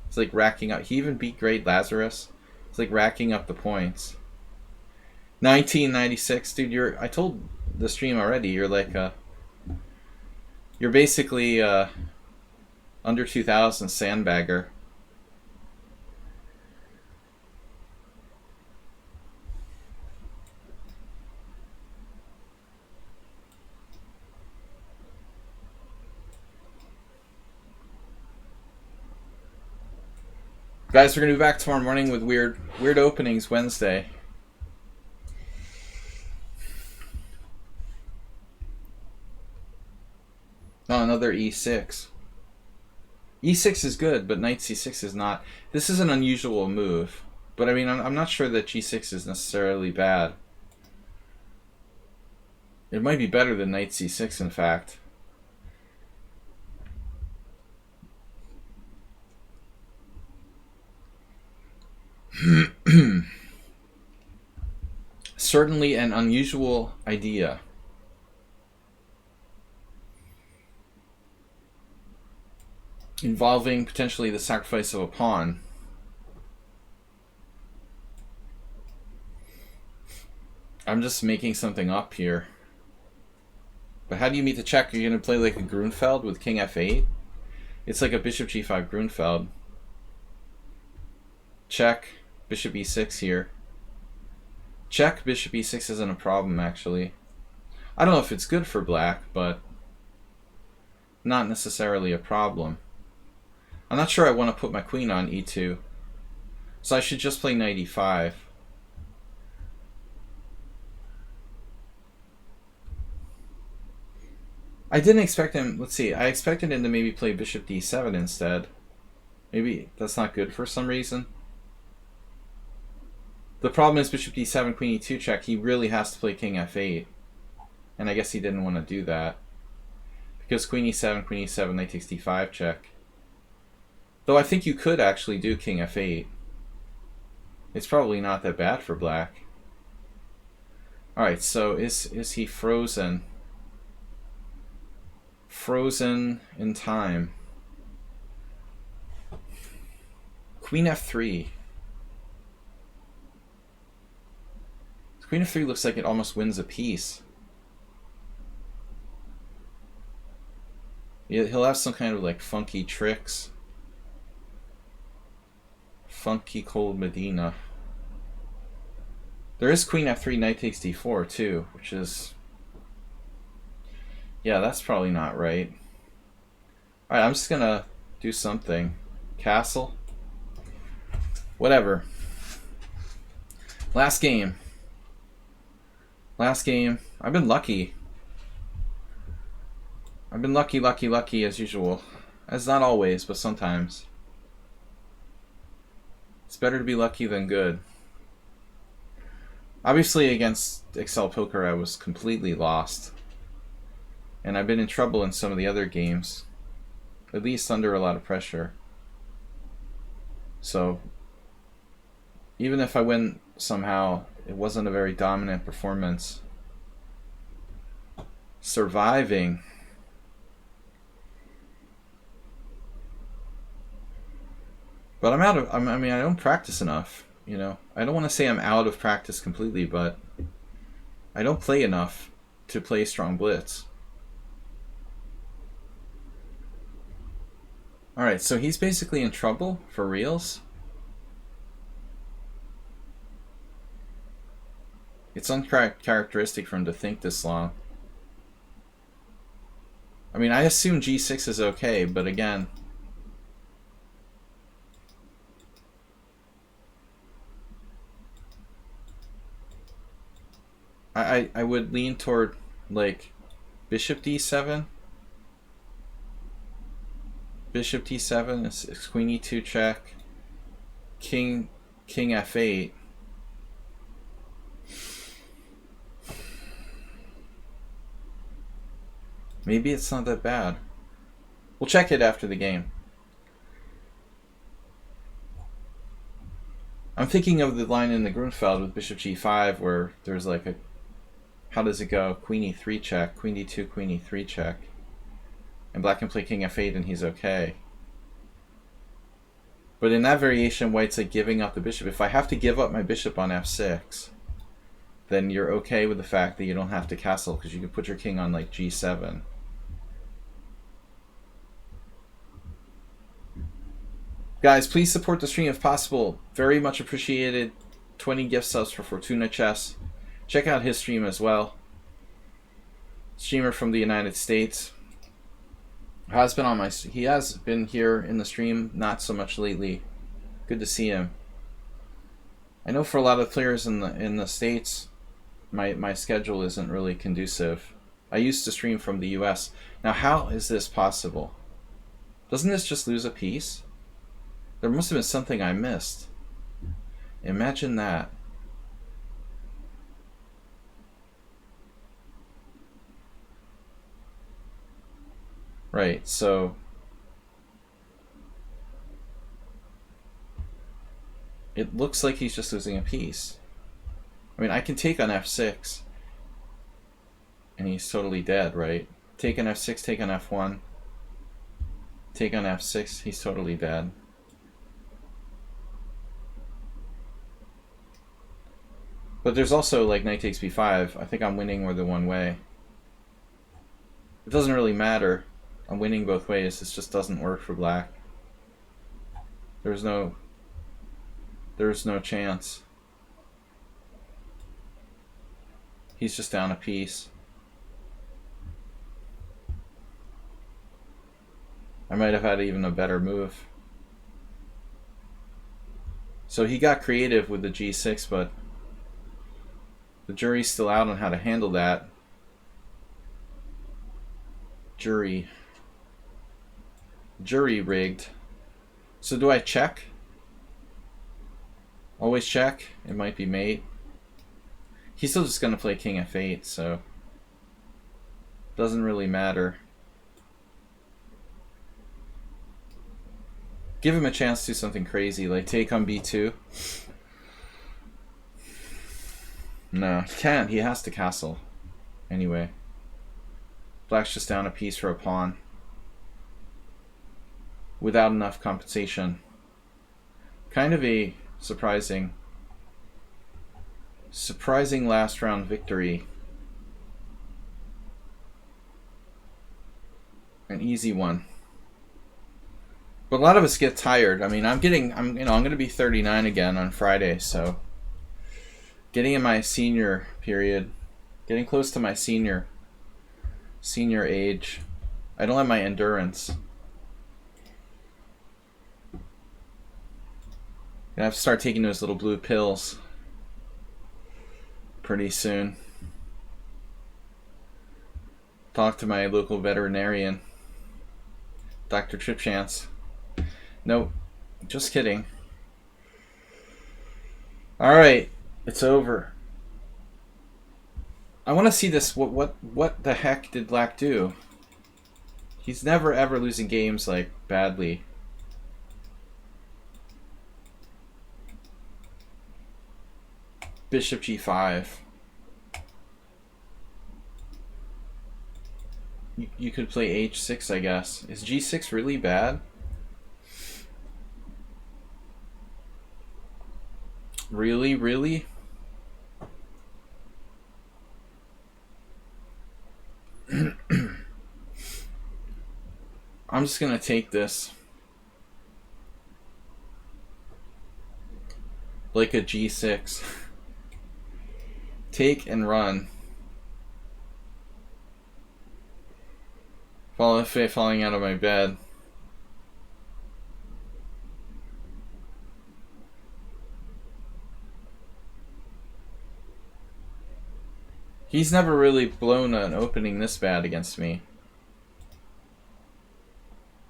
It's like racking up. He even beat Great Lazarus. It's like racking up the points. 1996, dude. I told the stream already. You're like you're basically under 2000 sandbagger. Guys, we're gonna be back tomorrow morning with weird openings Wednesday. Oh, another e6. e6 is good, but knight c6 is not. This is an unusual move, but I mean, I'm not sure that g6 is necessarily bad. It might be better than knight c6, in fact. Certainly an unusual idea. Involving potentially the sacrifice of a pawn. I'm just making something up here. But how do you meet the check? Are you going to play like a Grunfeld with king f8? It's like a bishop g5 Grunfeld. Check. Bishop e6 here. Check. Bishop e6 isn't a problem, actually. I don't know if it's good for black, but not necessarily a problem. I'm not sure I want to put my queen on e2. So I should just play knight e5. I didn't expect him... Let's see. I expected him to maybe play bishop d7 instead. Maybe that's not good for some reason. The problem is bishop d7, queen e2 check. He really has to play king f8. And I guess he didn't want to do that. Because queen e7, knight takes d5 check. Though I think you could actually do king f8. It's probably not that bad for black. Alright, so is he frozen? Frozen in time. Queen f3. Queen f3 looks like it almost wins a piece. He'll have some kind of like funky tricks. Funky cold Medina. There is queen f3, knight takes d4 too, which is... Yeah, that's probably not right. Alright, I'm just gonna do something. Castle? Whatever. Last game. Last game. I've been lucky. I've been lucky as usual. As not always, but sometimes. It's better to be lucky than good. Obviously against Excel Poker I was completely lost. And I've been in trouble in some of the other games. At least under a lot of pressure. So, even if I win somehow, it wasn't a very dominant performance. Surviving. But I'm out of, I mean, I don't practice enough, you know. I don't want to say I'm out of practice completely, but I don't play enough to play strong blitz. Alright, so he's basically in trouble for reals. It's uncharacteristic for him to think this long. I mean, I assume g6 is okay, but again, I would lean toward like bishop d7. Bishop d7 is queen e2 check. King f8. Maybe it's not that bad. We'll check it after the game. I'm thinking of the line in the Grunfeld with bishop g5 where there's like a... How does it go? Queen e3 check, queen d2, queen e3 check. And black can play king f8 and he's okay. But in that variation, white's like giving up the bishop. If I have to give up my bishop on f6, then you're okay with the fact that you don't have to castle because you can put your king on like g7. Guys, please support the stream if possible. Very much appreciated. 20 gift subs for Fortuna Chess. Check out his stream as well. Streamer from the United States. He has been here in the stream, not so much lately. Good to see him. I know for a lot of players in the States, my schedule isn't really conducive. I used to stream from the US. Now how is this possible? Doesn't this just lose a piece? There must have been something I missed. Imagine that. Right, so it looks like he's just losing a piece. I mean, I can take on f6 and he's totally dead, right? Take on f6, take on f1, take on f6, he's totally dead. But there's also like knight takes b5. I think I'm winning more than one way. It doesn't really matter. I'm winning both ways. This just doesn't work for black. There's no chance. He's just down a piece. I might have had even a better move. So he got creative with the g6, but the jury's still out on how to handle that. Jury rigged. So do I check? Always check. It might be mate. He's still just gonna play king f8, so doesn't really matter. Give him a chance to do something crazy, like take on b2. No, he can't. He has to castle. Anyway. Black's just down a piece for a pawn. Without enough compensation. Kind of a surprising last round victory. An easy one. But a lot of us get tired. I mean, I'm going to be 39 again on Friday, so getting in my senior period, getting close to my senior age. I don't have my endurance. I have to start taking those little blue pills pretty soon. Talk to my local veterinarian, Dr. Tripchance. Nope, just kidding. All right, it's over. I want to see this. What the heck did black do? He's never ever losing games like badly. Bishop g5. You could play h6, I guess. Is g6 really bad? Really? I'm just gonna take this like a g6. Take and run. Falling out of my bed. He's never really blown an opening this bad against me.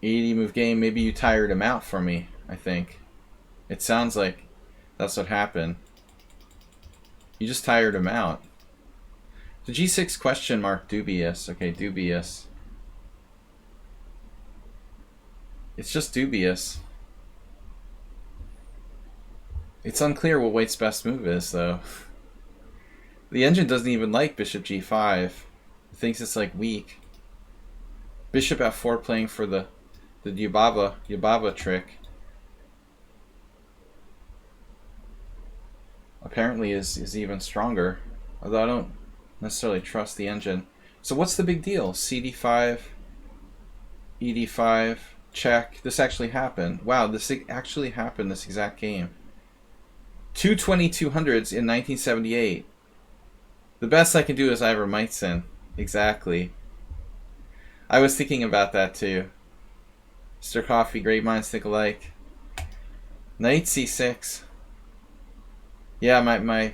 80 move game. Maybe you tired him out for me, I think. It sounds like that's what happened. You just tired him out. The G6 question mark dubious. Okay, dubious. It's just dubious. It's unclear what white's best move is, though. The engine doesn't even like bishop g5. It thinks it's like weak. Bishop f4 playing for the Yubaba trick. Apparently is even stronger. Although I don't necessarily trust the engine. So what's the big deal? CD5, ED5, check. This actually happened. Wow, this actually happened, this exact game. 22200s in 1978. The best I can do is Ivor Meitzen. Exactly. I was thinking about that too. Mr. Coffee, great minds think alike. Knight c6. Yeah, my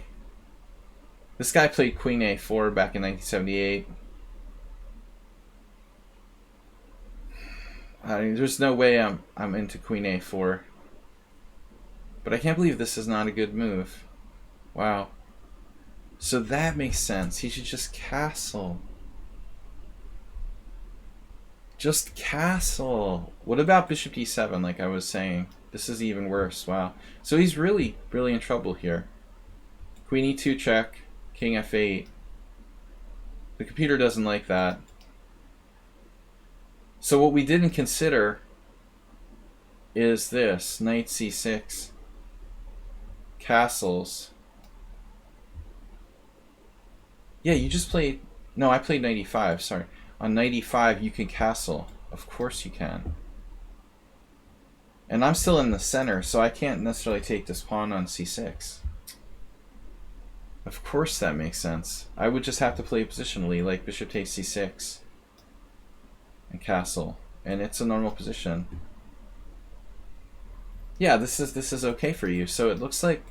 this guy played Queen a4 back in 1978. I mean, there's no way I'm into Queen a4. But I can't believe this is not a good move. Wow. So that makes sense. He should just castle. Just castle. What about bishop d7, like I was saying? This is even worse. Wow. So he's really, really in trouble here. Queen e2 check. King f8. The computer doesn't like that. So what we didn't consider is this. Knight c6. Castles. Yeah, you just played... No, I played knight e5, sorry. On knight e5, you can castle. Of course you can. And I'm still in the center, so I can't necessarily take this pawn on c6. Of course that makes sense. I would just have to play positionally, like bishop takes c6. And castle. And it's a normal position. Yeah, this is okay for you. So it looks like...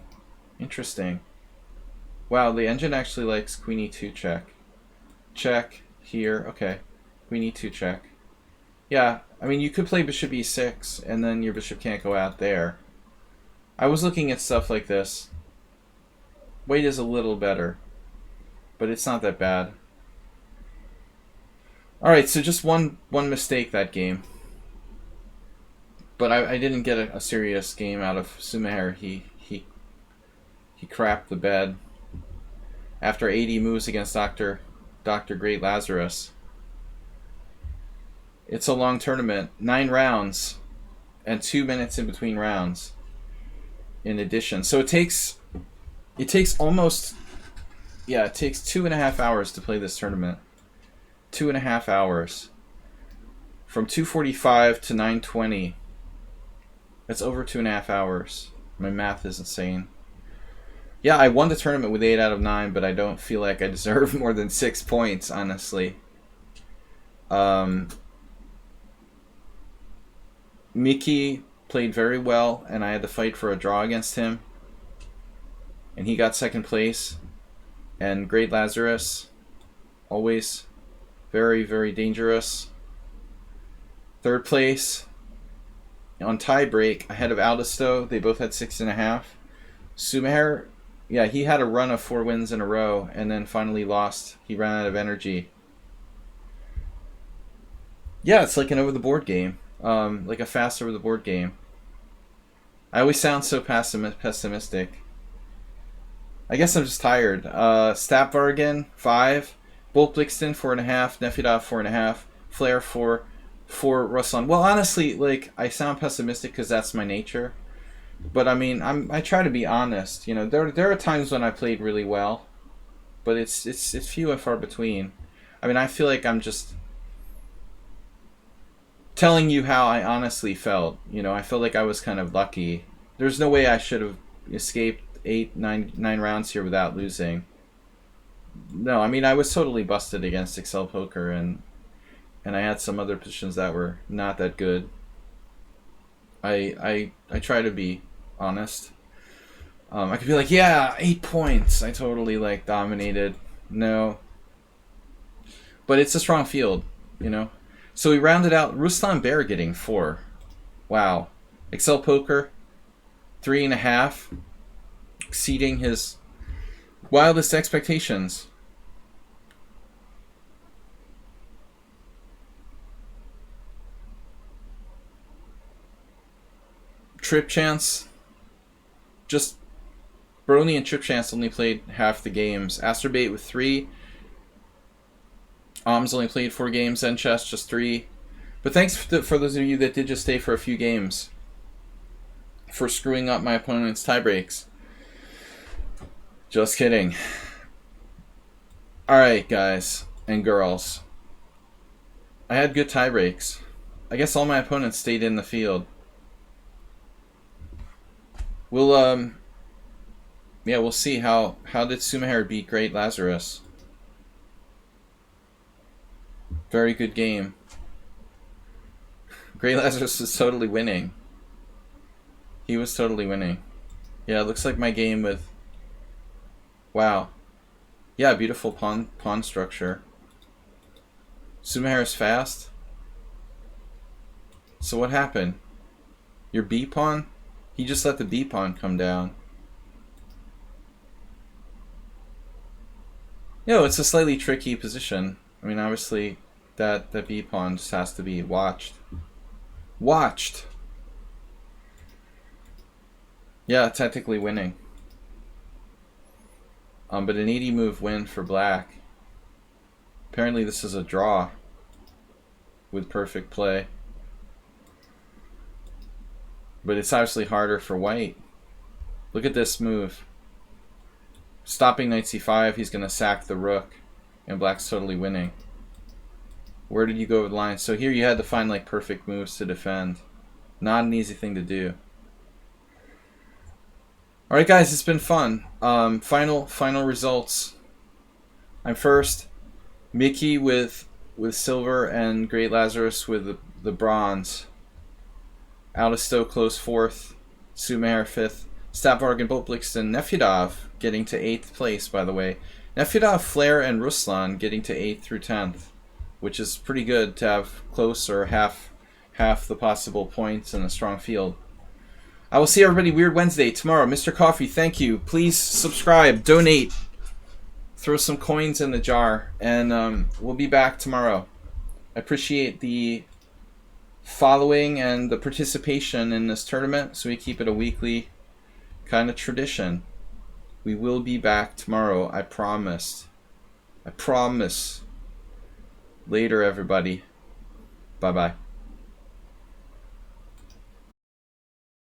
Interesting. Wow, the engine actually likes queen e2 check. Check here. Okay. Queen e2 check. Yeah, I mean, you could play bishop e6, and then your bishop can't go out there. I was looking at stuff like this. White is a little better, but it's not that bad. Alright, so just one mistake that game. But I didn't get a serious game out of Sumaher. He crapped the bed. After 80 moves against Dr. Great Lazarus. It's a long tournament. 9 rounds. And 2 minutes in between rounds. In addition. So it takes almost... Yeah, it takes 2.5 hours to play this tournament. 2.5 hours. From 2:45 to 9:20. That's over 2.5 hours. My math is insane. Yeah, I won the tournament with 8 out of 9, but I don't feel like I deserve more than 6 points, honestly. Mickey played very well, and I had to fight for a draw against him. And he got second place. And Great Lazarus, always very, very dangerous. Third place on tie break, ahead of Aldisto. They both had 6.5. Sumaher, yeah, he had a run of 4 wins in a row, and then finally lost. He ran out of energy. Yeah, it's like an over-the-board game. Like a fast over-the-board game. I always sound so pessimistic. I guess I'm just tired. Stapvargan, 5. Bolt Blixton, 4.5. Nefedov, 4.5. Flair, 4. 4 Ruslan. Well, honestly, like, I sound pessimistic because that's my nature. But I mean, I try to be honest. You know, there are times when I played really well, but it's few and far between. I mean, I feel like I'm just telling you how I honestly felt. You know, I felt like I was kind of lucky. There's no way I should have escaped 9 rounds here without losing. No, I mean, I was totally busted against Excel Poker, and I had some other positions that were not that good. I try to be honest. I could be like, yeah, 8 points. I totally like dominated. No, But it's a strong field, you know. So we rounded out Ruslan Bear getting 4. Wow. Excel Poker 3.5, exceeding his wildest expectations. Trip Chance, just Brony and Trip Chance only played half the games. Asterbait with 3. Om's only played 4 games. Zen Chess just 3. But thanks for those of you that did just stay for a few games, for screwing up my opponent's tiebreaks. Just kidding. Alright, guys and girls. I had good tiebreaks. I guess all my opponents stayed in the field. We'll we'll see how did Sumaher beat Great Lazarus. Very good game. Great Lazarus was totally winning. He was totally winning. Yeah, it looks like my game with... Wow. Yeah, beautiful pawn structure. Sumaher's fast. So what happened? Your B pawn? He just let the B pawn come down. It's a slightly tricky position. I mean, obviously, that B pawn just has to be watched. Watched! Yeah, technically winning. But an 80 move win for black. Apparently this is a draw with perfect play. But it's obviously harder for white. Look at this move. Stopping knight c5, he's going to sack the rook. And black's totally winning. Where did you go with lines? So here you had to find like perfect moves to defend. Not an easy thing to do. Alright guys, it's been fun. Final results. I'm first. Mickey with silver and Great Lazarus with the bronze. Alisto close 4th. Sumaher 5th. Stavvarg and Boplixton. Nefyadov getting to 8th place, by the way. Nefyadov, Flair, and Ruslan getting to 8th through 10th. Which is pretty good to have close or half the possible points in a strong field. I will see everybody Weird Wednesday tomorrow. Mr. Coffee, thank you. Please subscribe, donate, throw some coins in the jar, and we'll be back tomorrow. I appreciate the following and the participation in this tournament, so we keep it a weekly kind of tradition. We will be back tomorrow, I promise. I promise. Later, everybody. Bye-bye.